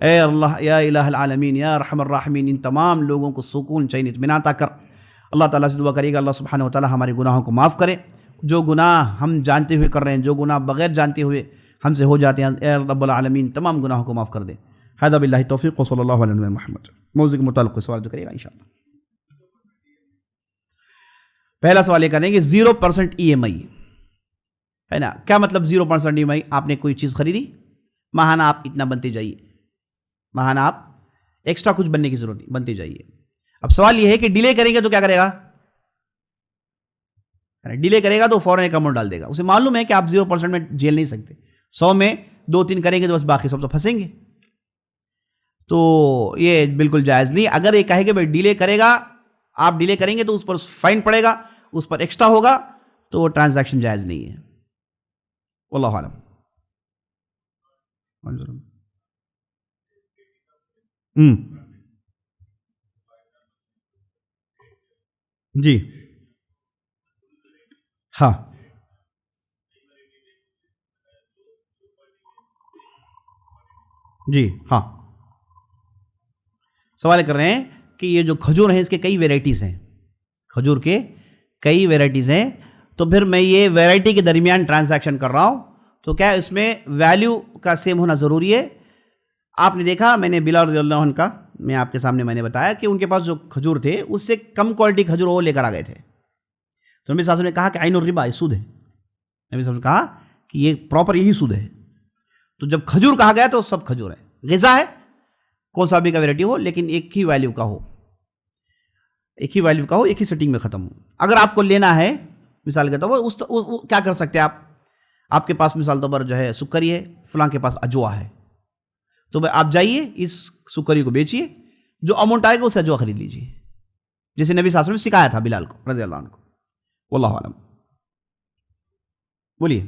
اے اللہ یا الہ العالمین یا ارحم الراحمین، ان تمام لوگوں کو سکون، چین، اطمینان عطا کر. اللہ تعالیٰ سے دعا کریے گا اللہ سبحانہ وتعالی ہمارے گناہوں کو معاف کرے. جو گناہ ہم جانتے ہوئے کر رہے ہیں، جو گناہ بغیر جانتے ہوئے ہم سے ہو جاتے ہیں، اے رب العالمین تمام گناہوں کو معاف کر دے. ہذا باللہ توفیق و صلی اللہ علیہ وسلم محمد. موضوع کے متعلق کوئی سوال جو کرے گا انشاءاللہ. پہلا سوال یہ کریں گے 0% EMI ہے نا. کیا مطلب 0% EMI؟ آپ نے کوئی چیز خریدی، ماہانہ آپ اتنا بنتے جائیے، ماہانہ آپ ایکسٹرا کچھ بننے کی ضرورت نہیں، بنتے جائیے. اب سوال یہ ہے کہ ڈیلے کریں گے تو کیا کرے گا؟ ڈیلے کرے گا تو فوراً ایک اماؤنٹ ڈال دے گا. اسے معلوم ہے کہ آپ 0% میں جھیل نہیں سکتے. 100 میں 2-3 کریں گے تو بس باقی سب تو پھنسیں گے. تو یہ بالکل جائز نہیں. اگر یہ کہے کہ بھائی ڈیلے کرے گا، آپ ڈیلے کریں گے تو اس پر فائن پڑے گا، اس پر ایکسٹرا ہوگا، تو وہ ٹرانزیکشن جائز نہیں ہے. واللہ اعلم. جی ہاں، جی ہاں، سوال کر رہے ہیں کہ یہ جو کھجور ہیں اس کے کئی ویرائٹیز ہیں، کھجور کے کئی ویرائٹیز ہیں، تو پھر میں یہ ویرائٹی کے درمیان ٹرانزیکشن کر رہا ہوں، تو کیا اس میں ویلیو کا سیم ہونا ضروری ہے؟ آپ نے دیکھا، میں نے بلال رضی اللہ عنہ کا میں آپ کے سامنے میں نے بتایا کہ ان کے پاس جو کھجور تھے اس سے کم کوالٹی کھجور وہ لے کر آ گئے تھے. تو نبی صلی اللہ علیہ وسلم نے کہا کہ عین الربا، یہ سود ہے. نبی صلی اللہ علیہ وسلم نے کہا کہ یہ پراپر یہی سود ہے. تو جب کھجور کہا گیا تو سب کھجور ہے، غذا ہے، کون سا بھی کا ویرائٹی ہو، لیکن ایک ہی ویلیو کا ہو، ایک ہی ویلیو کا ہو، ایک ہی سیٹنگ میں ختم ہو. اگر آپ کو لینا ہے مثال کے طور پر کیا کر سکتے ہیں آپ کے پاس مثال طور پر جو ہے سکری ہے، فلاں کے پاس اجوا ہے، تو بھائی آپ جائیے اس سکری کو بیچیے، جو اماؤنٹ آئے گا اسے اجوا خرید لیجیے، جیسے نبی صلی اللہ علیہ وسلم نے سکھایا تھا بلال کو رضی اللہ عنہ کو. واللہ اعلم. بولیے.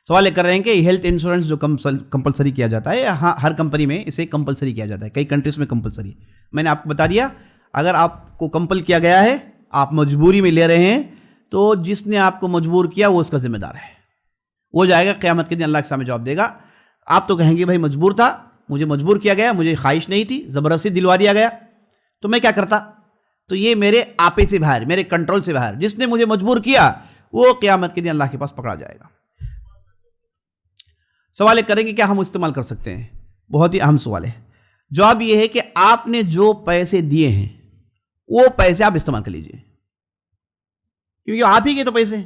سوال یہ کر رہے ہیں کہ ہیلتھ انشورنس جو کمپلسری کیا جاتا ہے، ہاں ہر کمپنی میں اسے کمپلسری کیا جاتا ہے، کئی کنٹریز میں کمپلسری ہے. میں نے آپ کو بتا دیا، اگر آپ کو کمپل کیا گیا ہے، آپ مجبوری میں لے رہے ہیں، تو جس نے آپ کو مجبور کیا وہ اس کا ذمہ دار ہے. وہ جائے گا قیامت کے دن اللہ کے سامنے جواب دے گا. آپ تو کہیں گے بھائی مجبور تھا، مجھے مجبور کیا گیا، مجھے خواہش نہیں تھی، زبردستی دلوا دیا گیا، تو میں کیا کرتا؟ تو یہ میرے آپے سے باہر، میرے کنٹرول سے باہر. جس نے مجھے مجبور کیا وہ قیامت کے دن اللہ کے پاس پکڑا جائے گا. سوال کریں گے کیا ہم استعمال کر سکتے ہیں؟ بہت ہی اہم سوال ہے. جواب یہ ہے کہ آپ نے جو پیسے دیے ہیں وہ پیسے آپ استعمال کر لیجئے، کیونکہ آپ ہی کے تو پیسے ہیں.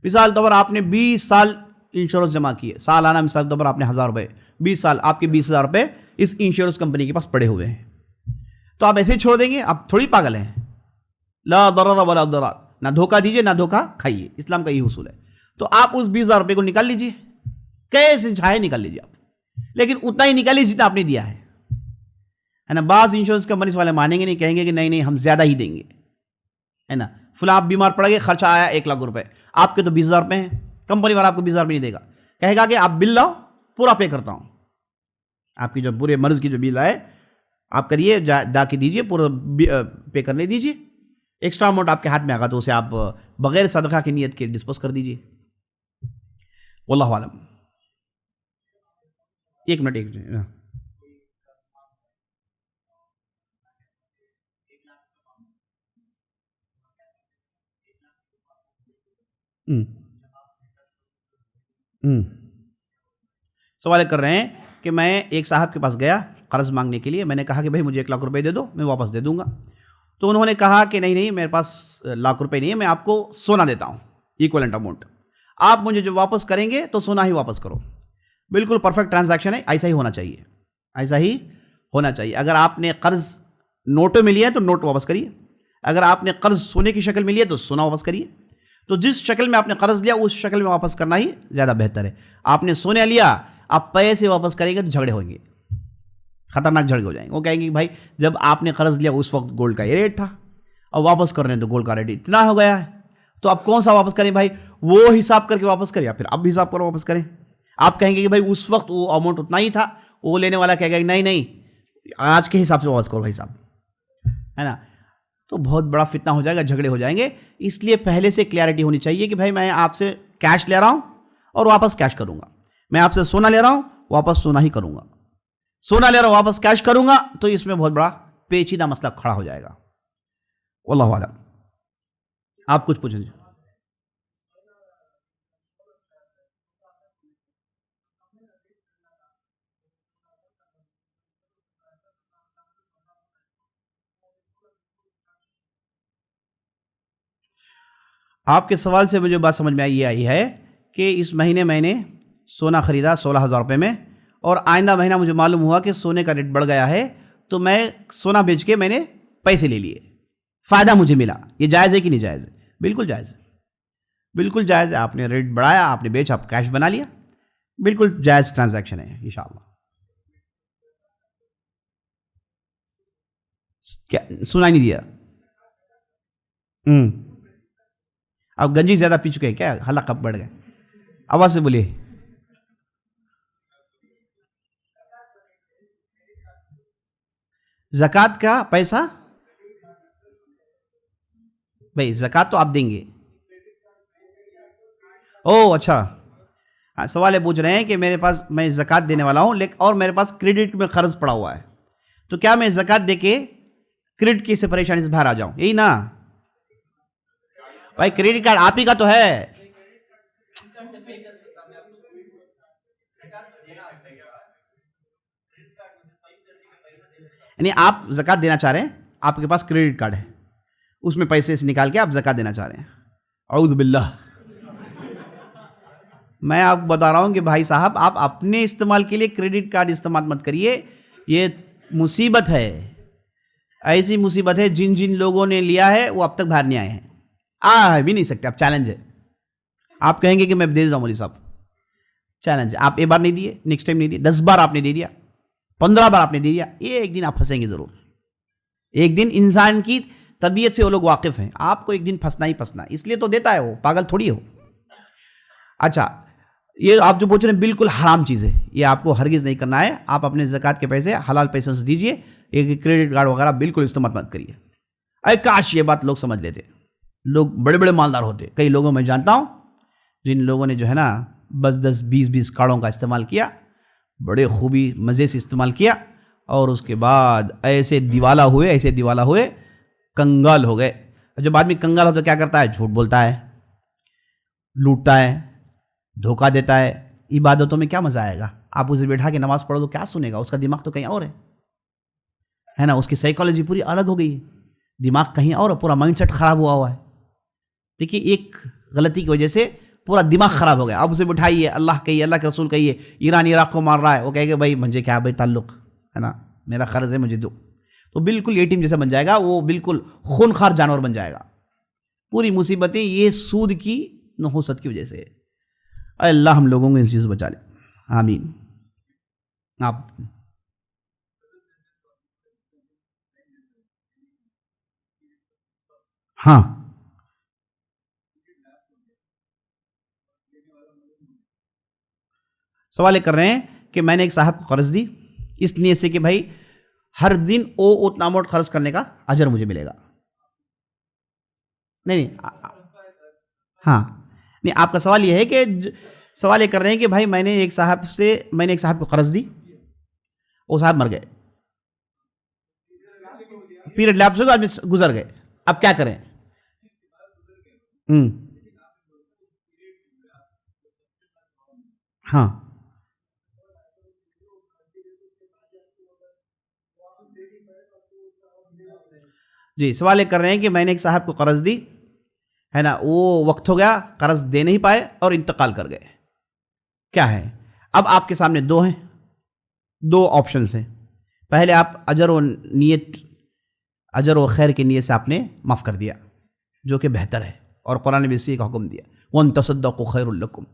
مثال طور پر آپ نے 20 سال انشورنس جمع کیے، سالانہ مثال طور پر آپ نے 1000 روپے، 20 سال آپ کے 20,000 روپے اس انشورنس کمپنی کے پاس پڑے ہوئے ہیں، تو آپ ایسے ہی چھوڑ دیں گے؟ آپ تھوڑی پاگل ہیں. لا ضرر ولا ضرار، نہ دھوکہ دیجیے نہ دھوکہ کھائیے، اسلام کا یہی اصول ہے. تو آپ اس 20,000 روپے کو نکال لیجیے، کیسے چاہے نکال لیجیے آپ، لیکن اتنا ہی نکالیے جتنا آپ نے دیا ہے نا. بعض انشورنس کمپنیز والے مانیں گے نہیں، کہیں گے کہ نہیں ہم زیادہ ہی دیں گے، ہے نا. فلاں آپ بیمار پڑ گئے، خرچہ آیا 1,00,000 روپے، آپ کے تو 20,000 روپے ہیں، کمپنی والا آپ کو 20,000 روپے نہیں دے گا، کہے گا کہ آپ بل لاؤ پورا پے کرتا ہوں. آپ کی جو پورے مرض کی جو بل آئے آپ کریے، جا کے دیجیے، پورا پے کرنے دیجیے. ایکسٹرا اماؤنٹ آپ کے ہاتھ میں آگا تو اسے آپ بغیر صدقہ کی نیت کے ڈسپوز کر دیجیے. واللہ عالم. ایک منٹ. سوال کر رہے ہیں کہ میں ایک صاحب کے پاس گیا قرض مانگنے کے لیے. میں نے کہا کہ بھائی مجھے 1,00,000 روپے دے دو، میں واپس دے دوں گا. تو انہوں نے کہا کہ نہیں میرے پاس 1,00,000 روپے نہیں ہے، میں آپ کو سونا دیتا ہوں ایکویلنٹ اماؤنٹ، آپ مجھے جو واپس کریں گے تو سونا ہی واپس کرو. بالکل پرفیکٹ ٹرانزیکشن ہے، ایسا ہی ہونا چاہیے، ایسا ہی ہونا چاہیے. اگر آپ نے قرض نوٹوں میں لیا ہے تو نوٹ واپس کریے، اگر آپ نے قرض سونے کی شکل میں لیا تو سونا واپس کریے. تو جس شکل میں آپ نے قرض لیا اس شکل میں واپس کرنا ہی زیادہ بہتر ہے. آپ نے سونے لیا، آپ پیسے واپس کریں گے تو جھگڑے ہوئیں گے، خطرناک جھگڑے ہو جائیں گے. وہ کہیں گے کہ بھائی جب آپ نے قرض لیا اس وقت گولڈ کا یہ ریٹ تھا، اور واپس کر رہے ہیں تو گولڈ کا ریٹ اتنا ہو گیا ہے، تو آپ کون سا واپس کریں بھائی؟ وہ حساب کر کے واپس کریں یا پھر اب حساب کر واپس کریں؟ آپ کہیں گے کہ بھائی اس وقت وہ اماؤنٹ اتنا ہی تھا، وہ لینے والا کہے گا کہ نہیں آج کے حساب سے واپس کرو بھائی صاحب، ہے نا. تو بہت بڑا فتنہ ہو جائے گا، جھگڑے ہو جائیں گے. اس لیے پہلے سے کلیئرٹی ہونی چاہیے کہ بھائی میں آپ سے کیش لے رہا ہوں اور واپس کیش کروں گا، میں آپ سے سونا لے رہا ہوں واپس سونا ہی کروں گا، سونا لے رہا ہوں واپس کیش کروں گا. تو اس میں بہت بڑا پیچیدہ مسئلہ کھڑا ہو جائے گا. واللہ اعلم. آپ کچھ پوچھیں. آپ کے سوال سے مجھے بات سمجھ میں آئی ہے کہ اس مہینے میں نے سونا خریدا 16,000 روپے میں، اور آئندہ مہینہ مجھے معلوم ہوا کہ سونے کا ریٹ بڑھ گیا ہے، تو میں سونا بیچ کے میں نے پیسے لے لیے، فائدہ مجھے ملا. یہ جائز ہے کہ نہیں جائز ہے؟ بالکل جائز ہے، بالکل جائز ہے. آپ نے ریٹ بڑھایا، آپ نے بیچا، آپ کیش بنا لیا، بالکل جائز ٹرانزیکشن ہے انشاءاللہ. کیا سنا نہیں دیا؟ اب گنجی زیادہ پی چکے ہیں کیا؟ حلق کب بڑھ گئے؟ آواز سے بولیے. زکوٰۃ کا پیسہ بھائی زکوٰۃ تو آپ دیں گے. او اچھا، سوال یہ پوچھ رہے ہیں کہ میرے پاس میں زکوٰۃ دینے والا ہوں لیکن اور میرے پاس کریڈٹ میں قرض پڑا ہوا ہے، تو کیا میں زکوٰۃ دے کے کریڈٹ کی سے پریشانی سے باہر آ جاؤں؟ یہی نا بھائی، کریڈٹ کارڈ آپ ہی کا تو ہے. یعنی آپ زکوٰۃ دینا چاہ رہے ہیں، آپ کے پاس کریڈٹ کارڈ ہے، اس میں پیسے سے نکال کے آپ زکوٰۃ دینا چاہ رہے ہیں. اعوذ باللہ. میں آپ کو بتا رہا ہوں کہ بھائی صاحب آپ اپنے استعمال کے لیے کریڈٹ کارڈ استعمال مت کریے، یہ مصیبت ہے، ایسی مصیبت ہے. جن جن لوگوں نے لیا ہے وہ اب تک باہر نہیں آئے ہیں، آ بھی نہیں سکتے. اب چیلنج ہے، آپ کہیں گے کہ میں دے دیتا ہوں مولوی صاحب، چیلنج ہے. آپ ایک بار نہیں دیے، نیکسٹ ٹائم نہیں دیے، 10 بار آپ نے دے دیا، 15 بار آپ نے دے دیا، یہ ایک دن آپ پھنسیں گے ضرور. ایک دن انسان کی طبیعت سے وہ لوگ واقف ہیں، آپ کو ایک دن پھنسنا ہی پھنسنا، اس لیے تو دیتا ہے، وہ پاگل تھوڑی ہو. اچھا، یہ آپ جو پوچھ رہے ہیں بالکل حرام چیز ہے، یہ آپ کو ہرگز نہیں کرنا ہے. آپ اپنے زکوٰۃ کے پیسے حلال پیسوں سے دیجیے، ایک کریڈٹ کارڈ وغیرہ بالکل استعمال مت کریے. اے کاش یہ بات لوگ سمجھ لیتے، لوگ بڑے بڑے مالدار ہوتے. کئی لوگوں میں جانتا ہوں جن لوگوں نے جو ہے نا 10 20 کارڈوں کا استعمال کیا، بڑے خوبی مزے سے استعمال کیا، اور اس کے بعد ایسے دیوالا ہوئے کنگال ہو گئے. جب آدمی کنگال ہو تو کیا کرتا ہے؟ جھوٹ بولتا ہے، لوٹتا ہے، دھوکہ دیتا ہے. عبادتوں میں کیا مزہ آئے گا؟ آپ اسے بیٹھا کے نماز پڑھو تو کیا سنے گا؟ اس کا دماغ تو کہیں اور ہے نا، اس کی سائیکالوجی پوری الگ ہو گئی ہے، دماغ کہیں اور، پورا مائنڈ سیٹ خراب ہوا ہے. دیکھیے ایک غلطی کی وجہ سے پورا دماغ خراب ہو گیا. اب اسے بٹھائیے، اللہ کہیے، اللہ کے رسول کہیے، ایران عراق کو مار رہا ہے، وہ کہے کہ بھائی مجھے کیا بھائی تعلق ہے نا، میرا قرض ہے مجھے دو. تو بالکل یتیم جیسا بن جائے گا، وہ بالکل خونخوار جانور بن جائے گا. پوری مصیبتیں یہ سود کی نحوست کی وجہ سے ہے. اے اللہ ہم لوگوں کو اس چیز سے بچا لے, آمین. آپ ہاں سوال یہ کر رہے ہیں کہ میں نے ایک صاحب کو قرض دی اس نیت سے کہ بھائی ہر دن اتنا اماؤنٹ خرچ کرنے کا اجر مجھے ملے گا. نہیں ہاں نہیں, آپ کا سوال یہ ہے کہ سوال یہ کر رہے ہیں کہ بھائی میں نے ایک صاحب کو قرض دی, وہ صاحب مر گئے, پیریڈ لیپس ہو گیا, آدمی گزر گئے, اب کیا کریں؟ ہاں جی, سوال یہ کر رہے ہیں کہ میں نے ایک صاحب کو قرض دی ہے نا, وہ وقت ہو گیا, قرض دے نہیں پائے اور انتقال کر گئے, کیا ہے؟ اب آپ کے سامنے دو آپشنس ہیں. پہلے آپ اجر و خیر کی نیت سے آپ نے معاف کر دیا جو کہ بہتر ہے, اور قرآن نے بھی اسی کا حکم دیا وَأَن تَصَدَّقُوا خَيْرٌ لَكُمْ.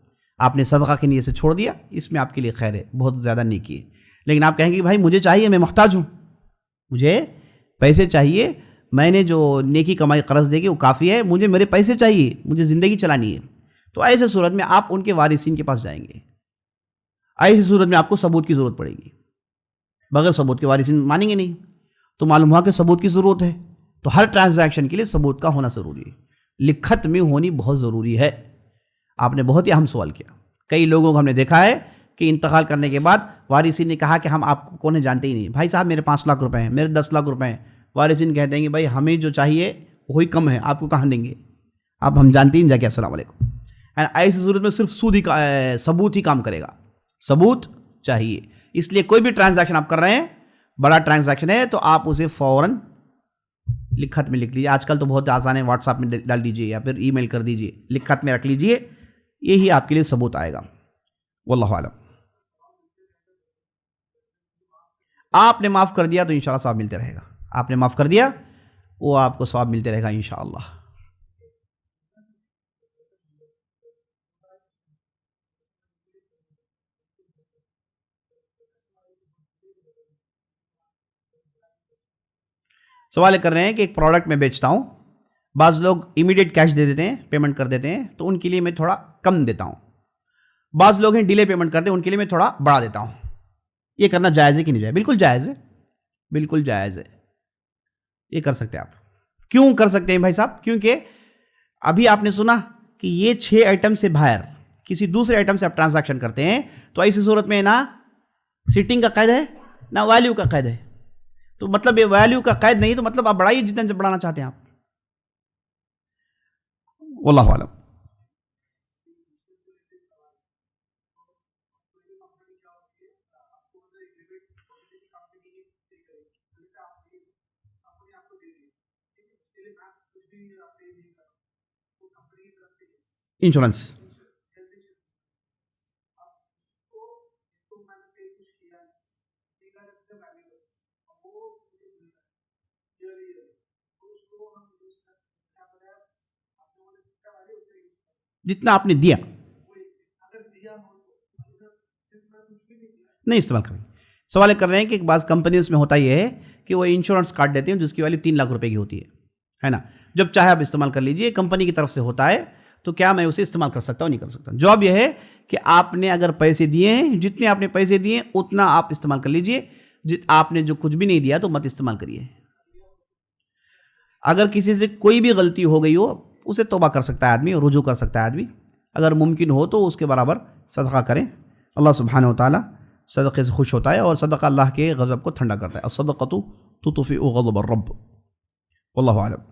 آپ نے صدقہ کی نیت سے چھوڑ دیا, اس میں آپ کے لیے خیر ہے, بہت زیادہ نیکی ہے. لیکن آپ کہیں گے بھائی مجھے چاہیے, میں محتاج ہوں, مجھے پیسے چاہیے, میں نے جو نیکی کمائی قرض دے گی وہ کافی ہے, مجھے میرے پیسے چاہیے, مجھے زندگی چلانی ہے. تو ایسے صورت میں آپ ان کے وارثین کے پاس جائیں گے. ایسی صورت میں آپ کو ثبوت کی ضرورت پڑے گی, بغیر ثبوت کے وارثین مانیں گے نہیں. تو معلوم ہوا کہ ثبوت کی ضرورت ہے. تو ہر ٹرانزیکشن کے لیے ثبوت کا ہونا ضروری ہے, لکھت میں ہونی بہت ضروری ہے. آپ نے بہت ہی اہم سوال کیا. کئی لوگوں کو ہم نے دیکھا ہے کہ انتقال کرنے کے بعد وارثین نے کہا کہ ہم آپ کو کون جانتے ہی نہیں, بھائی صاحب میرے 5 لاکھ روپے ہیں, میرے 10 لاکھ روپے ہیں. وارثین کہتے ہیں کہ بھائی ہمیں جو چاہیے وہی کم ہے, آپ کو کہاں دیں گے, آپ ہم جانتے ہی نہیں, جا کے السلام علیکم. ایسی صورت میں صرف ثبوت ہی کام کرے گا, ثبوت چاہیے. اس لیے کوئی بھی ٹرانزیکشن آپ کر رہے ہیں, بڑا ٹرانزیکشن ہے, تو آپ اسے فوراً لکھت میں لکھ لیجیے. آج کل تو بہت آسان ہے, واٹس ایپ میں ڈال دیجیے یا پھر ای میل کر دیجیے, لکھت میں رکھ لیجیے, یہی آپ کے لیے ثبوت آئے گا. واللہ اعلم. آپ نے معاف کر دیا تو انشاءاللہ ثواب ملتے رہے گا. آپ نے معاف کر دیا, وہ آپ کو ثواب ملتے رہے گا انشاءاللہ. سوال کر رہے ہیں کہ ایک پروڈکٹ میں بیچتا ہوں, بعض لوگ امیڈیٹ کیش دے دیتے ہیں, پیمنٹ کر دیتے ہیں, تو ان کے لیے میں تھوڑا کم دیتا ہوں. بعض لوگ ہیں ڈیلے پیمنٹ کرتے ہیں, ان کے لیے میں تھوڑا بڑا دیتا ہوں. یہ کرنا جائز ہے کہ نہیں جائز؟ بالکل جائز ہے, بالکل جائز ہے, یہ کر سکتے ہیں آپ. کیوں کر سکتے ہیں بھائی صاحب؟ کیونکہ ابھی آپ نے سنا کہ یہ 6 آئٹم سے باہر کسی دوسرے آئٹم سے آپ ٹرانزیکشن کرتے ہیں, تو ایسی صورت میں نہ سیٹنگ کا قید ہے نہ ویلیو کا قید ہے. تو مطلب یہ ویلیو کا قید نہیں, تو مطلب آپ بڑھائیے جتنے سے بڑھانا چاہتے ہیں آپ. واللہ اعلم. انشورنس جتنا آپ نے دیا نہیں استعمال کریں. سوال کر رہے ہیں کہ بعض کمپنیز میں ہوتا یہ ہے کہ وہ انشورنس کارڈ دیتے ہیں جس کی ویلیو 3 لاکھ روپے کی ہوتی ہے نا, جب چاہے آپ استعمال کر لیجئے, کمپنی کی طرف سے ہوتا ہے, تو کیا میں اسے استعمال کر سکتا ہوں؟ نہیں کر سکتا. جواب یہ ہے کہ آپ نے اگر پیسے دیے ہیں, جتنے آپ نے پیسے دیے اتنا آپ استعمال کر لیجئے, آپ نے جو کچھ بھی نہیں دیا تو مت استعمال کریے. اگر کسی سے کوئی بھی غلطی ہو گئی ہو, اسے توبہ کر سکتا ہے آدمی, اور رجوع کر سکتا ہے آدمی. اگر ممکن ہو تو اس کے برابر صدقہ کریں. اللہ سبحانہ و تعالیٰ صدقے سے خوش ہوتا ہے, اور صدقہ اللہ کے غضب کو ٹھنڈا کرتا ہے. الصدقۃ تطفئ غضب الرب. واللہ اعلم.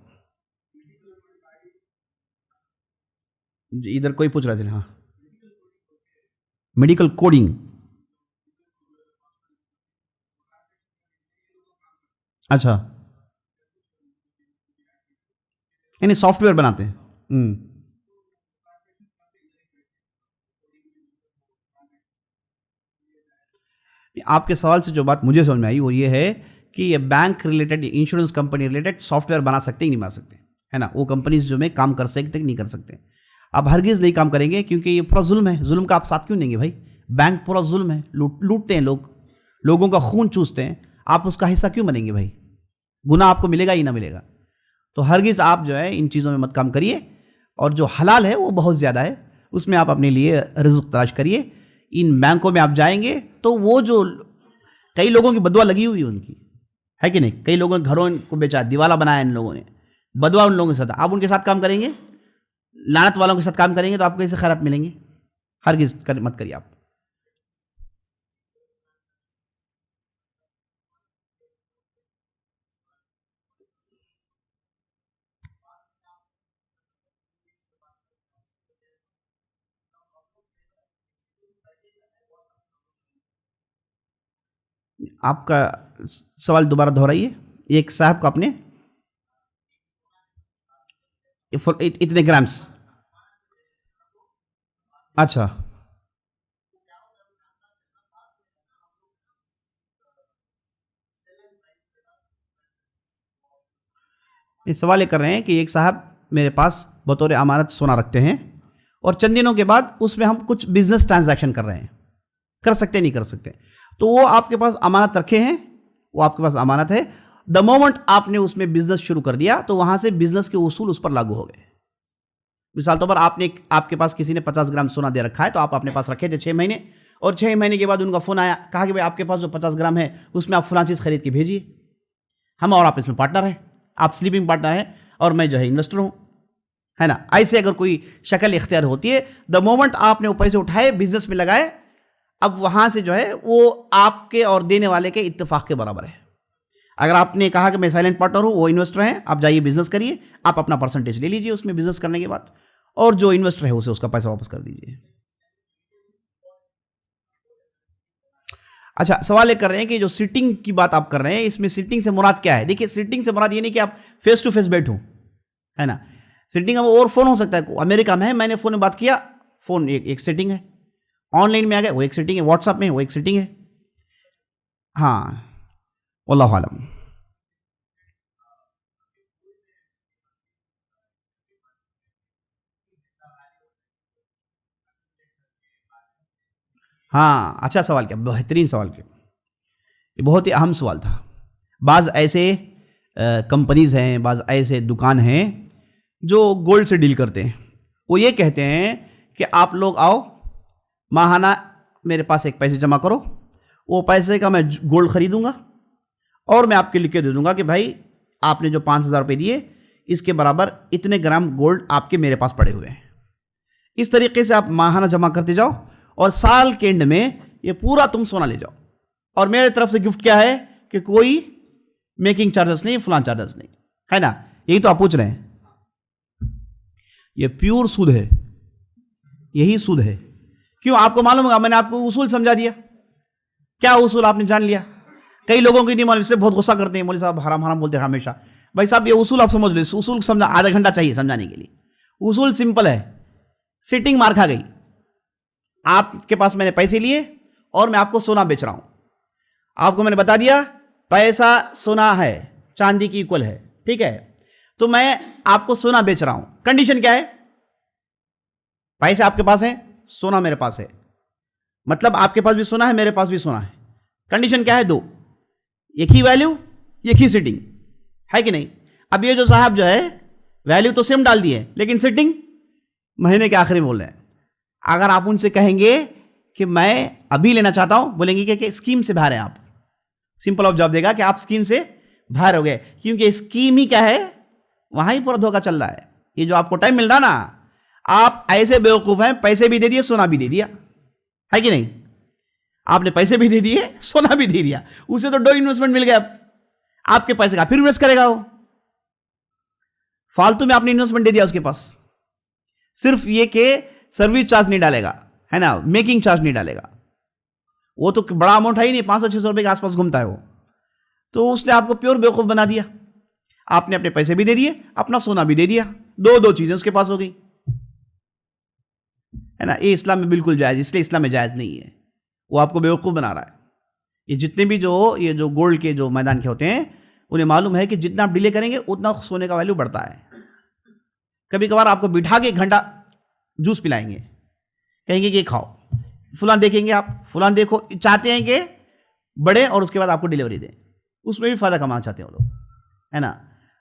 ادھر کوئی پوچھ رہے تھے. ہاں, میڈیکل کوڈنگ, اچھا, یعنی سافٹ ویئر بناتے ہیں. آپ کے سوال سے جو بات مجھے سمجھ میں آئی وہ یہ ہے کہ یہ bank related, insurance company related soft where بنا سکتے ہیں کہ نہیں بنا سکتے؟ ہے نا. وہ کمپنیز جو میں کام کر سکتے نہیں کر سکتے. آپ ہرگز نہیں کام کریں گے کیونکہ یہ پورا ظلم ہے. ظلم کا آپ ساتھ کیوں دیں گے بھائی؟ بینک پورا ظلم ہے, لوٹتے ہیں لوگوں کا خون چوستے ہیں. آپ اس کا حصہ کیوں بنیں گے بھائی؟ گناہ آپ کو ملے گا ہی نہ ملے گا. تو ہرگز آپ جو ہے ان چیزوں میں مت کام کریے. اور جو حلال ہے وہ بہت زیادہ ہے, اس میں آپ اپنے لیے رزق تلاش کریے. ان بینکوں میں آپ جائیں گے تو وہ جو کئی لوگوں کی بدوا لگی ہوئی ان کی ہے کہ نہیں, کئی لوگوں نے گھروں کو بیچا, دیوالا بنایا ان لوگوں نے, بدوا ان لوگوں کے ساتھ. آپ ان کے ساتھ کام کریں گے, لعنت والوں کے ساتھ کام کریں گے تو آپ کو کیسے خیرات ملیں گے؟ ہرگز مت کریے. آپ کا سوال دوبارہ دہرائیے. ایک صاحب کو اپنے اتنے گرامس. اچھا, یہ سوال یہ کر رہے ہیں کہ ایک صاحب میرے پاس بطور امانت سونا رکھتے ہیں اور چند دنوں کے بعد اس میں ہم کچھ بزنس ٹرانزیکشن کر رہے ہیں, کر سکتے نہیں کر سکتے. تو وہ آپ کے پاس امانت رکھے ہیں, وہ آپ کے پاس امانت ہے. دا مومنٹ آپ نے اس میں بزنس شروع کر دیا تو وہاں سے بزنس کے اصول اس پر لاگو ہو گئے. مثال طور پر آپ کے پاس کسی نے 50 گرام سونا دے رکھا ہے, تو آپ اپنے پاس رکھے تھے 6 مہینے, اور 6 مہینے کے بعد ان کا فون آیا, کہا کہ بھائی آپ کے پاس جو 50 گرام ہے اس میں آپ فلاں چیز خرید کے بھیجیے, ہم اور آپ اس میں پارٹنر ہیں, آپ سلیپنگ پارٹنر ہیں اور میں جو ہے انویسٹر ہوں, ہے نا. ایسے اگر کوئی شکل اختیار ہوتی ہے, دا مومنٹ آپ نے وہ پیسے اٹھائے بزنس میں لگائے, اب وہاں سے جو ہے وہ آپ کے اور دینے والے کے اتفاق کے برابر ہے. اگر آپ نے کہا کہ میں سائلنٹ پارٹنر ہوں, وہ انویسٹر ہیں, آپ جائیے بزنس کریے, آپ اپنا پرسنٹیج لے لیجیے اس میں بزنس کرنے کے بعد, اور جو انویسٹر ہے اسے اس کا پیسہ واپس کر دیجیے. اچھا, سوال یہ کر رہے ہیں کہ جو سیٹنگ کی بات آپ کر رہے ہیں, اس میں سیٹنگ سے مراد کیا ہے؟ دیکھیے, سیٹنگ سے مراد یہ نہیں کہ آپ فیس ٹو فیس بیٹھو, ہے نا. سیٹنگ اب اور فون ہو سکتا ہے. امریکہ میں ہے, میں نے فون میں بات کیا, فون ایک سیٹنگ ہے. آن لائن میں آ گئے, وہ ایک سیٹنگ ہے. واٹس ایپ میں وہ ایک سیٹنگ ہے. ہاں, واللہ عالم. ہاں, اچھا سوال کیا, بہترین سوال کیا. یہ بہت ہی اہم سوال تھا. بعض ایسے کمپنیز ہیں, بعض ایسے دکان ہیں جو گولڈ سے ڈیل کرتے ہیں. وہ یہ کہتے ہیں کہ آپ لوگ آؤ, ماہانہ میرے پاس ایک پیسے جمع کرو, وہ پیسے کا میں گولڈ خریدوں گا اور میں آپ کے لکھ کے دے دوں گا کہ بھائی آپ نے جو 5,000 روپے دیے اس کے برابر اتنے گرام گولڈ آپ کے میرے پاس پڑے ہوئے ہیں. اس طریقے سے آپ ماہانہ جمع کرتے جاؤ اور سال کے اینڈ میں یہ پورا تم سونا لے جاؤ, اور میرے طرف سے گفٹ کیا ہے کہ کوئی میکنگ چارجز نہیں, فلان چارجز نہیں, ہے نا. یہی تو آپ پوچھ رہے ہیں. یہ پیور سود ہے, یہی سود ہے. کیوں؟ آپ کو معلوم ہوگا, میں نے آپ کو اصول سمجھا دیا. کیا اصول آپ نے جان لیا. کئی لوگوں کو نہیں معلوم, اس سے بہت غصہ کرتے ہیں, مولوی صاحب حرام حرام بولتے ہیں ہمیشہ. بھائی صاحب یہ اصول آپ سمجھ لو, اس اصول کو سمجھا آدھا گھنٹہ چاہیے سمجھانے کے لیے. اصول سمپل ہے, سیٹنگ مار کھا گئی. آپ کے پاس میں نے پیسے لیے اور میں آپ کو سونا بیچ رہا ہوں. آپ کو میں نے بتا دیا پیسہ سونا ہے, چاندی کی ایکول ہے, ٹھیک ہے. تو میں آپ کو سونا بیچ رہا ہوں. کنڈیشن کیا ہے؟ پیسے آپ کے پاس ہیں, سونا میرے پاس ہے. مطلب آپ کے پاس بھی سونا ہے, میرے پاس بھی سونا ہے. کنڈیشن کیا ہے؟ 2, ایک ہی ویلیو, ایک ہی سیٹنگ, ہے کہ نہیں. اب یہ جو صاحب جو ہے ویلیو تو سیم ڈال دی ہے, لیکن سیٹنگ مہینے کے آخری میں بول رہے ہیں. اگر آپ ان سے کہیں گے کہ میں ابھی لینا چاہتا ہوں, بولیں گے کہ اسکیم سے باہر ہیں آپ. سمپل آف جواب دے گا کہ آپ اسکیم سے باہر ہو گئے, کیونکہ اسکیم ہی کیا ہے, وہاں ہی پورا دھوکہ چل رہا ہے. یہ جو آپ کو ٹائم مل رہا نا, آپ ایسے بیوقوف ہیں, پیسے بھی دے دیے, سونا بھی دے دیا, ہے کہ نہیں. آپ نے پیسے بھی دے دیے, سونا بھی دے دیا, اسے تو 2 انویسٹمنٹ مل گیا. آپ کے پیسے کا پھر انویسٹ کرے گا, وہ فالتو میں آپ نے انویسٹمنٹ دے دیا اس کے پاس. صرف یہ کہ سروس چارج نہیں ڈالے گا, ہے نا, میکنگ چارج نہیں ڈالے گا. وہ تو بڑا اماؤنٹ ہے ہی نہیں, 500-600 روپے کے آس پاس گھومتا ہے وہ. تو اس نے آپ کو پیور بیوقوف بنا دیا. آپ نے اپنے پیسے بھی دے دیے, اپنا سونا بھی دے دیا, 2 چیزیں اس کے پاس ہو گئی, ہے نا. یہ اسلام میں بالکل جائز, اس لیے اسلام میں جائز نہیں ہے. وہ آپ کو بیوقوف بنا رہا ہے. یہ جتنے بھی یہ جو گولڈ کے جو میدان کے ہوتے ہیں, انہیں معلوم ہے کہ جتنا آپ ڈیلے کریں گے اتنا سونے کا ویلیو بڑھتا ہے. کبھی کبھار آپ کو بٹھا کے 1 گھنٹہ جوس پلائیں گے، کہیں گے کہ یہ کھاؤ، فلاں دیکھیں گے آپ، فلاں دیکھو، چاہتے ہیں کہ بڑھے اور اس کے بعد آپ کو ڈیلیوری دیں، اس میں بھی فائدہ کمانا چاہتے ہیں وہ لوگ، ہے نا.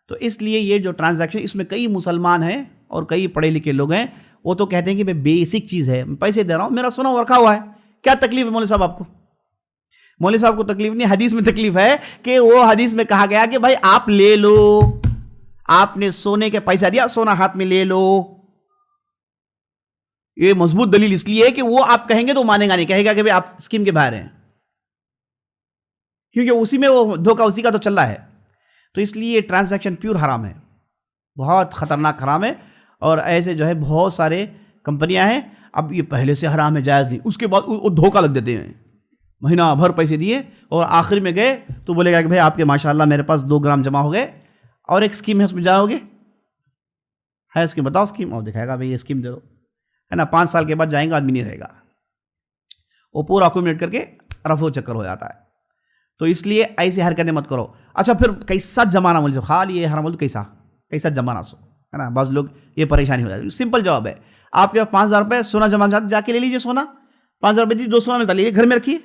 تو اس لیے یہ جو ٹرانزیکشن، اس میں کئی مسلمان ہیں اور کئی پڑھے لکھے لوگ ہیں، وہ تو کہتے ہیں کہ بیسک چیز ہے، میں پیسے دے رہا ہوں، میرا سونا رکھا ہوا ہے، کیا تکلیف ہے مولوی صاحب آپ کو؟ مولوی صاحب کو تکلیف نہیں، حدیث میں تکلیف ہے کہ وہ حدیث میں کہا گیا کہ بھائی آپ لے لو، آپ نے سونے کے پیسہ دیا، سونا ہاتھ میں لے لو. یہ مضبوط دلیل اس لیے ہے کہ وہ آپ کہیں گے تو مانے گا نہیں، کہے گا کہ بھائی آپ اسکیم کے باہر ہیں، کیونکہ اسی میں وہ دھوکہ اسی کا تو چل رہا ہے. تو اس لیے یہ ٹرانزیکشن پیور حرام ہے، بہت خطرناک حرام ہے. اور ایسے جو ہے بہت سارے کمپنیاں ہیں، اب یہ پہلے سے حرام ہے، جائز نہیں، اس کے بعد وہ دھوکہ لگ دیتے ہیں، مہینہ بھر پیسے دیے اور آخر میں گئے تو بولے گا کہ بھائی آپ کے ماشاءاللہ میرے پاس 2 گرام جمع ہو گئے، اور ایک اسکیم ہے اس میں جاؤ گے، ہے اسکیم، بتاؤ اسکیم، اور دکھائے گا بھائی یہ اسکیم دے دو، ہے نا. 5 سال کے بعد جائیں گے، آدمی نہیں رہے گا، وہ پورا اکومولیٹ کر کے رفع و چکر ہو جاتا ہے. تو اس لیے ایسی حرکتیں مت کرو. اچھا پھر کیسا جمانا مولوی صاحب، خالی یہ حرام بول کیسا جمانا سو، ہے نا. بعض لوگ یہ پریشانی ہو جاتی ہے. سمپل جواب ہے، آپ کے پاس 5,000 روپے سونا جمع جا کے لے لیجیے، سونا 5,000 روپے جو سونا ملتا لیجیے، گھر میں رکھیے،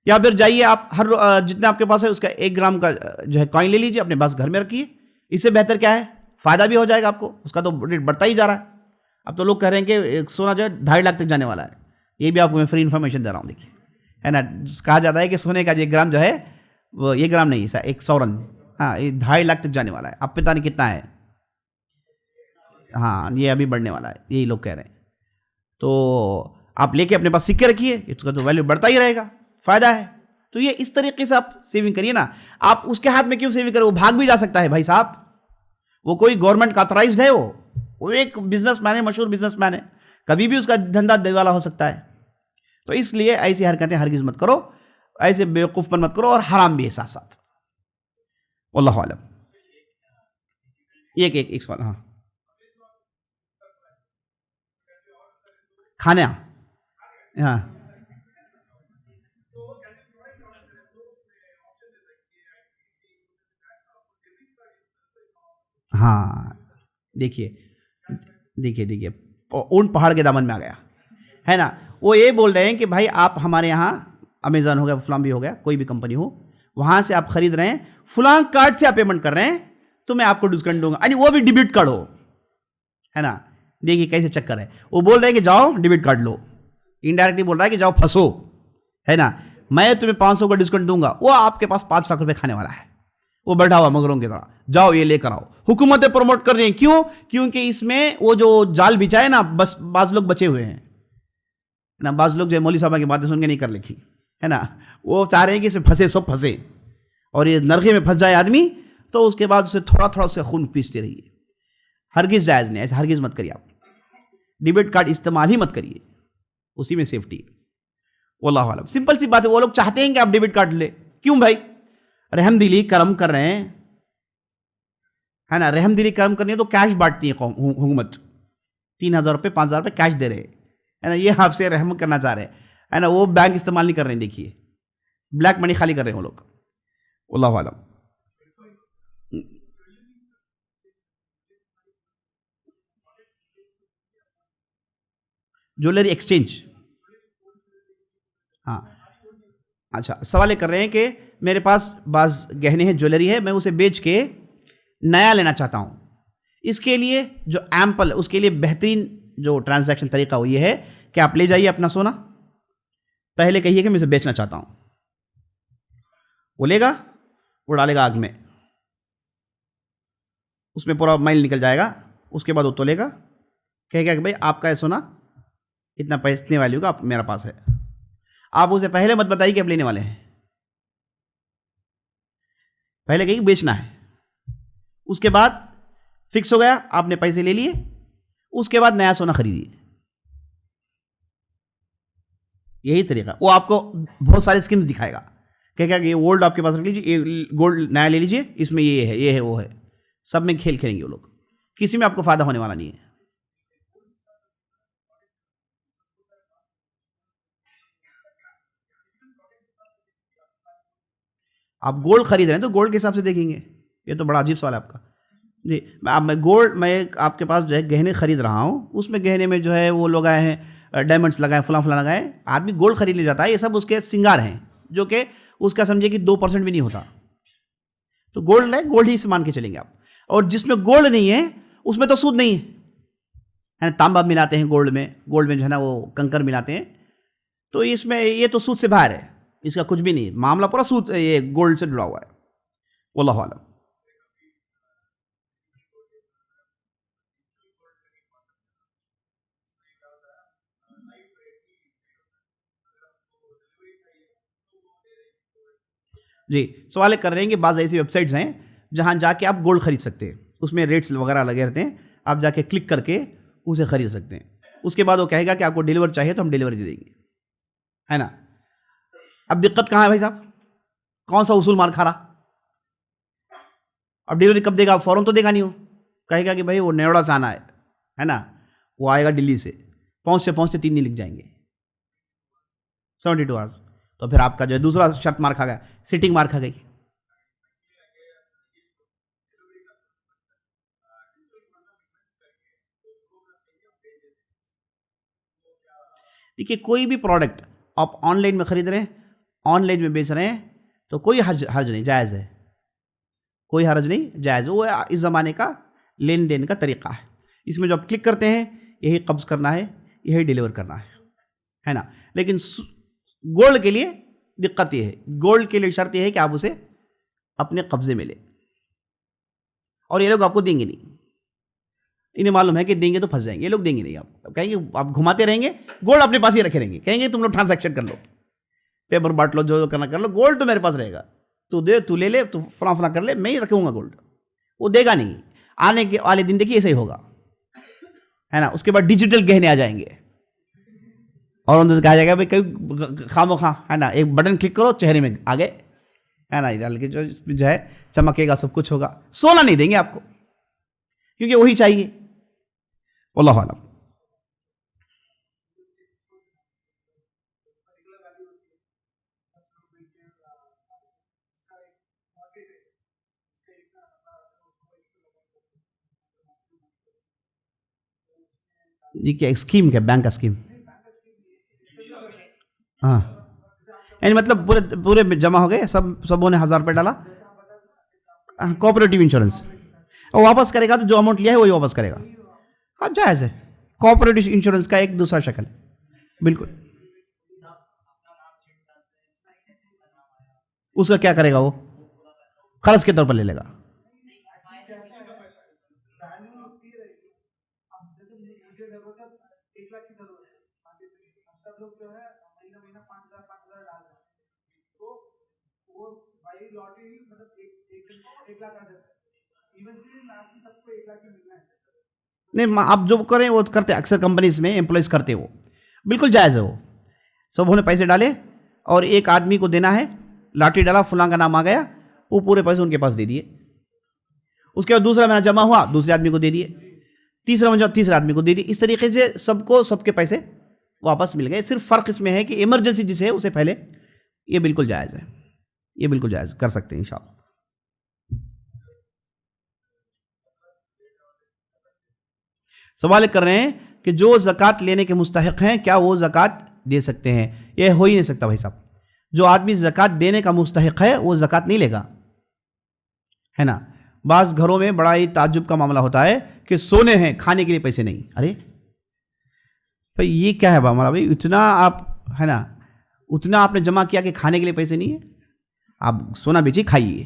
یا پھر جائیے آپ ہر جتنا آپ کے پاس ہے اس کا 1 گرام کا جو ہے کوائن لے لیجیے، اپنے پاس گھر میں رکھیے. اس سے بہتر کیا ہے، فائدہ بھی ہو جائے گا آپ کو، اس کا تو ریٹ بڑھتا ہی جا رہا ہے. اب تو لوگ کہہ رہے ہیں کہ سونا جو ہے 2.5 لاکھ تک جانے والا ہے. یہ بھی آپ کو میں فری انفارمیشن دے رہا ہوں، دیکھیے، ہے نا. کہا جاتا ہے کہ سونے کا جو 1 گرام جو ہے وہ 1 گرام نہیں ہے، 1 سورن، ہاں، یہ 2.5 لاکھ تک جانے والا ہے. اب پتہ نہیں کتنا ہے، ہاں یہ ابھی بڑھنے والا ہے، یہی لوگ کہہ رہے ہیں. تو آپ لے کے اپنے پاس سکے رکھیے، اس کا تو ویلیو بڑھتا ہی رہے گا، فائدہ ہے. تو یہ اس طریقے سے آپ سیونگ کریے نا. آپ اس کے ہاتھ میں کیوں سیونگ کریں، وہ بھاگ بھی جا سکتا ہے بھائی صاحب، وہ کوئی گورنمنٹ کا آتھرائزڈ ہے، وہ ایک بزنس مین ہے، مشہور بزنس مین ہے، کبھی بھی اس کا دھندا دیوالا ہو سکتا ہے. تو اس لیے ایسی حرکتیں ہرگز مت کرو، ایسے بیوقوف پن مت کرو، اور حرام بھی ہے ساتھ ساتھ. واللہ عالم. ایک سوال، ہاں، کھانا، ہاں ہاں، دیکھیے دیکھیے اونٹ پہاڑ کے دامن میں آ گیا ہے نا. وہ یہ بول رہے ہیں کہ بھائی آپ ہمارے یہاں امیزون ہو گیا، فلاں بھی ہو گیا، کوئی بھی کمپنی ہو، وہاں سے آپ خرید رہے ہیں، فلاں کارڈ سے آپ پیمنٹ کر رہے ہیں تو میں آپ کو ڈسکاؤنٹ دوں گا، یعنی وہ بھی ڈیبٹ کارڈ ہو، ہے نا. دیکھیے کیسے چکر ہے. وہ بول رہے ہیں کہ جاؤ ڈیبٹ کارڈ لو، انڈائریکٹلی بول رہا ہے کہ جاؤ پھنسو، ہے نا، میں تمہیں 500 کا ڈسکاؤنٹ دوں گا. وہ آپ کے پاس 5 لاکھ روپے کھانے والا ہے، وہ بیٹھا ہوا مگروں کی طرح، جاؤ یہ لے کر آؤ. حکومتیں پروموٹ کر رہی ہیں، کیوں؟ کیونکہ اس میں وہ جو جال بچا ہے نا، بس بعض لوگ بچے ہوئے ہیں نا، بعض لوگ جو مولوی صاحب کی باتیں سن کے نہیں کر لکھی، ہے نا، وہ چاہ رہے ہیں کہ اس میں پھنسے، سب پھنسے، اور یہ نرغے میں پھنس جائے آدمی، تو اس کے بعد اسے تھوڑا تھوڑا اسے خون پیستے رہیے. ہرگز جائز نہیں، ایسے ہرگز مت کریے. آپ ڈیبٹ کارڈ استعمال ہی مت کریے، اسی میں سیفٹی ہے. واللہ عالم. سمپل سی بات ہے، وہ لوگ چاہتے ہیں کہ آپ ڈیبٹ کارڈ لیں، کیوں بھائی؟ رحم دلی کرم کر رہے ہیں، ہے نا، رحم دلی کرم کرنی ہے تو کیش بانٹتی ہے حکومت، 3,000 روپے 5,000 روپے کیش دے رہے ہیں، ہے نا. یہ آپ سے رحم کرنا چاہ رہے ہیں، ہے نا. وہ بینک استعمال نہیں کر رہے ہیں، دیکھیے بلیک منی خالی کر رہے ہیں وہ لوگ. واللہ عالم. جویلری ایکسچینج، ہاں. اچھا، سوال یہ کر رہے ہیں کہ میرے پاس بعض گہنے ہیں، جویلری ہے، میں اسے بیچ کے نیا لینا چاہتا ہوں. اس کے لیے جو ایمپل، اس کے لیے بہترین جو ٹرانزیکشن طریقہ وہ یہ ہے کہ آپ لے جائیے اپنا سونا، پہلے کہیے کہ میں اسے بیچنا چاہتا ہوں، وہ لے گا، وہ ڈالے گا آگ میں، اس میں پورا مائل نکل جائے گا. اس کے بعد وہ تولے گا، کہے گا کہ بھائی آپ کا یہ سونا اتنا پیسے، اتنے ویلیو کا میرا پاس ہے. آپ اسے پہلے مت بتائیے کہ آپ لینے والے ہیں، پہلے کہیں بیچنا ہے. اس کے بعد فکس ہو گیا، آپ نے پیسے لے لیے، اس کے بعد نیا سونا خریدیے. یہی طریقہ. وہ آپ کو بہت سارے اسکیمز دکھائے گا، کہ یہ گولڈ آپ کے پاس رکھ لیجیے، یہ گولڈ نیا لے لیجیے، اس میں یہ ہے، یہ ہے، وہ ہے، سب میں کھیل کھیلیں گے وہ لوگ، کسی میں آپ کو فائدہ ہونے والا نہیں ہے. آپ گولڈ خرید رہے ہیں تو گولڈ کے حساب سے دیکھیں گے. یہ تو بڑا عجیب سوال ہے آپ کا. جی اب میں آپ کے پاس جو ہے گہنے خرید رہا ہوں، اس میں گہنے میں جو ہے وہ لوگ آئے ہیں ڈائمنڈس لگائے فلاں فلاں لگائے، آدمی گولڈ خرید لے جاتا ہے، یہ سب اس کے سنگار ہیں جو کہ اس کا سمجھے کہ 2% بھی نہیں ہوتا. تو گولڈ ہے، گولڈ ہی سے مان کے چلیں گے آپ. اور جس میں گولڈ نہیں ہے اس میں تو سود نہیں ہے، تانبا ملاتے ہیں گولڈ میں جو ہے نا وہ کنکر ملاتے ہیں، تو اس میں یہ تو سود سے باہر ہے، اس کا کچھ بھی نہیں، معاملہ پورا سود یہ گولڈ سے جڑا ہوا ہے. واللہ اعلم. جی سوال کر رہے ہیں کہ بعض ایسی ویب سائٹس ہیں جہاں جا کے آپ گولڈ خرید سکتے ہیں، اس میں ریٹس وغیرہ لگے رہتے ہیں، آپ جا کے کلک کر کے اسے خرید سکتے ہیں. اس کے بعد وہ کہے گا کہ آپ کو ڈیلیور چاہیے تو ہم ڈیلیوری دے دیں گے، ہے نا. اب دقت کہاں ہے بھائی صاحب؟ کون سا اصول مار کھا رہا؟ اب ڈیلیوری کب دے گا؟ فوراً تو دے گا نہیں، وہ کہے گا کہ بھائی وہ نیوڑا سے آنا ہے نا، وہ آئے گا دلی سے، پہنچتے 3 دن لگ جائیں گے، 72 آورس. تو پھر آپ کا جو ہے دوسرا شرط مار کھا گیا، سیٹنگ مار کھا گئی. دیکھیے کوئی بھی پروڈکٹ آپ آن لائن میں خرید رہے ہیں، آن لائن میں بیچ رہے ہیں تو کوئی حرج نہیں، جائز ہے، کوئی حرج نہیں، جائز ہے. وہ اس زمانے کا لین دین کا طریقہ ہے. اس میں جو آپ کلک کرتے ہیں یہی قبض کرنا ہے، یہی ڈیلیور کرنا ہے نا. لیکن گولڈ کے لیے دقت یہ ہے، گولڈ کے لیے شرط یہ ہے کہ آپ اسے اپنے قبضے میں لیں، اور یہ لوگ آپ کو دیں گے نہیں. انہیں معلوم ہے کہ دیں گے تو پھنس جائیں گے، یہ لوگ دیں گے نہیں. آپ کہیں گے آپ گھماتے رہیں گے، گولڈ اپنے پاس ہی رکھے رہیں گے، کہیں گے تم لوگ ٹرانزیکشن کر لو، پیپر بانٹ لو، جو کرنا کر لو، گولڈ تو میرے پاس رہے گا، تو لے لے، تو فلاں کر لے، میں ہی رکھوں گا گولڈ. وہ دے گا نہیں. آنے کے والے دن دیکھیے ایسا ہی ہوگا، ہے نا. اس کے بعد ڈیجیٹل گہنے آ جائیں گے، اور ان سے کہا جائے گا بھائی کہیں خام و خواہ، ہے نا، ایک بٹن کلک کرو چہرے میں آگے، ہے نا، ڈال کے جو ہے چمکے گا، سب کچھ ہوگا. سونا نہیں دیں گے آپ کو، کیونکہ وہی چاہیے. واللہ اعلم. یہ کیا اسکیم، کیا بینک کا اسکیم؟ ہاں یعنی مطلب پورے جمع ہو گئے، سبوں نے 1000 روپے ڈالا، کوآپریٹو انشورنس، اور واپس کرے گا تو جو اماؤنٹ لیا ہے وہی واپس کرے گا. ہاں جائز ہے، کوآپریٹو انشورنس کا ایک دوسرا شکل ہے. بالکل. اس کا کیا کرے گا؟ وہ قرض کے طور پر لے لے گا. نہیں آپ جو کریں وہ کرتے، اکثر کمپنیز میں امپلائیز کرتے، وہ بالکل جائز ہے. وہ سب نے پیسے ڈالے اور ایک آدمی کو دینا ہے، لاٹری ڈالا، فلاں کا نام آ گیا، وہ پورے پیسے ان کے پاس دے دیے. اس کے بعد دوسرا مہینہ جمع ہوا، دوسرے آدمی کو دے دیے، تیسرا مہینہ تیسرے آدمی کو دے دیے. اس طریقے سے سب کے پیسے واپس مل گئے. صرف فرق اس میں ہے کہ ایمرجنسی جسے ہے اسے پہلے، یہ بالکل جائز ہے، یہ بالکل جائز کر سکتے ہیں انشاءاللہ. سوال کر رہے ہیں کہ جو زکوٰۃ لینے کے مستحق ہیں کیا وہ زکوٰۃ دے سکتے ہیں؟ یہ ہو ہی نہیں سکتا بھائی صاحب. جو آدمی زکوٰۃ دینے کا مستحق ہے وہ زکوٰۃ نہیں لے گا، ہے نا. بعض گھروں میں بڑا ہی تعجب کا معاملہ ہوتا ہے کہ سونے ہیں، کھانے کے لیے پیسے نہیں. ارے بھائی یہ کیا ہے ہمارا بھائی، اتنا آپ، ہے نا، اتنا آپ نے جمع کیا کہ کھانے کے لیے پیسے نہیں ہیں. آپ سونا بیچیے، کھائیے.